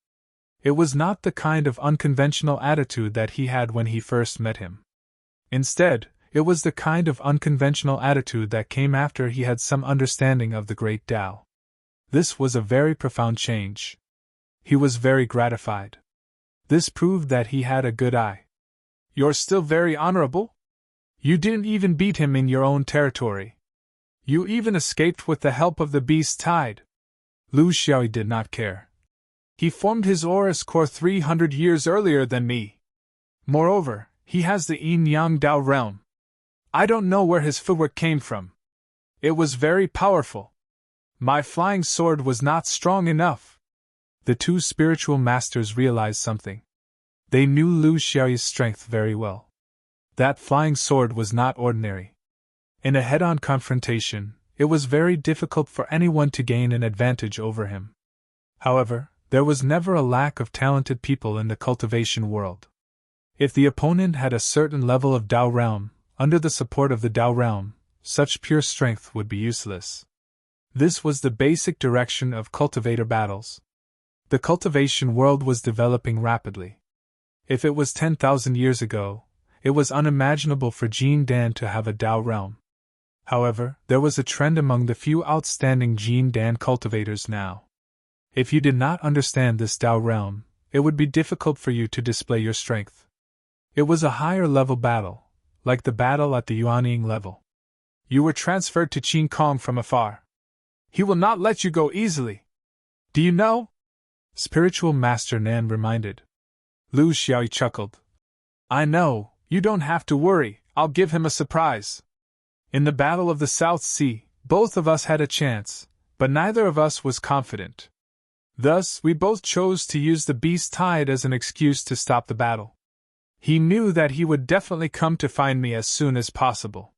It was not the kind of unconventional attitude that he had when he first met him. Instead, it was the kind of unconventional attitude that came after he had some understanding of the great Tao. This was a very profound change. He was very gratified. This proved that he had a good eye. "You're still very honorable? You didn't even beat him in your own territory. You even escaped with the help of the beast tide." Lu Xiaoyi did not care. "He formed his Aurus core 300 years earlier than me. Moreover, he has the yin-yang Dao realm. I don't know where his footwork came from. It was very powerful. My flying sword was not strong enough." The two spiritual masters realized something. They knew Lu Xiaoyi's strength very well. That flying sword was not ordinary. In a head-on confrontation, it was very difficult for anyone to gain an advantage over him. However, there was never a lack of talented people in the cultivation world. If the opponent had a certain level of Dao realm, under the support of the Dao realm, such pure strength would be useless. This was the basic direction of cultivator battles. The cultivation world was developing rapidly. If it was 10,000 years ago, it was unimaginable for Jin Dan to have a Dao realm. However, there was a trend among the few outstanding Jin Dan cultivators now. If you did not understand this Tao realm, it would be difficult for you to display your strength. It was a higher level battle, like the battle at the Yuanying level. You were transferred to Qin Kong from afar. He will not let you go easily. Do you know? Spiritual Master Nan reminded. Lu Xiaoyi chuckled. I know, you don't have to worry, I'll give him a surprise. In the Battle of the South Sea, both of us had a chance, but neither of us was confident. Thus, we both chose to use the beast tide as an excuse to stop the battle. He knew that he would definitely come to find me as soon as possible.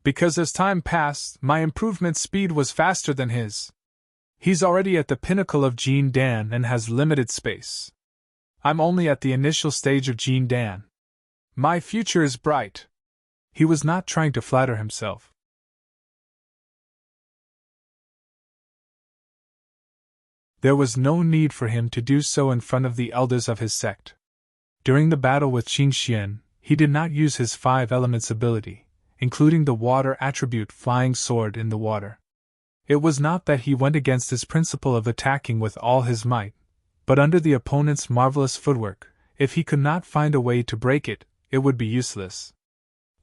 Because as time passed, my improvement speed was faster than his. He's already at the pinnacle of Jin Dan and has limited space. I'm only at the initial stage of Jin Dan. My future is bright. He was not trying to flatter himself. There was no need for him to do so in front of the elders of his sect. During the battle with Qing Xian, he did not use his 5 elements ability, including the water attribute Flying Sword in the water. It was not that he went against his principle of attacking with all his might, but under the opponent's marvelous footwork, if he could not find a way to break it, it would be useless.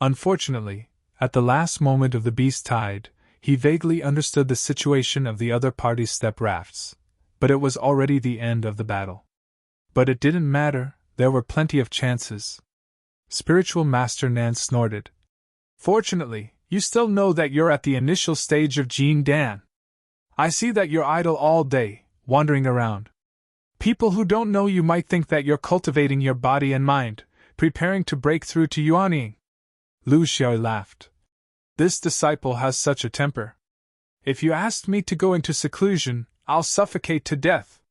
Unfortunately, at the last moment of the beast tide, he vaguely understood the situation of the other party's step rafts, but it was already the end of the battle. But it didn't matter, there were plenty of chances. Spiritual Master Nan snorted. Fortunately, you still know that you're at the initial stage of Jin Dan. I see that you're idle all day, wandering around. People who don't know you might think that you're cultivating your body and mind, preparing to break through to Yuanying. Lu Xiaoyi laughed. This disciple has such a temper. If you asked me to go into seclusion, I'll suffocate to death.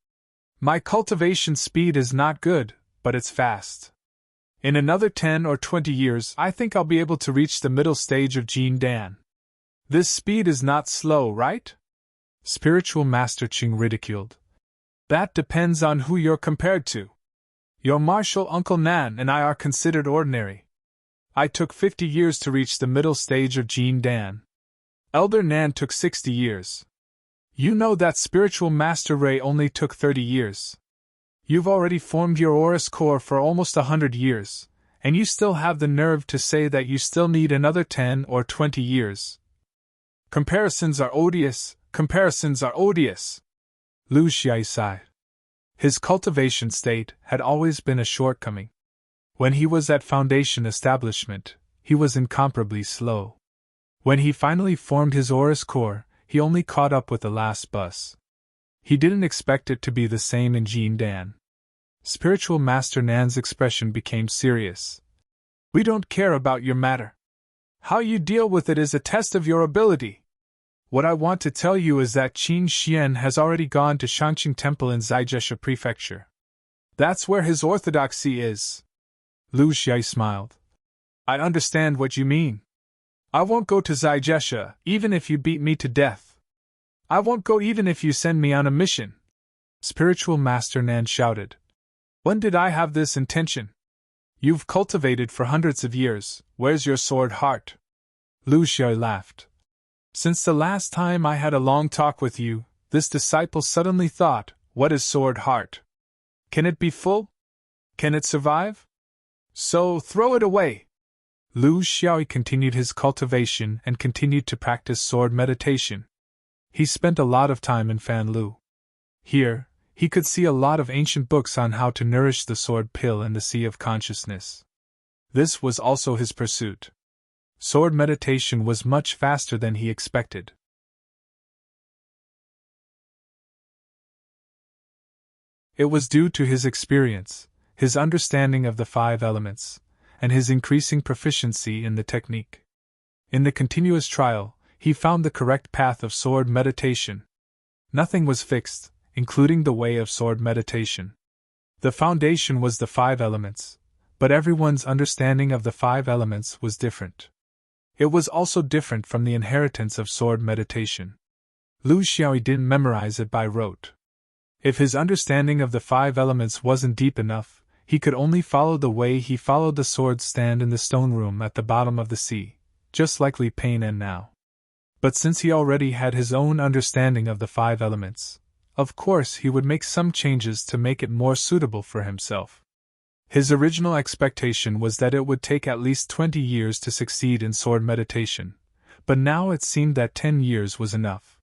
My cultivation speed is not good, but it's fast. In another 10 or 20 years, I think I'll be able to reach the middle stage of Jin Dan. This speed is not slow, right? Spiritual Master Qing ridiculed. That depends on who you're compared to. Your martial Uncle Nan and I are considered ordinary. I took 50 years to reach the middle stage of Jin Dan. Elder Nan took 60 years. You know that Spiritual Master Ray only took 30 years. You've already formed your Aurus core for almost 100 years, and you still have the nerve to say that you still need another 10 or 20 years. Comparisons are odious, comparisons are odious. Lu Xiaoyi sighed. His cultivation state had always been a shortcoming. When he was at Foundation Establishment, he was incomparably slow. When he finally formed his Aurus core, he only caught up with the last bus. He didn't expect it to be the same in Jin Dan. Spiritual Master Nan's expression became serious. We don't care about your matter. How you deal with it is a test of your ability. What I want to tell you is that Qin Xian has already gone to Shangqing Temple in Zaijiesha Prefecture. That's where his orthodoxy is. Lu Xiaoyi smiled. I understand what you mean. I won't go to Zaijiesha, even if you beat me to death. I won't go even if you send me on a mission. Spiritual Master Nan shouted. When did I have this intention? You've cultivated for hundreds of years, where's your sword heart? Lu Xiaoyi laughed. Since the last time I had a long talk with you, this disciple suddenly thought, what is sword heart? Can it be full? Can it survive? So throw it away. Lu Xiaoyi continued his cultivation and continued to practice sword meditation. He spent a lot of time in Fanlu. Here, he could see a lot of ancient books on how to nourish the sword pill in the sea of consciousness. This was also his pursuit. Sword meditation was much faster than he expected. It was due to his experience, his understanding of the 5 elements, and his increasing proficiency in the technique. In the continuous trial, he found the correct path of sword meditation. Nothing was fixed, including the way of sword meditation. The foundation was the 5 elements, but everyone's understanding of the 5 elements was different. It was also different from the inheritance of sword meditation. Lu Xiaoyi didn't memorize it by rote. If his understanding of the 5 elements wasn't deep enough, he could only follow the way he followed the sword stand in the stone room at the bottom of the sea, just like Li Pain and now. But since he already had his own understanding of the 5 elements, of course he would make some changes to make it more suitable for himself. His original expectation was that it would take at least 20 years to succeed in sword meditation, but now it seemed that 10 years was enough.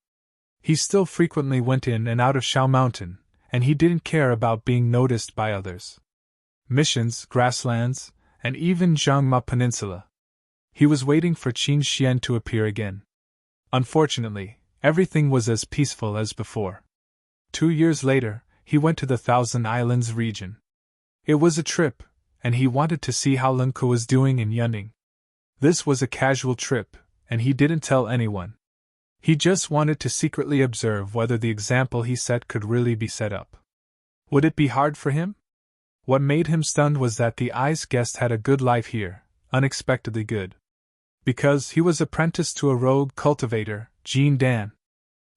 He still frequently went in and out of Shao Mountain, and he didn't care about being noticed by others. Missions, grasslands, and even Jiangma Peninsula. He was waiting for Qin Xian to appear again. Unfortunately, everything was as peaceful as before. 2 years later, he went to the Thousand Islands region. It was a trip, and he wanted to see how Lin Ke was doing in Yunning. This was a casual trip, and he didn't tell anyone. He just wanted to secretly observe whether the example he set could really be set up. Would it be hard for him? What made him stunned was that the ice guest had a good life here, unexpectedly good. Because he was apprenticed to a rogue cultivator, Jin Dan.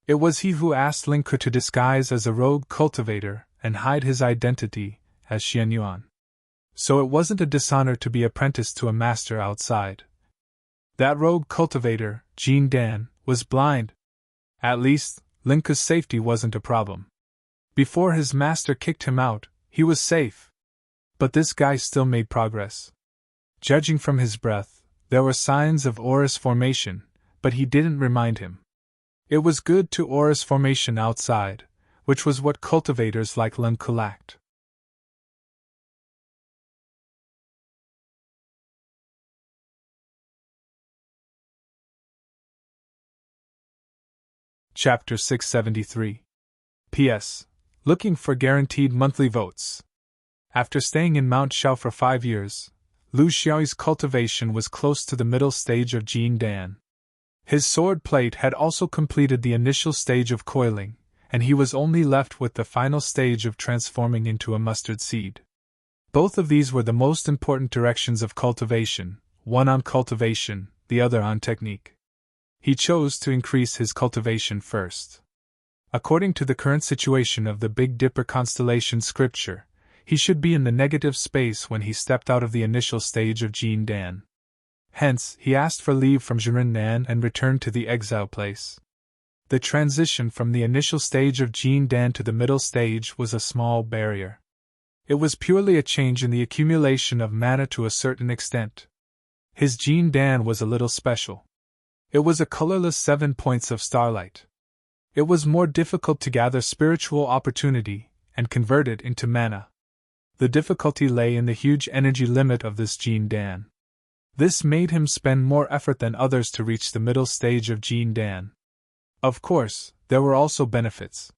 It was he who asked Lin Ke to disguise as a rogue cultivator and hide his identity as Xian Yuan. So it wasn't a dishonor to be apprenticed to a master outside. That rogue cultivator, Jin Dan, was blind. At least, Lin Ke's safety wasn't a problem. Before his master kicked him out, he was safe. But this guy still made progress. Judging from his breath, there were signs of Aurous formation, but he didn't remind him. It was good to Aurous formation outside, which was what cultivators like Lin Ke lacked. Chapter 673. P.S. Looking for guaranteed monthly votes. After staying in Mount Shao for 5 years, Lu Xiao's cultivation was close to the middle stage of Jin Dan. His sword plate had also completed the initial stage of coiling, and he was only left with the final stage of transforming into a mustard seed. Both of these were the most important directions of cultivation, one on cultivation, the other on technique. He chose to increase his cultivation first. According to the current situation of the Big Dipper constellation scripture, he should be in the negative space when he stepped out of the initial stage of Jin Dan. Hence, he asked for leave from Zhiren Nan and returned to the exile place. The transition from the initial stage of Jin Dan to the middle stage was a small barrier. It was purely a change in the accumulation of mana to a certain extent. His Jin Dan was a little special. It was a colorless 7 points of starlight. It was more difficult to gather spiritual opportunity and convert it into mana. The difficulty lay in the huge energy limit of this Jin Dan. This made him spend more effort than others to reach the middle stage of Jin Dan. Of course, there were also benefits.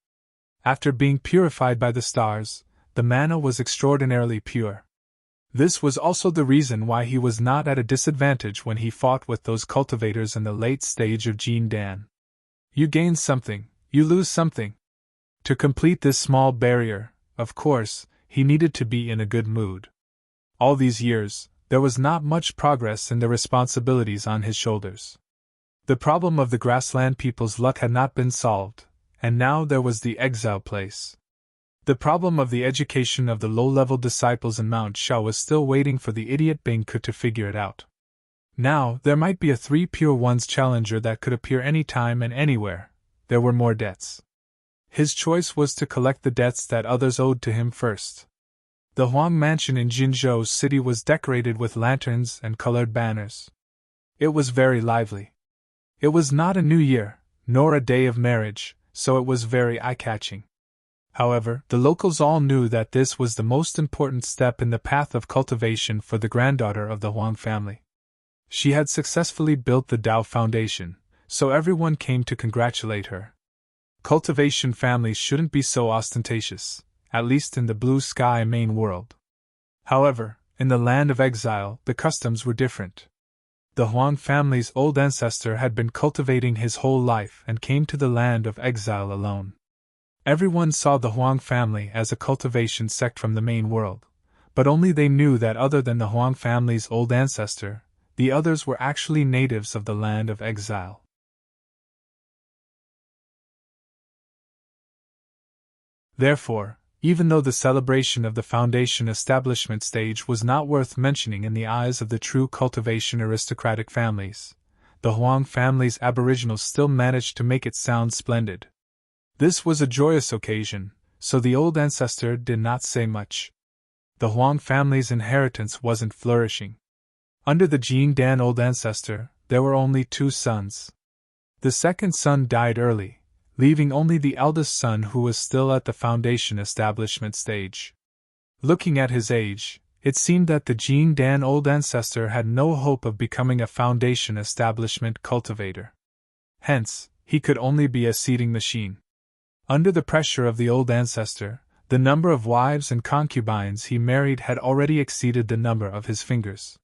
After being purified by the stars, the mana was extraordinarily pure. This was also the reason why he was not at a disadvantage when he fought with those cultivators in the late stage of Jin Dan. You gain something, you lose something. To complete this small barrier, of course, he needed to be in a good mood. All these years, there was not much progress in the responsibilities on his shoulders. The problem of the grassland people's luck had not been solved, and now there was the exile place. The problem of the education of the low-level disciples in Mount Shao was still waiting for the idiot Bing Ke to figure it out. Now, there might be a 3 Pure Ones challenger that could appear any time and anywhere. There were more debts. His choice was to collect the debts that others owed to him first. The Huang mansion in Jinzhou City was decorated with lanterns and colored banners. It was very lively. It was not a new year, nor a day of marriage, so it was very eye-catching. However, the locals all knew that this was the most important step in the path of cultivation for the granddaughter of the Huang family. She had successfully built the Dao Foundation, so everyone came to congratulate her. Cultivation families shouldn't be so ostentatious, at least in the blue sky main world. However, in the land of exile, the customs were different. The Huang family's old ancestor had been cultivating his whole life and came to the land of exile alone. Everyone saw the Huang family as a cultivation sect from the main world, but only they knew that other than the Huang family's old ancestor, the others were actually natives of the land of exile. Therefore, even though the celebration of the foundation establishment stage was not worth mentioning in the eyes of the true cultivation aristocratic families, the Huang family's aboriginals still managed to make it sound splendid. This was a joyous occasion, so the old ancestor did not say much. The Huang family's inheritance wasn't flourishing. Under the Jing Dan old ancestor, there were only 2 sons. The second son died early, leaving only the eldest son who was still at the foundation establishment stage. Looking at his age, it seemed that the Jing Dan old ancestor had no hope of becoming a foundation establishment cultivator. Hence, he could only be a seeding machine. Under the pressure of the old ancestor, the number of wives and concubines he married had already exceeded the number of his fingers.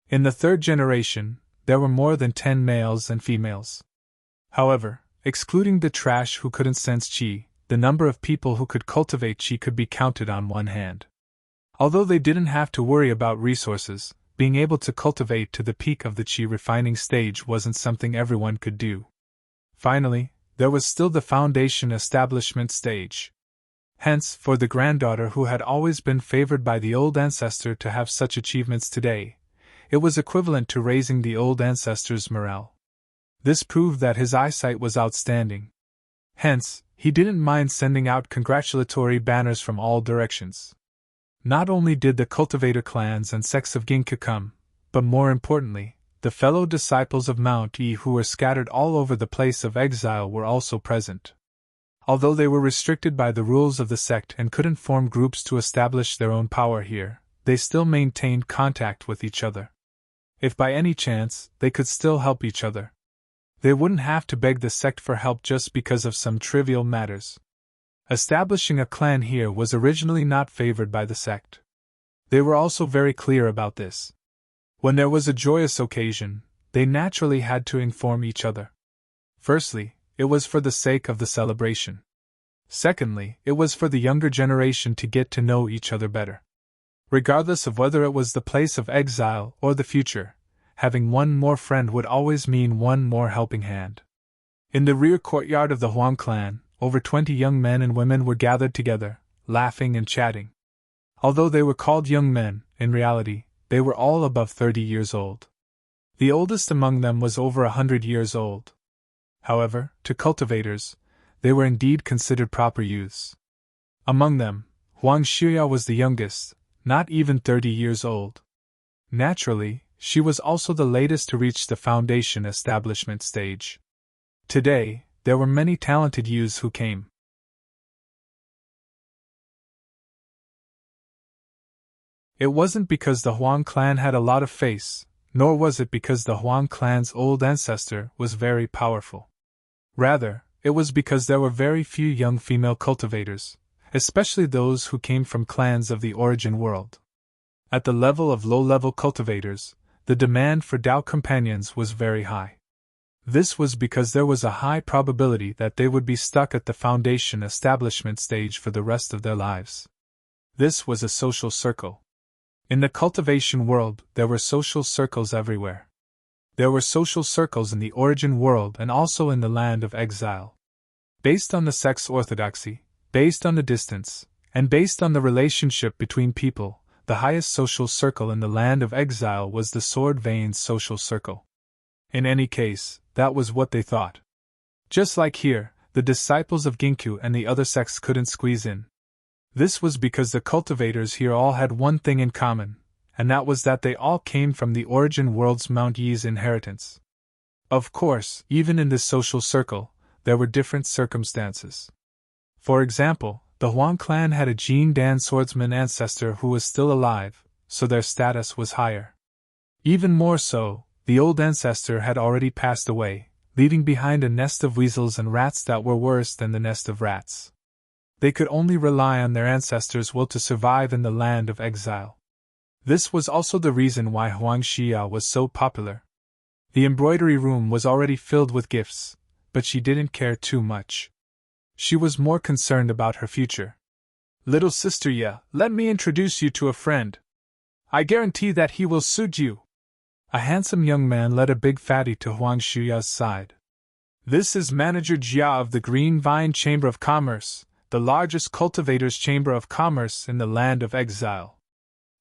In the 3rd generation, there were more than 10 males and females. However, excluding the trash who couldn't sense qi, the number of people who could cultivate qi could be counted on one hand. Although they didn't have to worry about resources, being able to cultivate to the peak of the qi refining stage wasn't something everyone could do. Finally, there was still the foundation establishment stage. Hence, for the granddaughter who had always been favored by the old ancestor to have such achievements today, it was equivalent to raising the old ancestor's morale. This proved that his eyesight was outstanding. Hence, he didn't mind sending out congratulatory banners from all directions. Not only did the cultivator clans and sects of Ginkgo come, but more importantly, the fellow disciples of Mount E who were scattered all over the place of exile were also present. Although they were restricted by the rules of the sect and couldn't form groups to establish their own power here, they still maintained contact with each other. If by any chance, they could still help each other. They wouldn't have to beg the sect for help just because of some trivial matters. Establishing a clan here was originally not favored by the sect. They were also very clear about this. When there was a joyous occasion, they naturally had to inform each other. Firstly, it was for the sake of the celebration. Secondly, it was for the younger generation to get to know each other better. Regardless of whether it was the place of exile or the future, having one more friend would always mean one more helping hand. In the rear courtyard of the Huang clan, over 20 young men and women were gathered together, laughing and chatting. Although they were called young men, in reality, they were all above 30 years old. The oldest among them was over 100 years old. However, to cultivators, they were indeed considered proper youths. Among them, Huang Xiya was the youngest, not even 30 years old. Naturally, she was also the latest to reach the foundation establishment stage. Today, there were many talented youths who came. It wasn't because the Huang clan had a lot of face, nor was it because the Huang clan's old ancestor was very powerful. Rather, it was because there were very few young female cultivators, especially those who came from clans of the origin world. At the level of low-level cultivators, the demand for Dao companions was very high. This was because there was a high probability that they would be stuck at the foundation establishment stage for the rest of their lives. This was a social circle. In the cultivation world, there were social circles everywhere. There were social circles in the origin world and also in the land of exile. Based on the sex orthodoxy, based on the distance, and based on the relationship between people, the highest social circle in the land of exile was the Sword Veins social circle. In any case, that was what they thought. Just like here, the disciples of Ginkgo and the other sects couldn't squeeze in. This was because the cultivators here all had one thing in common, and that was that they all came from the origin world's Mount Yi's inheritance. Of course, even in this social circle, there were different circumstances. For example, the Huang clan had a Jing Dan swordsman ancestor who was still alive, so their status was higher. Even more so, the old ancestor had already passed away, leaving behind a nest of weasels and rats that were worse than the nest of rats. They could only rely on their ancestors' will to survive in the land of exile. This was also the reason why Huang Xia was so popular. The embroidery room was already filled with gifts, but she didn't care too much. She was more concerned about her future. Little sister Ye, let me introduce you to a friend. I guarantee that he will suit you. A handsome young man led a big fatty to Huang Xia's side. This is Manager Jia of the Green Vine Chamber of Commerce, the largest cultivators' chamber of commerce in the land of exile.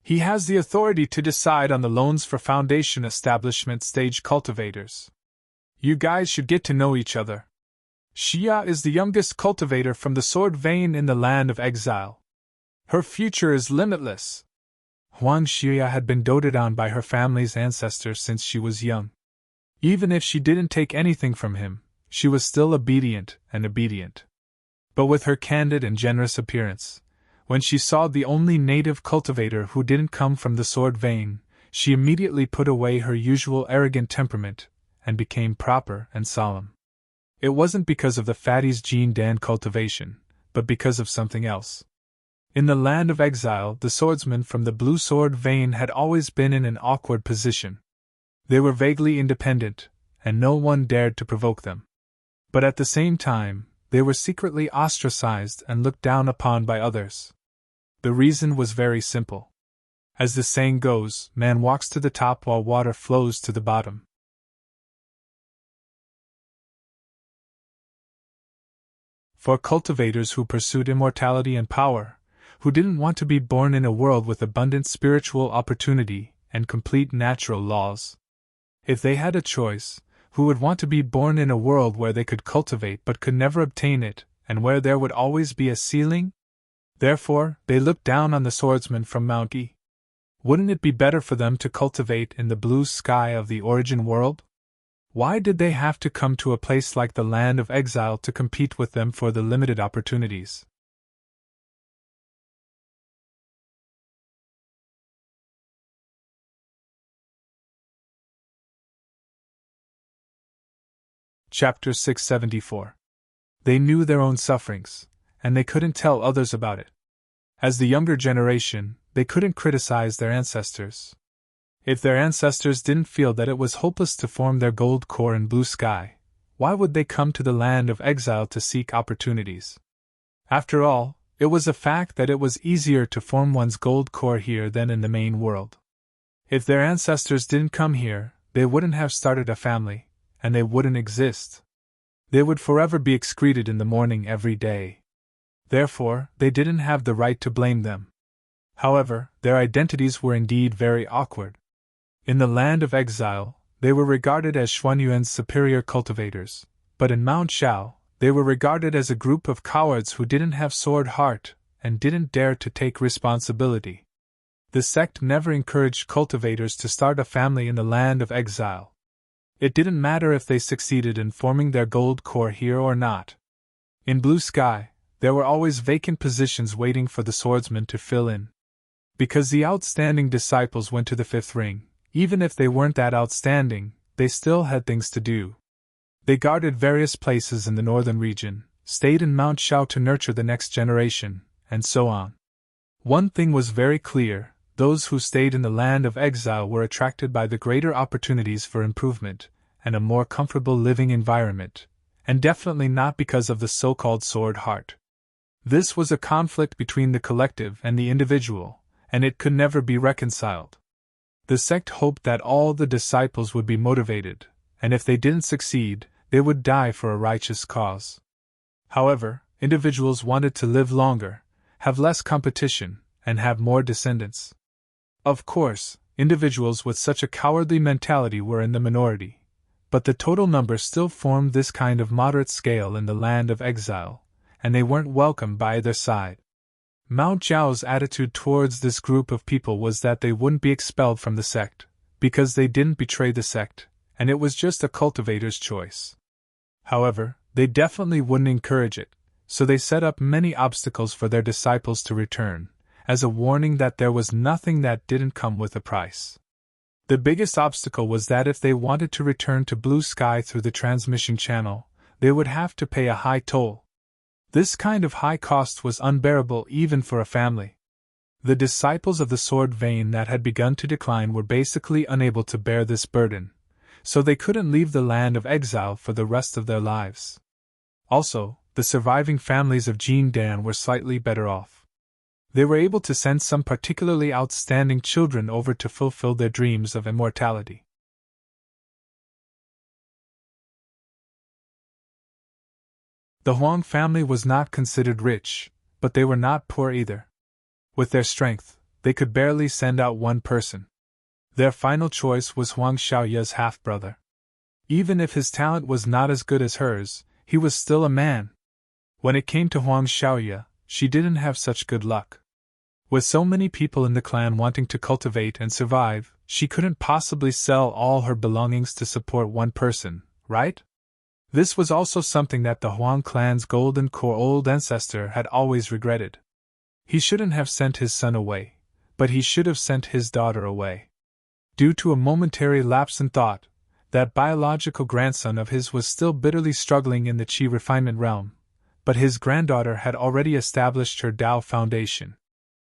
He has the authority to decide on the loans for foundation establishment stage cultivators. You guys should get to know each other. Xia is the youngest cultivator from the sword vein in the land of exile. Her future is limitless. Huang Xia had been doted on by her family's ancestors since she was young. Even if she didn't take anything from him, she was still obedient. But with her candid and generous appearance, when she saw the only native cultivator who didn't come from the sword vein, she immediately put away her usual arrogant temperament and became proper and solemn. It wasn't because of the fatty's Jin Dan cultivation, but because of something else. In the land of exile, the swordsmen from the blue sword vein had always been in an awkward position. They were vaguely independent, and no one dared to provoke them. But at the same time, they were secretly ostracized and looked down upon by others. The reason was very simple. As the saying goes, man walks to the top while water flows to the bottom. For cultivators who pursued immortality and power, who didn't want to be born in a world with abundant spiritual opportunity and complete natural laws. If they had a choice, who would want to be born in a world where they could cultivate but could never obtain it, and where there would always be a ceiling? Therefore, they looked down on the swordsmen from Mount E. Wouldn't it be better for them to cultivate in the blue sky of the origin world? Why did they have to come to a place like the land of exile to compete with them for the limited opportunities? Chapter 674. They knew their own sufferings, and they couldn't tell others about it. As the younger generation, they couldn't criticize their ancestors. If their ancestors didn't feel that it was hopeless to form their gold core in blue sky, why would they come to the land of exile to seek opportunities? After all, it was a fact that it was easier to form one's gold core here than in the main world. If their ancestors didn't come here, they wouldn't have started a family, and they wouldn't exist. They would forever be excreted in the morning every day. Therefore, they didn't have the right to blame them. However, their identities were indeed very awkward. In the land of exile, they were regarded as Xuanyuan's superior cultivators, but in Mount Shao, they were regarded as a group of cowards who didn't have sword heart and didn't dare to take responsibility. The sect never encouraged cultivators to start a family in the land of exile. It didn't matter if they succeeded in forming their gold core here or not. In blue sky, there were always vacant positions waiting for the swordsmen to fill in. Because the outstanding disciples went to the fifth ring, even if they weren't that outstanding, they still had things to do. They guarded various places in the northern region, stayed in Mount Shao to nurture the next generation, and so on. One thing was very clear: those who stayed in the land of exile were attracted by the greater opportunities for improvement and a more comfortable living environment, and definitely not because of the so-called sword heart. This was a conflict between the collective and the individual, and it could never be reconciled. The sect hoped that all the disciples would be motivated, and if they didn't succeed, they would die for a righteous cause. However, individuals wanted to live longer, have less competition, and have more descendants. Of course, individuals with such a cowardly mentality were in the minority, but the total number still formed this kind of moderate scale in the land of exile, and they weren't welcomed by either side. Mount Zhao's attitude towards this group of people was that they wouldn't be expelled from the sect, because they didn't betray the sect, and it was just a cultivator's choice. However, they definitely wouldn't encourage it, so they set up many obstacles for their disciples to return, as a warning that there was nothing that didn't come with a price. The biggest obstacle was that if they wanted to return to blue sky through the transmission channel, they would have to pay a high toll. This kind of high cost was unbearable even for a family. The disciples of the sword vein that had begun to decline were basically unable to bear this burden, so they couldn't leave the land of exile for the rest of their lives. Also, the surviving families of Jin Dan were slightly better off. They were able to send some particularly outstanding children over to fulfill their dreams of immortality. The Huang family was not considered rich, but they were not poor either. With their strength, they could barely send out one person. Their final choice was Huang Xiaoya's half-brother. Even if his talent was not as good as hers, he was still a man. When it came to Huang Xiaoya, she didn't have such good luck. With so many people in the clan wanting to cultivate and survive, she couldn't possibly sell all her belongings to support one person, right? This was also something that the Huang clan's golden core old ancestor had always regretted. He shouldn't have sent his son away, but he should have sent his daughter away. Due to a momentary lapse in thought, that biological grandson of his was still bitterly struggling in the Qi refinement realm, but his granddaughter had already established her Tao foundation.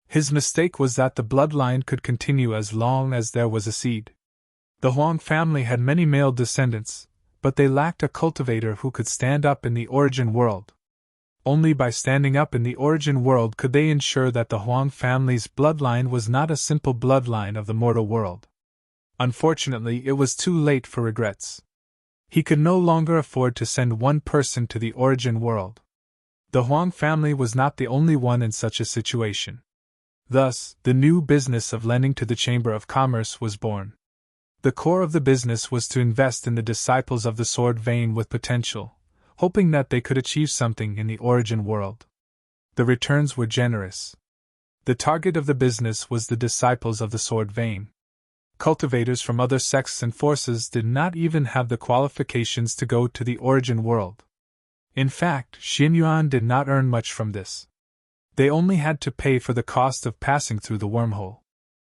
His mistake was that the bloodline could continue as long as there was a seed. The Huang family had many male descendants, but they lacked a cultivator who could stand up in the origin world. Only by standing up in the origin world could they ensure that the Huang family's bloodline was not a simple bloodline of the mortal world. Unfortunately, it was too late for regrets. He could no longer afford to send one person to the origin world. The Huang family was not the only one in such a situation. Thus, the new business of lending to the Chamber of Commerce was born. The core of the business was to invest in the disciples of the sword vein with potential, hoping that they could achieve something in the origin world. The returns were generous. The target of the business was the disciples of the sword vein. Cultivators from other sects and forces did not even have the qualifications to go to the origin world. In fact, Xinyuan did not earn much from this. They only had to pay for the cost of passing through the wormhole.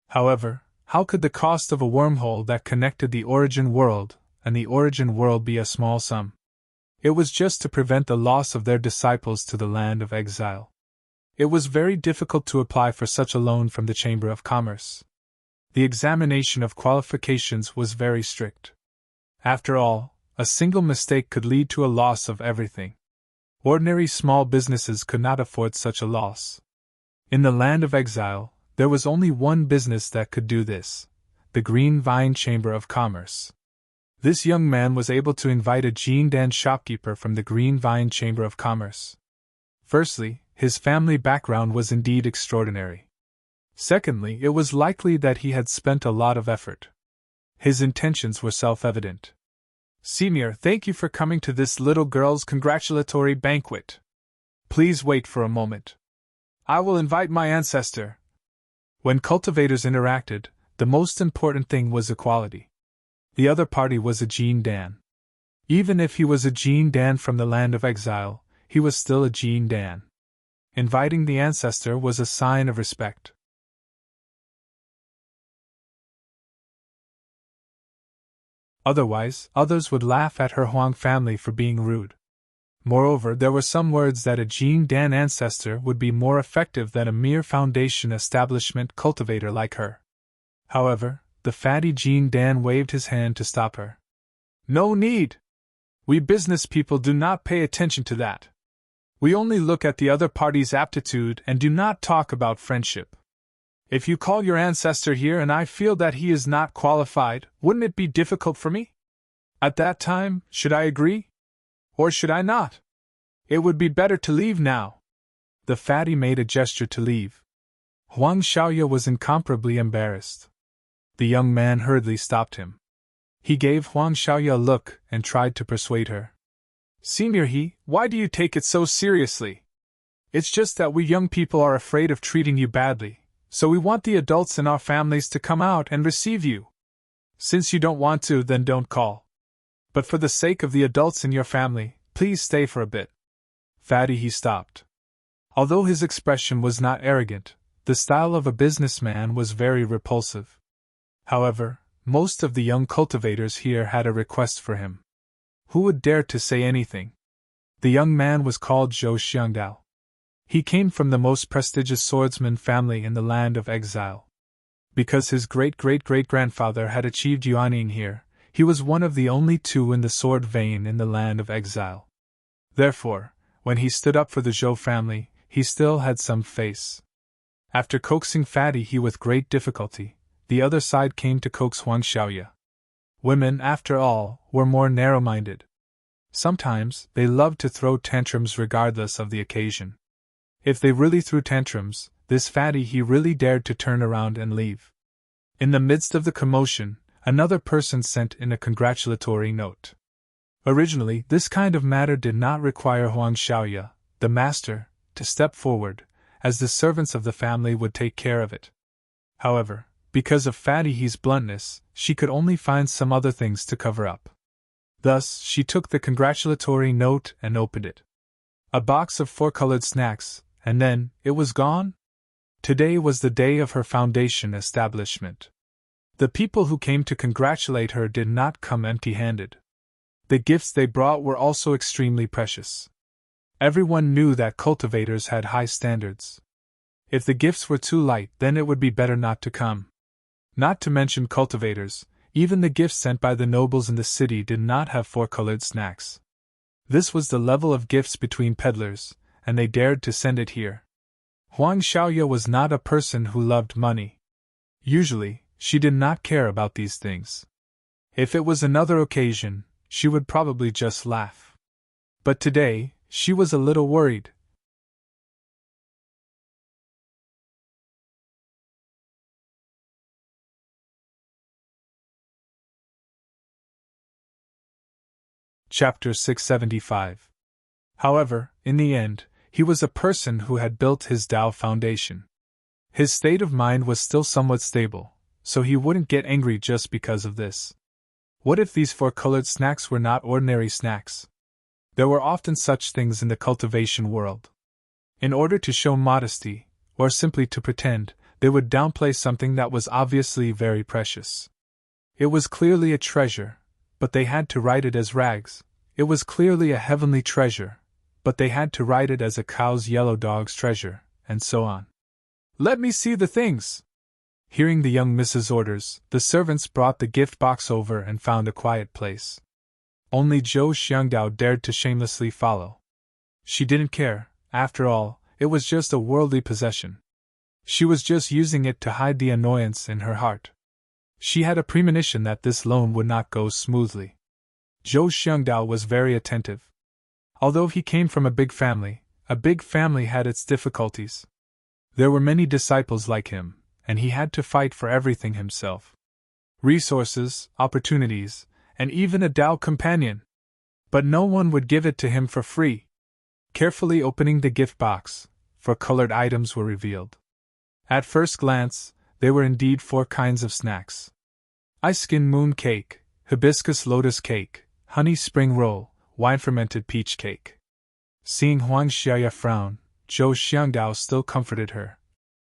However, how could the cost of a wormhole that connected the origin world and the origin world be a small sum? It was just to prevent the loss of their disciples to the land of exile. It was very difficult to apply for such a loan from the Chamber of Commerce. The examination of qualifications was very strict. After all, a single mistake could lead to a loss of everything. Ordinary small businesses could not afford such a loss. In the land of exile, there was only one business that could do this: the Green Vine Chamber of Commerce. This young man was able to invite a Jindan shopkeeper from the Green Vine Chamber of Commerce. Firstly, his family background was indeed extraordinary. Secondly, it was likely that he had spent a lot of effort. His intentions were self-evident. "Senior, thank you for coming to this little girl's congratulatory banquet. Please wait for a moment. I will invite my ancestor." When cultivators interacted, the most important thing was equality. The other party was a Jin Dan. Even if he was a Jin Dan from the land of exile, he was still a Jin Dan. Inviting the ancestor was a sign of respect. Otherwise, others would laugh at her Huang family for being rude. Moreover, there were some words that a Jin Dan ancestor would be more effective than a mere foundation establishment cultivator like her. However, the fatty Jin Dan waved his hand to stop her. "No need! We business people do not pay attention to that. We only look at the other party's aptitude and do not talk about friendship. If you call your ancestor here and I feel that he is not qualified, wouldn't it be difficult for me? At that time, should I agree? Or should I not? It would be better to leave now." The fatty made a gesture to leave. Huang Xiaoya was incomparably embarrassed. The young man hurriedly stopped him. He gave Huang Xiaoya a look and tried to persuade her. "Senior He, why do you take it so seriously? It's just that we young people are afraid of treating you badly, so we want the adults in our families to come out and receive you. Since you don't want to, then don't call. But for the sake of the adults in your family, please stay for a bit." Fatty he stopped. Although his expression was not arrogant, the style of a businessman was very repulsive. However, most of the young cultivators here had a request for him. Who would dare to say anything? The young man was called Zhou Xiangdao. He came from the most prestigious swordsman family in the land of exile. Because his great-great-great-grandfather had achieved yuaning here, he was one of the only two in the sword vein in the land of exile. Therefore, when he stood up for the Zhou family, he still had some face. After coaxing Fatty he with great difficulty, the other side came to coax Huang Xiaoya. Women, after all, were more narrow-minded. Sometimes, they loved to throw tantrums regardless of the occasion. If they really threw tantrums, this Fatty he really dared to turn around and leave. In the midst of the commotion, another person sent in a congratulatory note. Originally, this kind of matter did not require Huang Xiaoya, the master, to step forward, as the servants of the family would take care of it. However, because of Fatty He's bluntness, she could only find some other things to cover up. Thus, she took the congratulatory note and opened it. A box of 4 colored snacks, and then, it was gone? Today was the day of her foundation establishment. The people who came to congratulate her did not come empty-handed. The gifts they brought were also extremely precious. Everyone knew that cultivators had high standards. If the gifts were too light, then it would be better not to come. Not to mention cultivators, even the gifts sent by the nobles in the city did not have 4 colored snacks. This was the level of gifts between peddlers, and they dared to send it here. Huang Xiaoya was not a person who loved money. Usually, she did not care about these things. If it was another occasion, she would probably just laugh. But today, she was a little worried. Chapter 675. However, in the end, he was a person who had built his Tao foundation. His state of mind was still somewhat stable, so he wouldn't get angry just because of this. What if these 4 colored snacks were not ordinary snacks? There were often such things in the cultivation world. In order to show modesty, or simply to pretend, they would downplay something that was obviously very precious. It was clearly a treasure, but they had to write it as rags. It was clearly a heavenly treasure, but they had to write it as a cow's yellow dog's treasure, and so on. "Let me see the things!" Hearing the young Mrs. orders, the servants brought the gift box over and found a quiet place. Only Zhou Xiangdao dared to shamelessly follow. She didn't care, after all, it was just a worldly possession. She was just using it to hide the annoyance in her heart. She had a premonition that this loan would not go smoothly. Zhou Xiangdao was very attentive. Although he came from a big family had its difficulties. There were many disciples like him, and he had to fight for everything himself. Resources, opportunities, and even a Tao companion. But no one would give it to him for free. Carefully opening the gift box, 4 colored items were revealed. At first glance, they were indeed 4 kinds of snacks. Ice skin moon cake, hibiscus lotus cake, honey spring roll, wine fermented peach cake. Seeing Huang Xiaoya frown, Zhou Xiangdao still comforted her.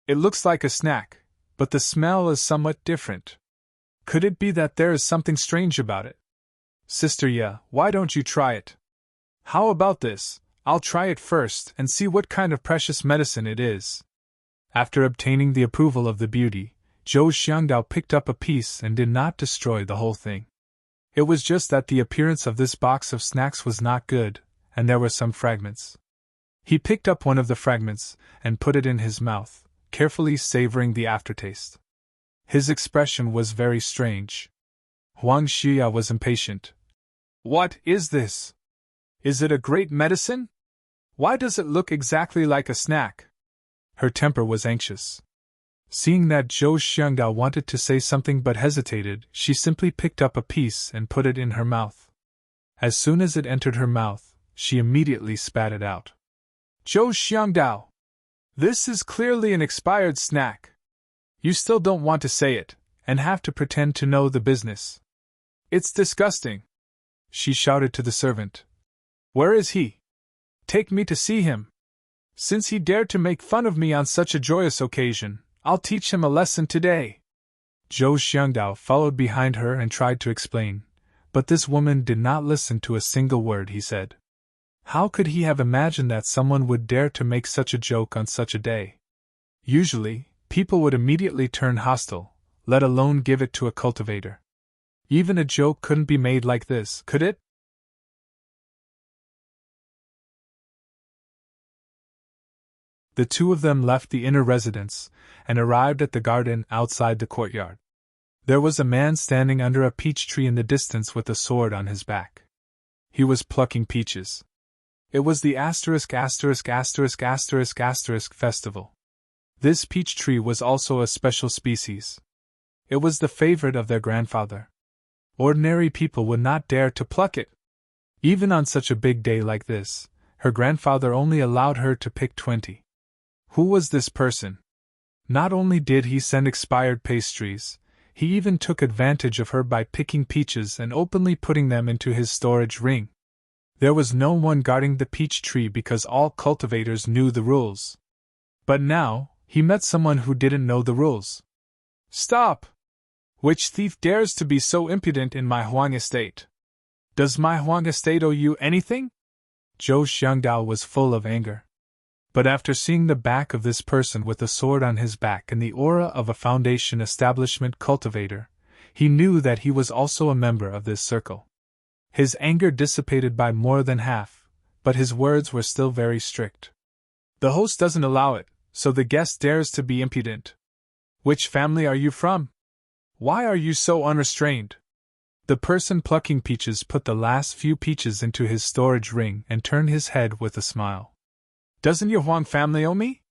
"It looks like a snack, but the smell is somewhat different. Could it be that there is something strange about it? Sister Ye, why don't you try it? How about this? I'll try it first and see what kind of precious medicine it is." After obtaining the approval of the beauty, Zhou Xiangdao picked up a piece and did not destroy the whole thing. It was just that the appearance of this box of snacks was not good, and there were some fragments. He picked up one of the fragments and put it in his mouth, carefully savoring the aftertaste. His expression was very strange. Huang Xiaoya was impatient. "What is this? Is it a great medicine? Why does it look exactly like a snack?" Her temper was anxious. Seeing that Zhou Xiangdao wanted to say something but hesitated, she simply picked up a piece and put it in her mouth. As soon as it entered her mouth, she immediately spat it out. "Zhou Xiangdao! This is clearly an expired snack. You still don't want to say it, and have to pretend to know the business. It's disgusting!" She shouted to the servant. "Where is he? Take me to see him. Since he dared to make fun of me on such a joyous occasion, I'll teach him a lesson today." Zhou Xiangdao followed behind her and tried to explain, but this woman did not listen to a single word he said. How could he have imagined that someone would dare to make such a joke on such a day? Usually, people would immediately turn hostile, let alone give it to a cultivator. Even a joke couldn't be made like this, could it? The two of them left the inner residence and arrived at the garden outside the courtyard. There was a man standing under a peach tree in the distance with a sword on his back. He was plucking peaches. It was the ****** festival. This peach tree was also a special species. It was the favorite of their grandfather. Ordinary people would not dare to pluck it. Even on such a big day like this, her grandfather only allowed her to pick 20. Who was this person? Not only did he send expired pastries, he even took advantage of her by picking peaches and openly putting them into his storage ring. There was no one guarding the peach tree because all cultivators knew the rules. But now, he met someone who didn't know the rules. Stop! Which thief dares to be so impudent in my Huang estate? Does my Huang estate owe you anything? Zhou Xiangdao was full of anger. But after seeing the back of this person with a sword on his back and the aura of a foundation establishment cultivator, he knew that he was also a member of this circle. His anger dissipated by more than half, but his words were still very strict. The host doesn't allow it, so the guest dares to be impudent. Which family are you from? Why are you so unrestrained? The person plucking peaches put the last few peaches into his storage ring and turned his head with a smile. Doesn't your Huang family owe me?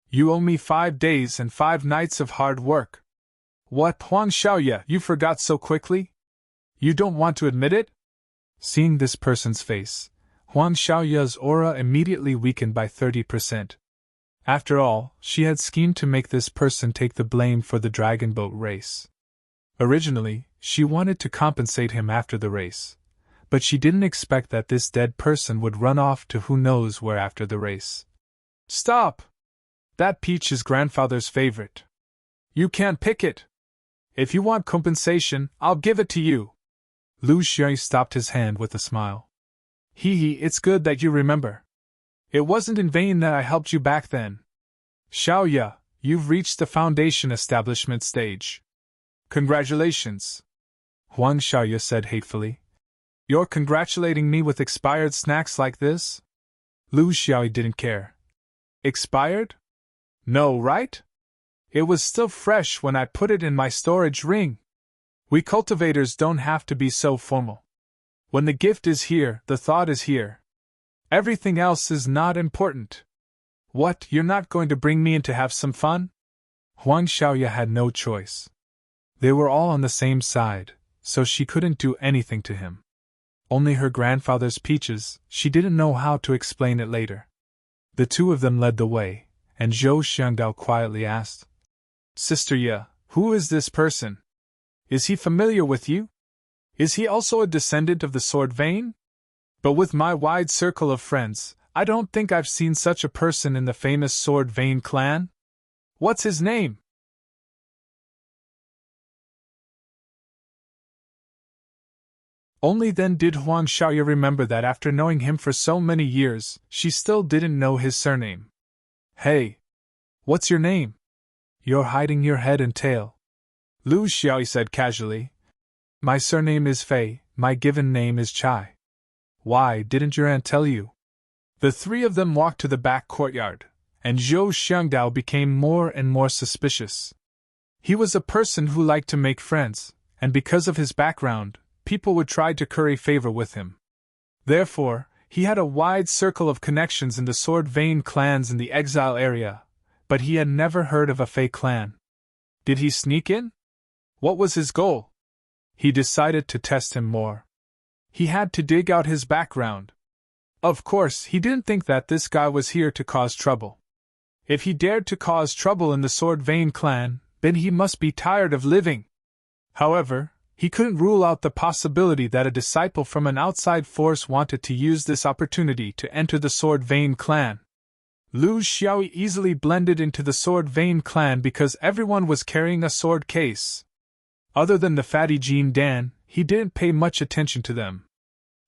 You owe me 5 days and 5 nights of hard work. What, Huang Xiaoye, you forgot so quickly? You don't want to admit it? Seeing this person's face, Huang Xiaoye's aura immediately weakened by 30%. After all, she had schemed to make this person take the blame for the dragon boat race. Originally, she wanted to compensate him after the race, but she didn't expect that this dead person would run off to who knows where after the race. Stop! That peach is grandfather's favorite. You can't pick it. If you want compensation, I'll give it to you. Lu Xue stopped his hand with a smile. It's good that you remember. It wasn't in vain that I helped you back then. Xiaoye, you've reached the foundation establishment stage. Congratulations. Huang Xiaoye said hatefully. You're congratulating me with expired snacks like this? Lu Xiaoye didn't care. Expired? No, right? It was still fresh when I put it in my storage ring. We cultivators don't have to be so formal. When the gift is here, the thought is here. Everything else is not important. What, you're not going to bring me in to have some fun? Huang Xiaoye had no choice. They were all on the same side, so she couldn't do anything to him. Only her grandfather's peaches, she didn't know how to explain it later. The two of them led the way, and Zhou Xiangdao quietly asked, Sister Ye, who is this person? Is he familiar with you? Is he also a descendant of the sword vein? But with my wide circle of friends, I don't think I've seen such a person in the famous sword vein clan. What's his name? Only then did Huang Xiaoye remember that after knowing him for so many years, she still didn't know his surname. Hey! What's your name? You're hiding your head and tail. Lu Xiaoye said casually. My surname is Fei, my given name is Chai. Why didn't your aunt tell you? The three of them walked to the back courtyard, and Zhou Xiangdao became more and more suspicious. He was a person who liked to make friends, and because of his background, people would try to curry favor with him. Therefore, he had a wide circle of connections in the sword vein clans in the exile area, but he had never heard of a Fei clan. Did he sneak in? What was his goal? He decided to test him more. He had to dig out his background. Of course, he didn't think that this guy was here to cause trouble. If he dared to cause trouble in the sword vein clan, then he must be tired of living. However, he couldn't rule out the possibility that a disciple from an outside force wanted to use this opportunity to enter the sword vein clan. Lu Xiaoye easily blended into the sword vein clan because everyone was carrying a sword case. Other than the fatty Jin Dan, he didn't pay much attention to them.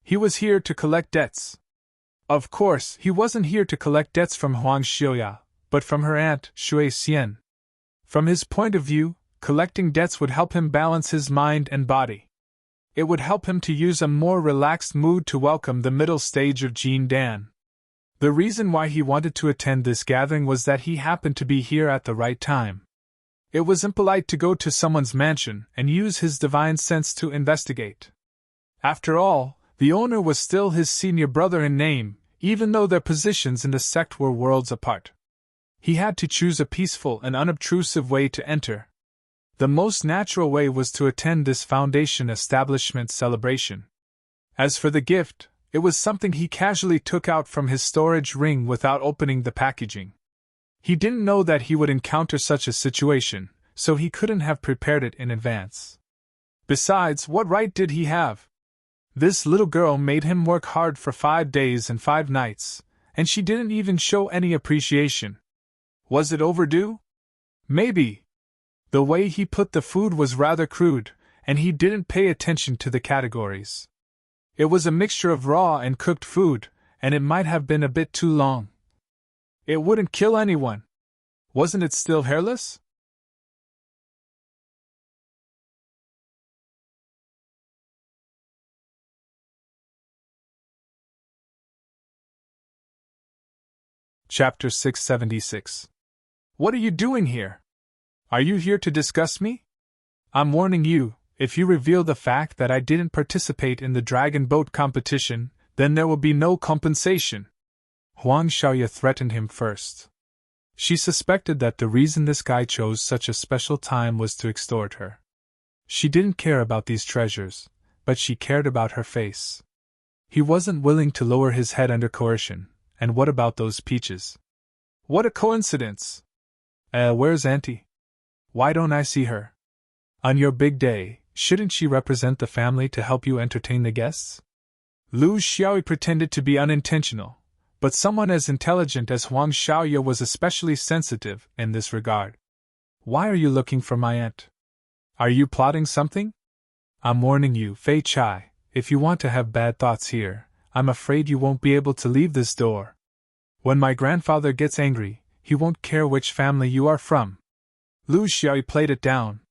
He was here to collect debts. Of course, he wasn't here to collect debts from Huang Xiaoye, but from her aunt, Shui Xian. From his point of view, collecting debts would help him balance his mind and body. It would help him to use a more relaxed mood to welcome the middle stage of Jin Dan. The reason why he wanted to attend this gathering was that he happened to be here at the right time. It was impolite to go to someone's mansion and use his divine sense to investigate. After all, the owner was still his senior brother in name, even though their positions in the sect were worlds apart. He had to choose a peaceful and unobtrusive way to enter. The most natural way was to attend this foundation establishment celebration. As for the gift, It was something he casually took out from his storage ring without opening the packaging. He didn't know that he would encounter such a situation, so he couldn't have prepared it in advance. Besides, what right did he have? This little girl made him work hard for 5 days and 5 nights, and she didn't even show any appreciation. Was it overdue? Maybe. The way he put the food was rather crude, and he didn't pay attention to the categories. It was a mixture of raw and cooked food, and it might have been a bit too long. It wouldn't kill anyone. Wasn't it still hairless? Chapter 676. What are you doing here? Are you here to discuss me? I'm warning you, if you reveal the fact that I didn't participate in the dragon boat competition, then there will be no compensation. Huang Xiaoya threatened him first. She suspected that the reason this guy chose such a special time was to extort her. She didn't care about these treasures, but she cared about her face. He wasn't willing to lower his head under coercion. And what about those peaches? What a coincidence! Where's Auntie? Why don't I see her? On your big day, shouldn't she represent the family to help you entertain the guests? Lu Xiaoyi pretended to be unintentional, but someone as intelligent as Huang Xiaoya was especially sensitive in this regard. Why are you looking for my aunt? Are you plotting something? I'm warning you, Fei Chai, if you want to have bad thoughts here, I'm afraid you won't be able to leave this door. When my grandfather gets angry, he won't care which family you are from. Lu Xiaoyi played it down.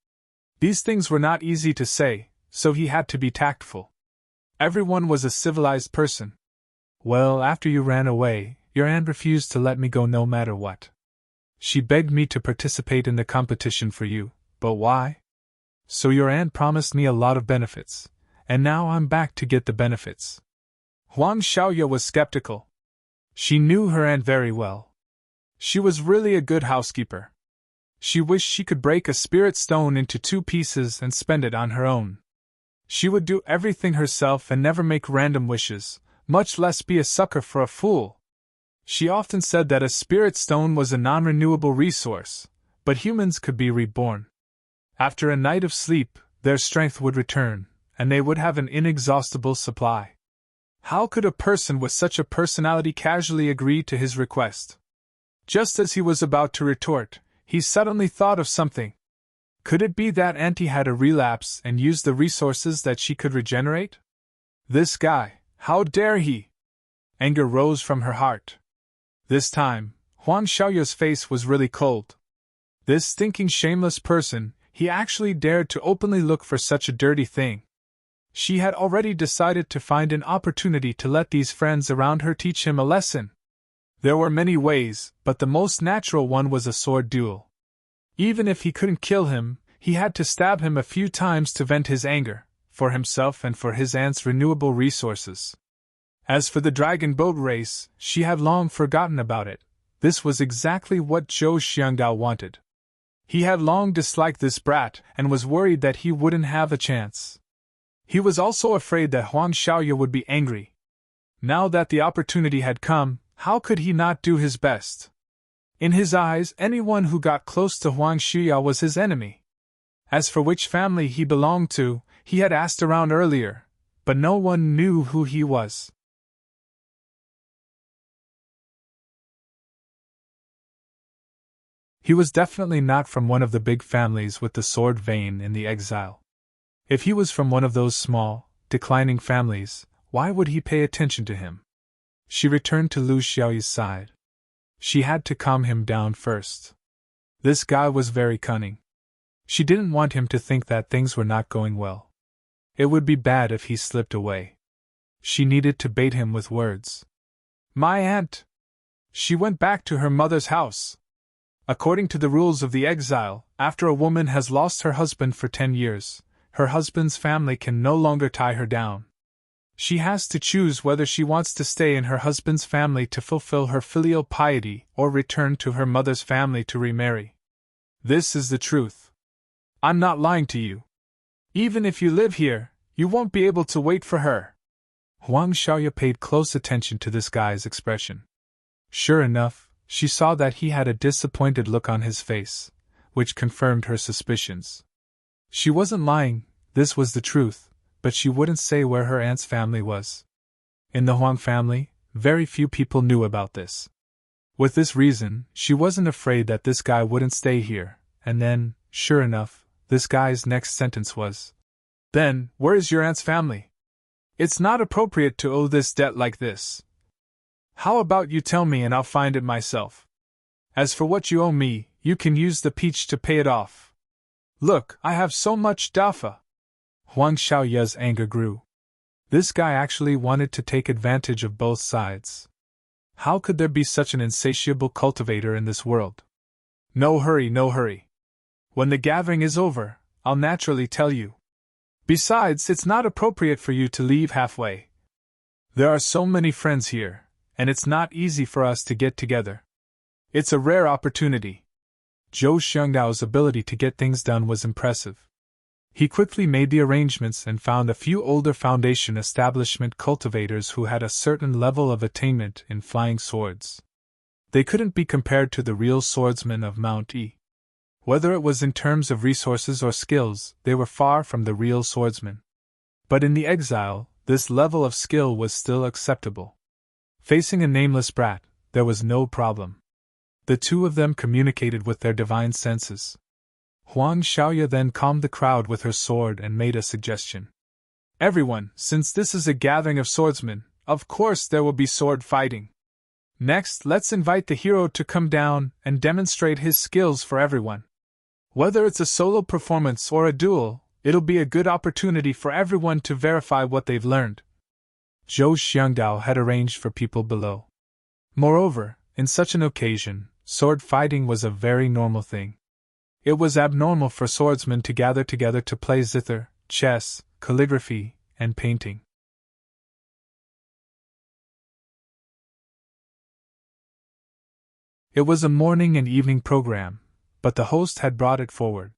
These things were not easy to say, so he had to be tactful. Everyone was a civilized person. Well, after you ran away, your aunt refused to let me go no matter what. She begged me to participate in the competition for you, but why? So your aunt promised me a lot of benefits, and now I'm back to get the benefits. Huang Xiaoya was skeptical. She knew her aunt very well. She was really a good housekeeper. She wished she could break a spirit stone into 2 pieces and spend it on her own. She would do everything herself and never make random wishes, much less be a sucker for a fool. She often said that a spirit stone was a non-renewable resource, but humans could be reborn. After a night of sleep, their strength would return, and they would have an inexhaustible supply. How could a person with such a personality casually agree to his request? Just as he was about to retort, he suddenly thought of something. Could it be that Auntie had a relapse and used the resources that she could regenerate? This guy, how dare he? Anger rose from her heart. This time, Huang Xiaoya's face was really cold. This stinking shameless person, he actually dared to openly look for such a dirty thing. She had already decided to find an opportunity to let these friends around her teach him a lesson. There were many ways, but the most natural one was a sword duel. Even if he couldn't kill him, he had to stab him a few times to vent his anger, for himself and for his aunt's renewable resources. As for the dragon boat race, she had long forgotten about it. This was exactly what Zhou Xiangdao wanted. He had long disliked this brat and was worried that he wouldn't have a chance. He was also afraid that Huang Xiaoya would be angry. Now that the opportunity had come, how could he not do his best? In his eyes, anyone who got close to Huang Xiaoya was his enemy. As for which family he belonged to, he had asked around earlier, but no one knew who he was. He was definitely not from one of the big families with the sword vein in the exile. If he was from one of those small, declining families, why would he pay attention to him? She returned to Lu Xiaoyi's side. She had to calm him down first. This guy was very cunning. She didn't want him to think that things were not going well. It would be bad if he slipped away. She needed to bait him with words. My aunt! She went back to her mother's house. According to the rules of the exile, after a woman has lost her husband for 10 years, her husband's family can no longer tie her down. She has to choose whether she wants to stay in her husband's family to fulfill her filial piety or return to her mother's family to remarry. This is the truth. I'm not lying to you. Even if you live here, you won't be able to wait for her. Huang Xiaoya paid close attention to this guy's expression. Sure enough, she saw that he had a disappointed look on his face, which confirmed her suspicions. She wasn't lying, this was the truth, but she wouldn't say where her aunt's family was. In the Huang family, very few people knew about this. With this reason, she wasn't afraid that this guy wouldn't stay here, and then, sure enough, this guy's next sentence was, "Then, where is your aunt's family? It's not appropriate to owe this debt like this. How about you tell me and I'll find it myself? As for what you owe me, you can use the peach to pay it off. Look, I have so much dafa." Huang Xiaoya's anger grew. This guy actually wanted to take advantage of both sides. How could there be such an insatiable cultivator in this world? No hurry, no hurry. When the gathering is over, I'll naturally tell you. Besides, it's not appropriate for you to leave halfway. There are so many friends here, and it's not easy for us to get together. It's a rare opportunity. Zhou Xiangdao's ability to get things done was impressive. He quickly made the arrangements and found a few older foundation establishment cultivators who had a certain level of attainment in flying swords. They couldn't be compared to the real swordsmen of Mount E. Whether it was in terms of resources or skills, they were far from the real swordsmen. But in the exile, this level of skill was still acceptable. Facing a nameless brat, there was no problem. The two of them communicated with their divine senses. Huang Xiaoya then calmed the crowd with her sword and made a suggestion. Everyone, since this is a gathering of swordsmen, of course there will be sword fighting. Next, let's invite the hero to come down and demonstrate his skills for everyone. Whether it's a solo performance or a duel, it'll be a good opportunity for everyone to verify what they've learned. Zhou Xiangdao had arranged for people below. Moreover, in such an occasion, sword fighting was a very normal thing. It was abnormal for swordsmen to gather together to play zither, chess, calligraphy, and painting. It was a morning and evening program, but the host had brought it forward.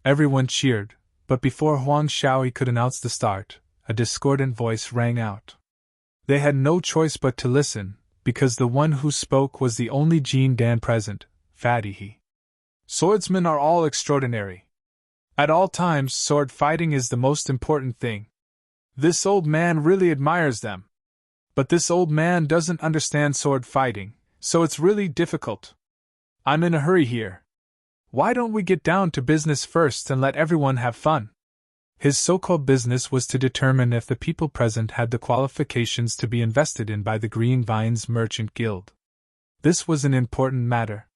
Everyone cheered, but before Huang Xiaoyi could announce the start, a discordant voice rang out. They had no choice but to listen, because the one who spoke was the only Jin Dan present, Fatty He. Swordsmen are all extraordinary. At all times, sword fighting is the most important thing. This old man really admires them. But this old man doesn't understand sword fighting, so it's really difficult. I'm in a hurry here. Why don't we get down to business first and let everyone have fun? His so-called business was to determine if the people present had the qualifications to be invested in by the Green Vines Merchant Guild. This was an important matter.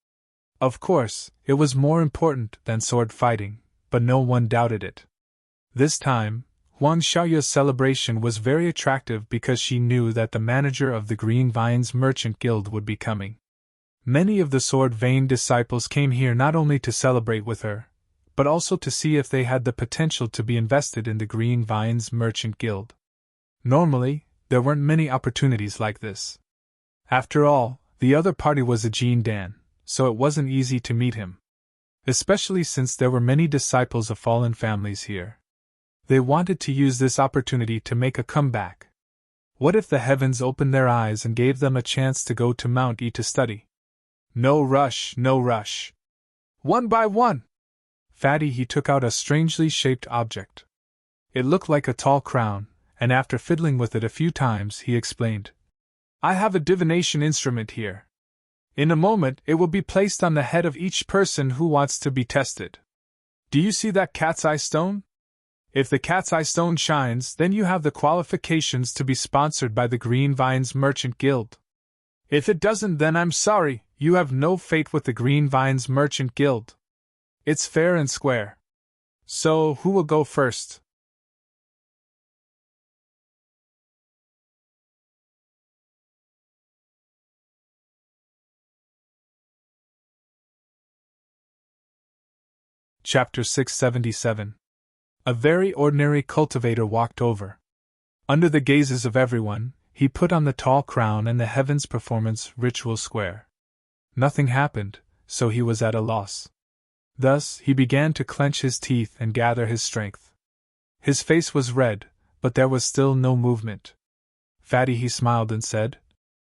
Of course, it was more important than sword fighting, but no one doubted it. This time, Huang Xiaoya's celebration was very attractive because she knew that the manager of the Green Vines Merchant Guild would be coming. Many of the Sword Vein disciples came here not only to celebrate with her, but also to see if they had the potential to be invested in the Green Vines Merchant Guild. Normally, there weren't many opportunities like this. After all, the other party was a Jin Dan, so it wasn't easy to meet him. Especially since there were many disciples of fallen families here. They wanted to use this opportunity to make a comeback. What if the heavens opened their eyes and gave them a chance to go to Mount E to study? No rush, no rush. One by one. Fatty He took out a strangely shaped object. It looked like a tall crown, and after fiddling with it a few times he explained. I have a divination instrument here. In a moment it will be placed on the head of each person who wants to be tested. Do you see that cat's eye stone? If the cat's eye stone shines, then you have the qualifications to be sponsored by the Green Vines Merchant Guild. If it doesn't, then I'm sorry, you have no fate with the Green Vines Merchant Guild. It's fair and square. So, who will go first? Chapter 677. A very ordinary cultivator walked over. Under the gazes of everyone, he put on the tall crown and the heavens performance ritual square. Nothing happened, so he was at a loss. Thus, he began to clench his teeth and gather his strength. His face was red, but there was still no movement. Fatty, he smiled and said.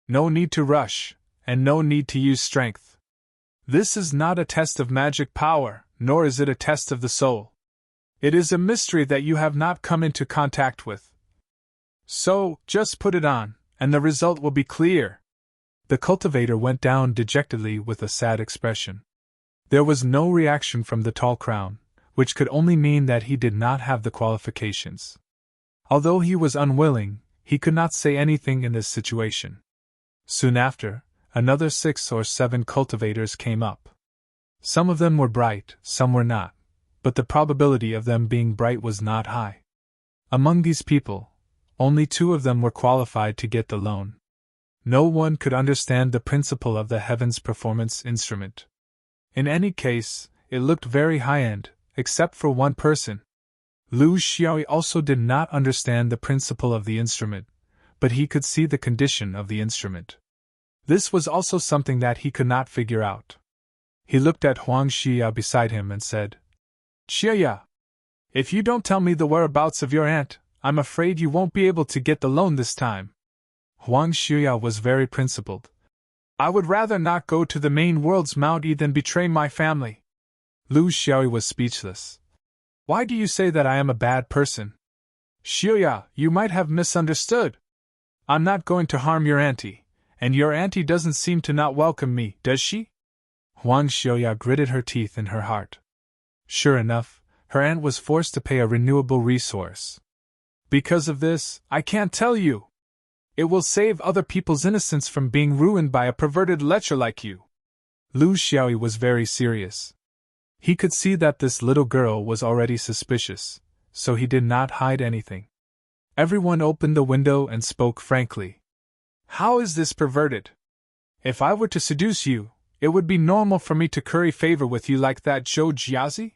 No need to rush, and no need to use strength. This is not a test of magic power, nor is it a test of the soul. It is a mystery that you have not come into contact with. So, just put it on, and the result will be clear. The cultivator went down dejectedly with a sad expression. There was no reaction from the tall crown, which could only mean that he did not have the qualifications. Although he was unwilling, he could not say anything in this situation. Soon after, another 6 or 7 cultivators came up. Some of them were bright, some were not, but the probability of them being bright was not high. Among these people, only 2 of them were qualified to get the loan. No one could understand the principle of the heavens performance instrument. In any case, it looked very high-end, except for one person. Lu Xiaoyi also did not understand the principle of the instrument, but he could see the condition of the instrument. This was also something that he could not figure out. He looked at Huang Xia beside him and said, Xia, if you don't tell me the whereabouts of your aunt, I'm afraid you won't be able to get the loan this time. Huang Xia was very principled. I would rather not go to the main world's Mount E than betray my family. Lu Xiaoyi was speechless. Why do you say that I am a bad person? Xia, you might have misunderstood. I'm not going to harm your auntie, and your auntie doesn't seem to not welcome me, does she? Huang Xia gritted her teeth in her heart. Sure enough, her aunt was forced to pay a renewable resource. Because of this, I can't tell you. It will save other people's innocence from being ruined by a perverted lecher like you. Lu Xiaoyi was very serious. He could see that this little girl was already suspicious, so he did not hide anything. Everyone opened the window and spoke frankly. How is this perverted? If I were to seduce you, it would be normal for me to curry favor with you like that, Zhou Jiazi?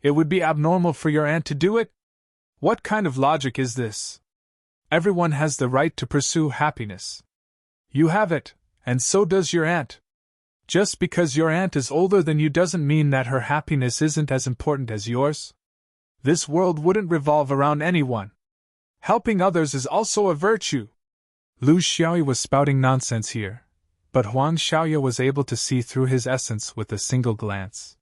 It would be abnormal for your aunt to do it? What kind of logic is this? Everyone has the right to pursue happiness. You have it, and so does your aunt. Just because your aunt is older than you doesn't mean that her happiness isn't as important as yours. This world wouldn't revolve around anyone. Helping others is also a virtue. Lu Xiaoyi was spouting nonsense here, but Huang Xiaoya was able to see through his essence with a single glance.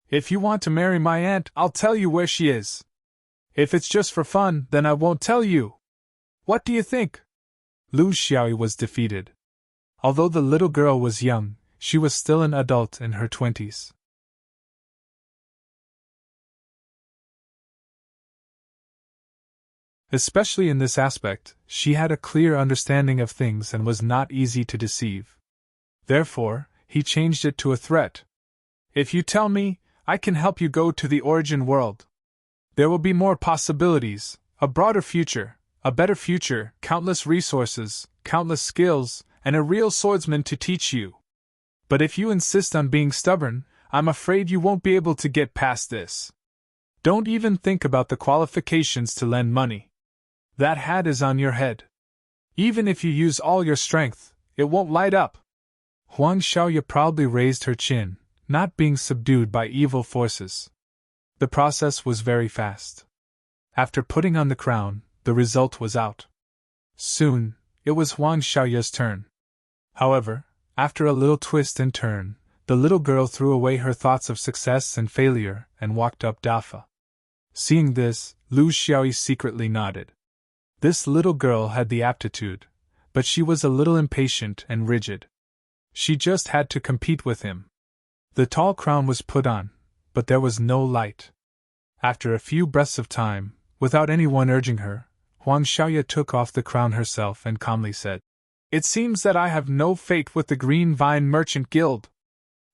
If you want to marry my aunt, I'll tell you where she is. If it's just for fun, then I won't tell you. What do you think? Lu Xiaoyi was defeated. Although the little girl was young, she was still an adult in her 20s. Especially in this aspect, she had a clear understanding of things and was not easy to deceive. Therefore, he changed it to a threat. If you tell me, I can help you go to the origin world. There will be more possibilities, a broader future, a better future, countless resources, countless skills, and a real swordsman to teach you. But if you insist on being stubborn, I'm afraid you won't be able to get past this. Don't even think about the qualifications to lend money. That hat is on your head. Even if you use all your strength, it won't light up. Huang Xiaoya proudly raised her chin, not being subdued by evil forces. The process was very fast. After putting on the crown, the result was out. Soon, it was Huang Xiaoya's turn. However, after a little twist and turn, the little girl threw away her thoughts of success and failure and walked up Dafa. Seeing this, Lu Xiaoyi secretly nodded. This little girl had the aptitude, but she was a little impatient and rigid. She just had to compete with him. The tall crown was put on, but there was no light. After a few breaths of time, without anyone urging her, Huang Xiaoya took off the crown herself and calmly said, It seems that I have no fate with the Green Vine Merchant Guild.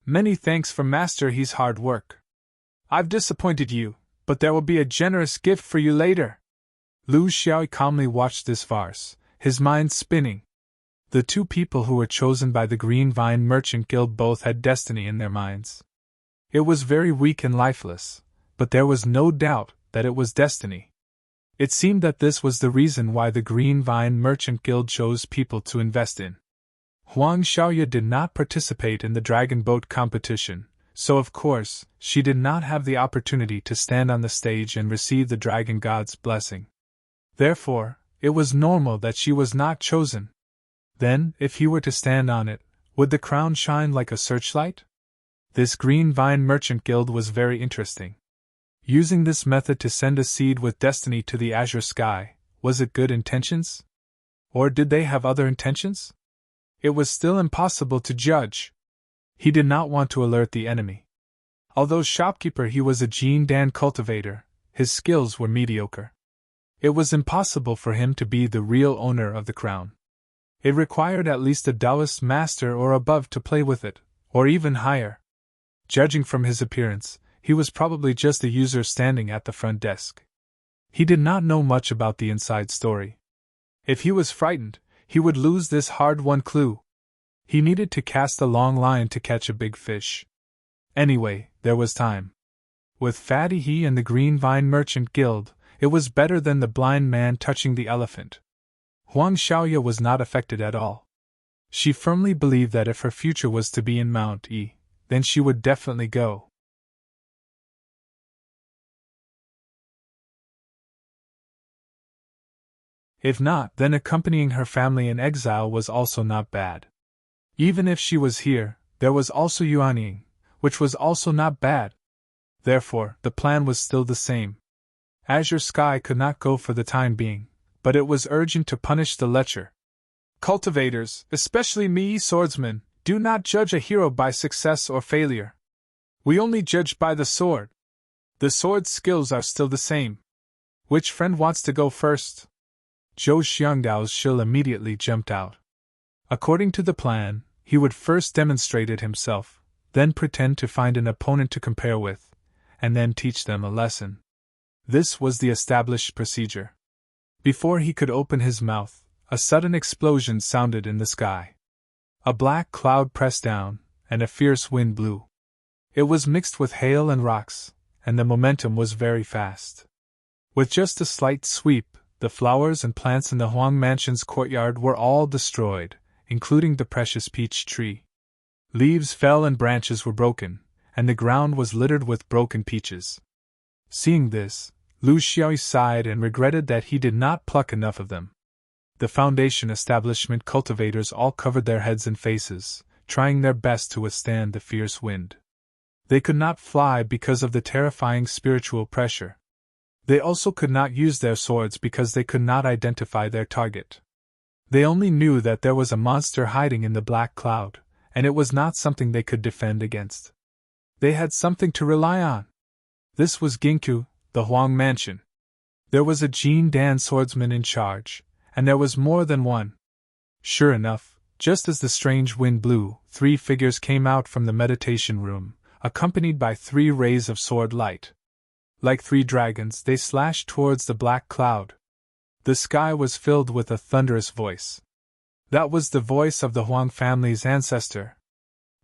Many thanks for Master He's hard work. I've disappointed you, but there will be a generous gift for you later. Lu Xiaoyi calmly watched this farce, his mind spinning. The 2 people who were chosen by the Green Vine Merchant Guild both had destiny in their minds. It was very weak and lifeless, but there was no doubt that it was destiny. It seemed that this was the reason why the Green Vine Merchant Guild chose people to invest in. Huang Xiaoya did not participate in the dragon boat competition, so of course, she did not have the opportunity to stand on the stage and receive the dragon god's blessing. Therefore, it was normal that she was not chosen. Then, if he were to stand on it, would the crown shine like a searchlight? This Green Vine Merchant Guild was very interesting. Using this method to send a seed with destiny to the azure sky, was it good intentions? Or did they have other intentions? It was still impossible to judge. He did not want to alert the enemy. Although shopkeeper, he was a Jean Dan cultivator, his skills were mediocre. It was impossible for him to be the real owner of the crown. It required at least a Taoist master or above to play with it, or even higher. Judging from his appearance, he was probably just a user standing at the front desk. He did not know much about the inside story. If he was frightened, he would lose this hard-won clue. He needed to cast a long line to catch a big fish. Anyway, there was time. With Fatty He and the Green Vine Merchant Guild, it was better than the blind man touching the elephant. Huang Xiaoya was not affected at all. She firmly believed that if her future was to be in Mount E, then she would definitely go. If not, then accompanying her family in exile was also not bad. Even if she was here, there was also Yuanying, which was also not bad. Therefore, the plan was still the same. Azure Sky could not go for the time being, but it was urgent to punish the lecher. Cultivators, especially me swordsmen, do not judge a hero by success or failure. We only judge by the sword. The sword's skills are still the same. Which friend wants to go first? Zhou Xiangdao's shill immediately jumped out. According to the plan, he would first demonstrate it himself, then pretend to find an opponent to compare with, and then teach them a lesson. This was the established procedure. Before he could open his mouth, a sudden explosion sounded in the sky. A black cloud pressed down, and a fierce wind blew. It was mixed with hail and rocks, and the momentum was very fast. With just a slight sweep, the flowers and plants in the Huang Mansion's courtyard were all destroyed, including the precious peach tree. Leaves fell and branches were broken, and the ground was littered with broken peaches. Seeing this, Lu Xiaoyi sighed and regretted that he did not pluck enough of them. The foundation establishment cultivators all covered their heads and faces, trying their best to withstand the fierce wind. They could not fly because of the terrifying spiritual pressure. They also could not use their swords because they could not identify their target. They only knew that there was a monster hiding in the black cloud, and it was not something they could defend against. They had something to rely on. This was Ginkgu, the Huang Mansion. There was a Jean Dan swordsman in charge, and there was more than one. Sure enough, just as the strange wind blew, 3 figures came out from the meditation room, accompanied by 3 rays of sword light. Like 3 dragons, they slashed towards the black cloud. The sky was filled with a thunderous voice. That was the voice of the Huang family's ancestor.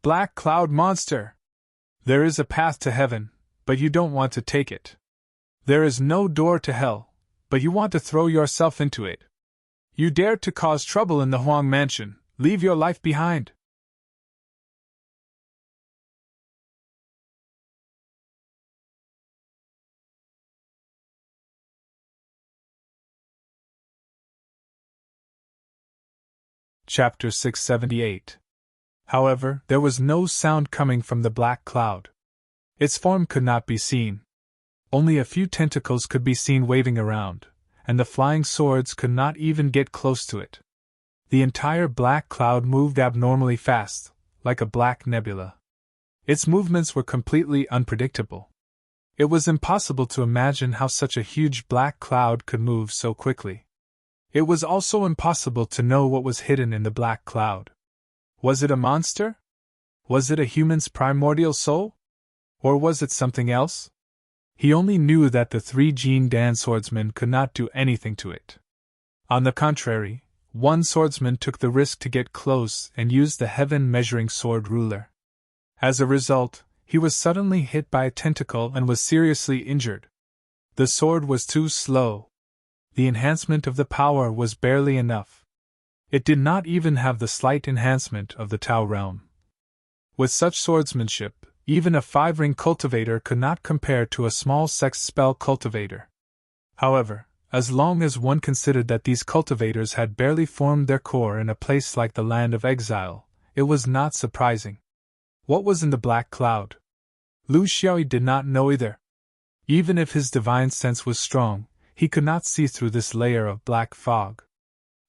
Black Cloud Monster! There is a path to heaven, but you don't want to take it. There is no door to hell, but you want to throw yourself into it. You dared to cause trouble in the Huang Mansion, leave your life behind. Chapter 678. However, there was no sound coming from the black cloud. Its form could not be seen. Only a few tentacles could be seen waving around, and the flying swords could not even get close to it. The entire black cloud moved abnormally fast, like a black nebula. Its movements were completely unpredictable. It was impossible to imagine how such a huge black cloud could move so quickly. It was also impossible to know what was hidden in the black cloud. Was it a monster? Was it a human's primordial soul? Or was it something else? He only knew that the 3 Jean Dan swordsmen could not do anything to it. On the contrary, one swordsman took the risk to get close and used the heaven-measuring sword ruler. As a result, he was suddenly hit by a tentacle and was seriously injured. The sword was too slow. The enhancement of the power was barely enough. It did not even have the slight enhancement of the Tao realm. With such swordsmanship, even a 5-ring cultivator could not compare to a small sex spell cultivator. However, As long as one considered that these cultivators had barely formed their core in a place like the land of exile, it was not surprising. What was in the black cloud? Lu Xiaoyi did not know either. Even if his divine sense was strong, he could not see through this layer of black fog.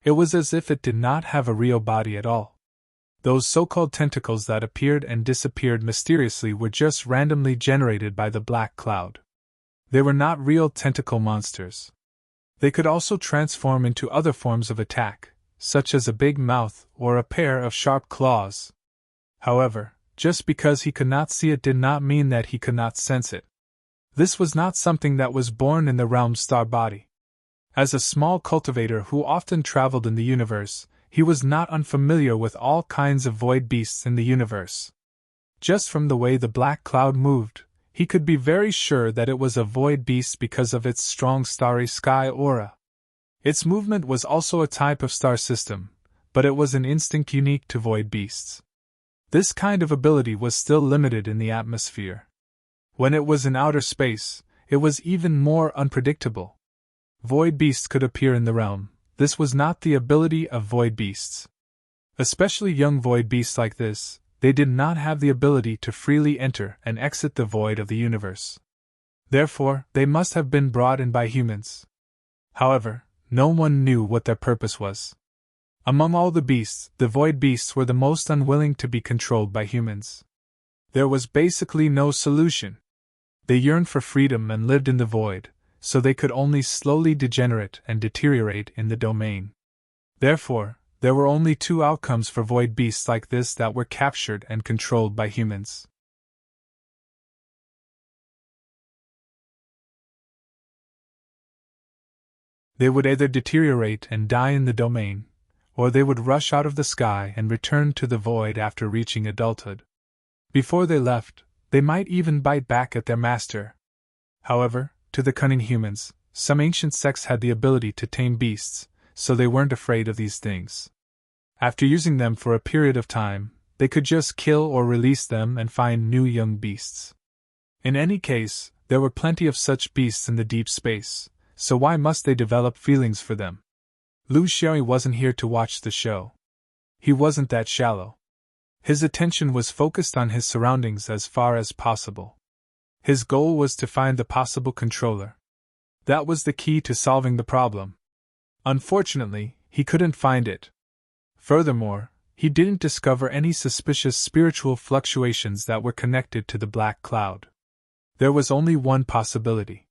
It was as if it did not have a real body at all. Those so-called tentacles that appeared and disappeared mysteriously were just randomly generated by the black cloud. They were not real tentacle monsters. They could also transform into other forms of attack, such as a big mouth or a pair of sharp claws. However, just because he could not see it did not mean that he could not sense it. This was not something that was born in the realm star body. As a small cultivator who often traveled in the universe, he was not unfamiliar with all kinds of void beasts in the universe. Just from the way the black cloud moved, he could be very sure that it was a void beast because of its strong starry sky aura. Its movement was also a type of star system, but it was an instinct unique to void beasts. This kind of ability was still limited in the atmosphere. When it was in outer space, it was even more unpredictable. Void beasts could appear in the realm. This was not the ability of void beasts. Especially young void beasts like this, they did not have the ability to freely enter and exit the void of the universe. Therefore, they must have been brought in by humans. However, no one knew what their purpose was. Among all the beasts, the void beasts were the most unwilling to be controlled by humans. There was basically no solution. They yearned for freedom and lived in the void, so they could only slowly degenerate and deteriorate in the domain. Therefore, there were only two outcomes for void beasts like this that were captured and controlled by humans. They would either deteriorate and die in the domain, or they would rush out of the sky and return to the void after reaching adulthood. Before they left, they might even bite back at their master. However, to the cunning humans, some ancient sects had the ability to tame beasts, so they weren't afraid of these things. After using them for a period of time, they could just kill or release them and find new young beasts. In any case, there were plenty of such beasts in the deep space, so why must they develop feelings for them? Lu Xiaoyi wasn't here to watch the show. He wasn't that shallow. His attention was focused on his surroundings as far as possible. His goal was to find the possible controller. That was the key to solving the problem. Unfortunately, he couldn't find it. Furthermore, he didn't discover any suspicious spiritual fluctuations that were connected to the black cloud. There was only one possibility.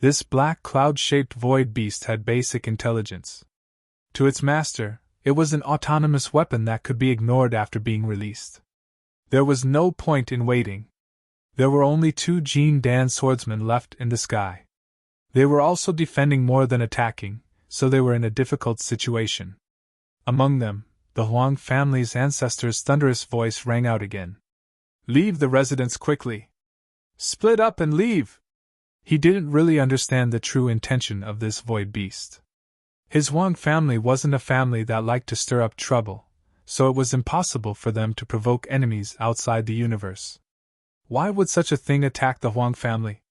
This black cloud-shaped void beast had basic intelligence. To its master, it was an autonomous weapon that could be ignored after being released. There was no point in waiting. There were only two Jin Dan swordsmen left in the sky. They were also defending more than attacking, so they were in a difficult situation. Among them, the Huang family's ancestor's thunderous voice rang out again. "Leave the residence quickly! Split up and leave!" He didn't really understand the true intention of this void beast. His Huang family wasn't a family that liked to stir up trouble, so it was impossible for them to provoke enemies outside the universe. Why would such a thing attack the Huang family?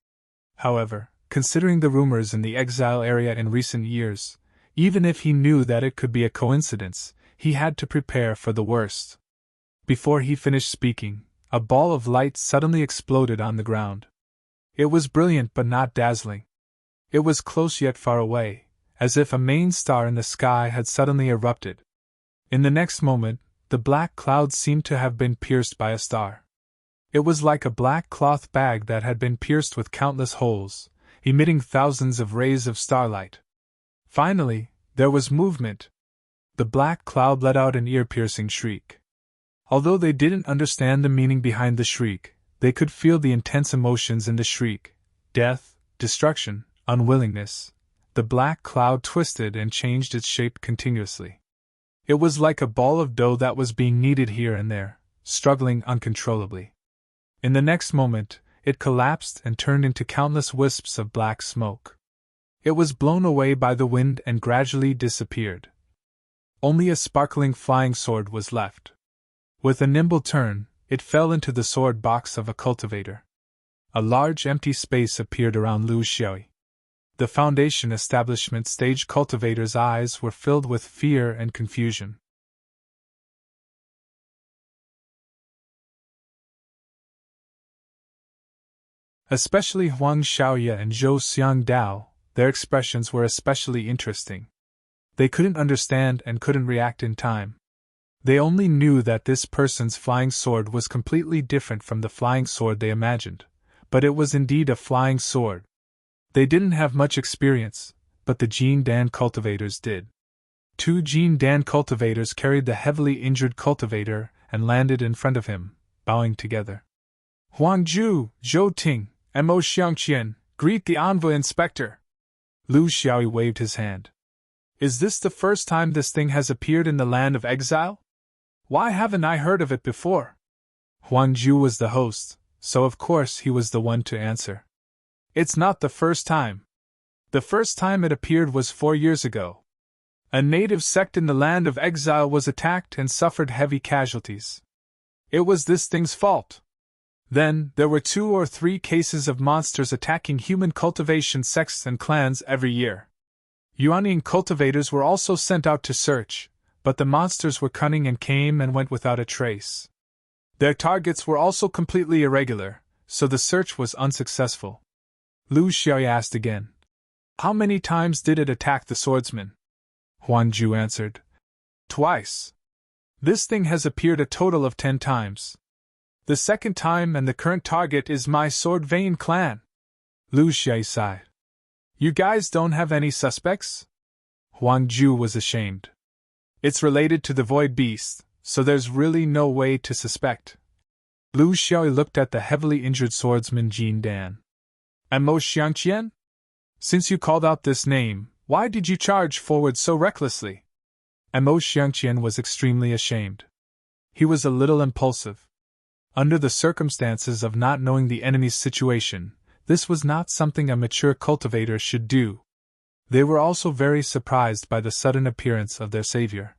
However, considering the rumors in the exile area in recent years, even if he knew that it could be a coincidence, he had to prepare for the worst. Before he finished speaking, a ball of light suddenly exploded on the ground. It was brilliant but not dazzling. It was close yet far away, as if a main star in the sky had suddenly erupted. In the next moment, the black cloud seemed to have been pierced by a star. It was like a black cloth bag that had been pierced with countless holes, emitting thousands of rays of starlight. Finally, there was movement. The black cloud let out an ear-piercing shriek. Although they didn't understand the meaning behind the shriek, they could feel the intense emotions in the shriek: death, destruction, unwillingness. The black cloud twisted and changed its shape continuously. It was like a ball of dough that was being kneaded here and there, struggling uncontrollably. In the next moment, it collapsed and turned into countless wisps of black smoke. It was blown away by the wind and gradually disappeared. Only a sparkling flying sword was left. With a nimble turn, it fell into the sword box of a cultivator. A large empty space appeared around Lu Xiaoyi. The Foundation Establishment stage cultivator's eyes were filled with fear and confusion. Especially Huang Xiaoye and Zhou Xiangdao, their expressions were especially interesting. They couldn't understand and couldn't react in time. They only knew that this person's flying sword was completely different from the flying sword they imagined, but it was indeed a flying sword. They didn't have much experience, but the Jin Dan cultivators did. 2 Jin Dan cultivators carried the heavily injured cultivator and landed in front of him, bowing together. Huang Zhu, Zhou Ting, Mo Xiangqian, greet the envoy inspector. Lu Xiaoyi waved his hand. Is this the first time this thing has appeared in the land of exile? Why haven't I heard of it before? Huang Zhu was the host, so of course he was the one to answer. It's not the first time. The first time it appeared was 4 years ago. A native sect in the land of exile was attacked and suffered heavy casualties. It was this thing's fault. Then, there were 2 or 3 cases of monsters attacking human cultivation sects and clans every year. Yuanian cultivators were also sent out to search, but the monsters were cunning and came and went without a trace. Their targets were also completely irregular, so the search was unsuccessful. Lu Xiaoyi asked again. How many times did it attack the swordsman? Huang Zhu answered. Twice. This thing has appeared a total of 10 times. The second time and the current target is my Sword Vein clan. Lu Xiaoyi sighed. You guys don't have any suspects? Huang Zhu was ashamed. It's related to the Void Beast, so there's really no way to suspect. Lu Xiaoyi looked at the heavily injured swordsman Jin Dan. Mo Xiangqian? Since you called out this name, why did you charge forward so recklessly? Mo Xiangqian was extremely ashamed. He was a little impulsive. Under the circumstances of not knowing the enemy's situation, this was not something a mature cultivator should do. They were also very surprised by the sudden appearance of their savior.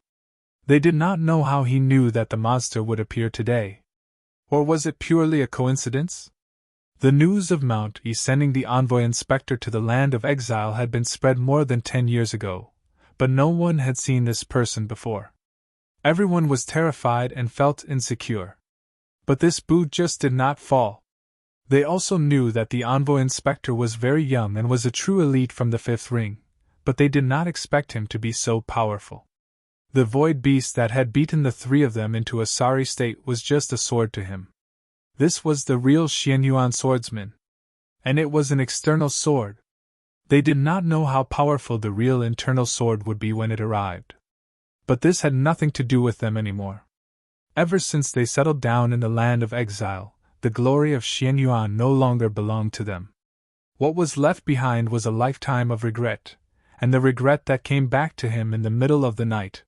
They did not know how he knew that the monster would appear today. Or was it purely a coincidence? The news of Mount E sending the envoy inspector to the land of exile had been spread more than 10 years ago, but no one had seen this person before. Everyone was terrified and felt insecure. But this boot just did not fall. They also knew that the envoy inspector was very young and was a true elite from the 5th ring, but they did not expect him to be so powerful. The void beast that had beaten the 3 of them into a sorry state was just a sword to him. This was the real Xianyuan swordsman. And it was an external sword. They did not know how powerful the real internal sword would be when it arrived. But this had nothing to do with them anymore. Ever since they settled down in the land of exile, the glory of Xianyuan no longer belonged to them. What was left behind was a lifetime of regret, and the regret that came back to him in the middle of the night.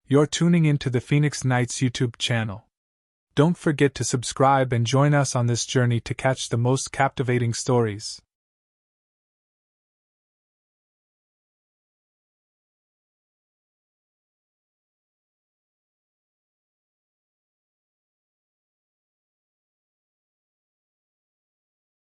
You're tuning into the Phoenix Knights YouTube channel. Don't forget to subscribe and join us on this journey to catch the most captivating stories.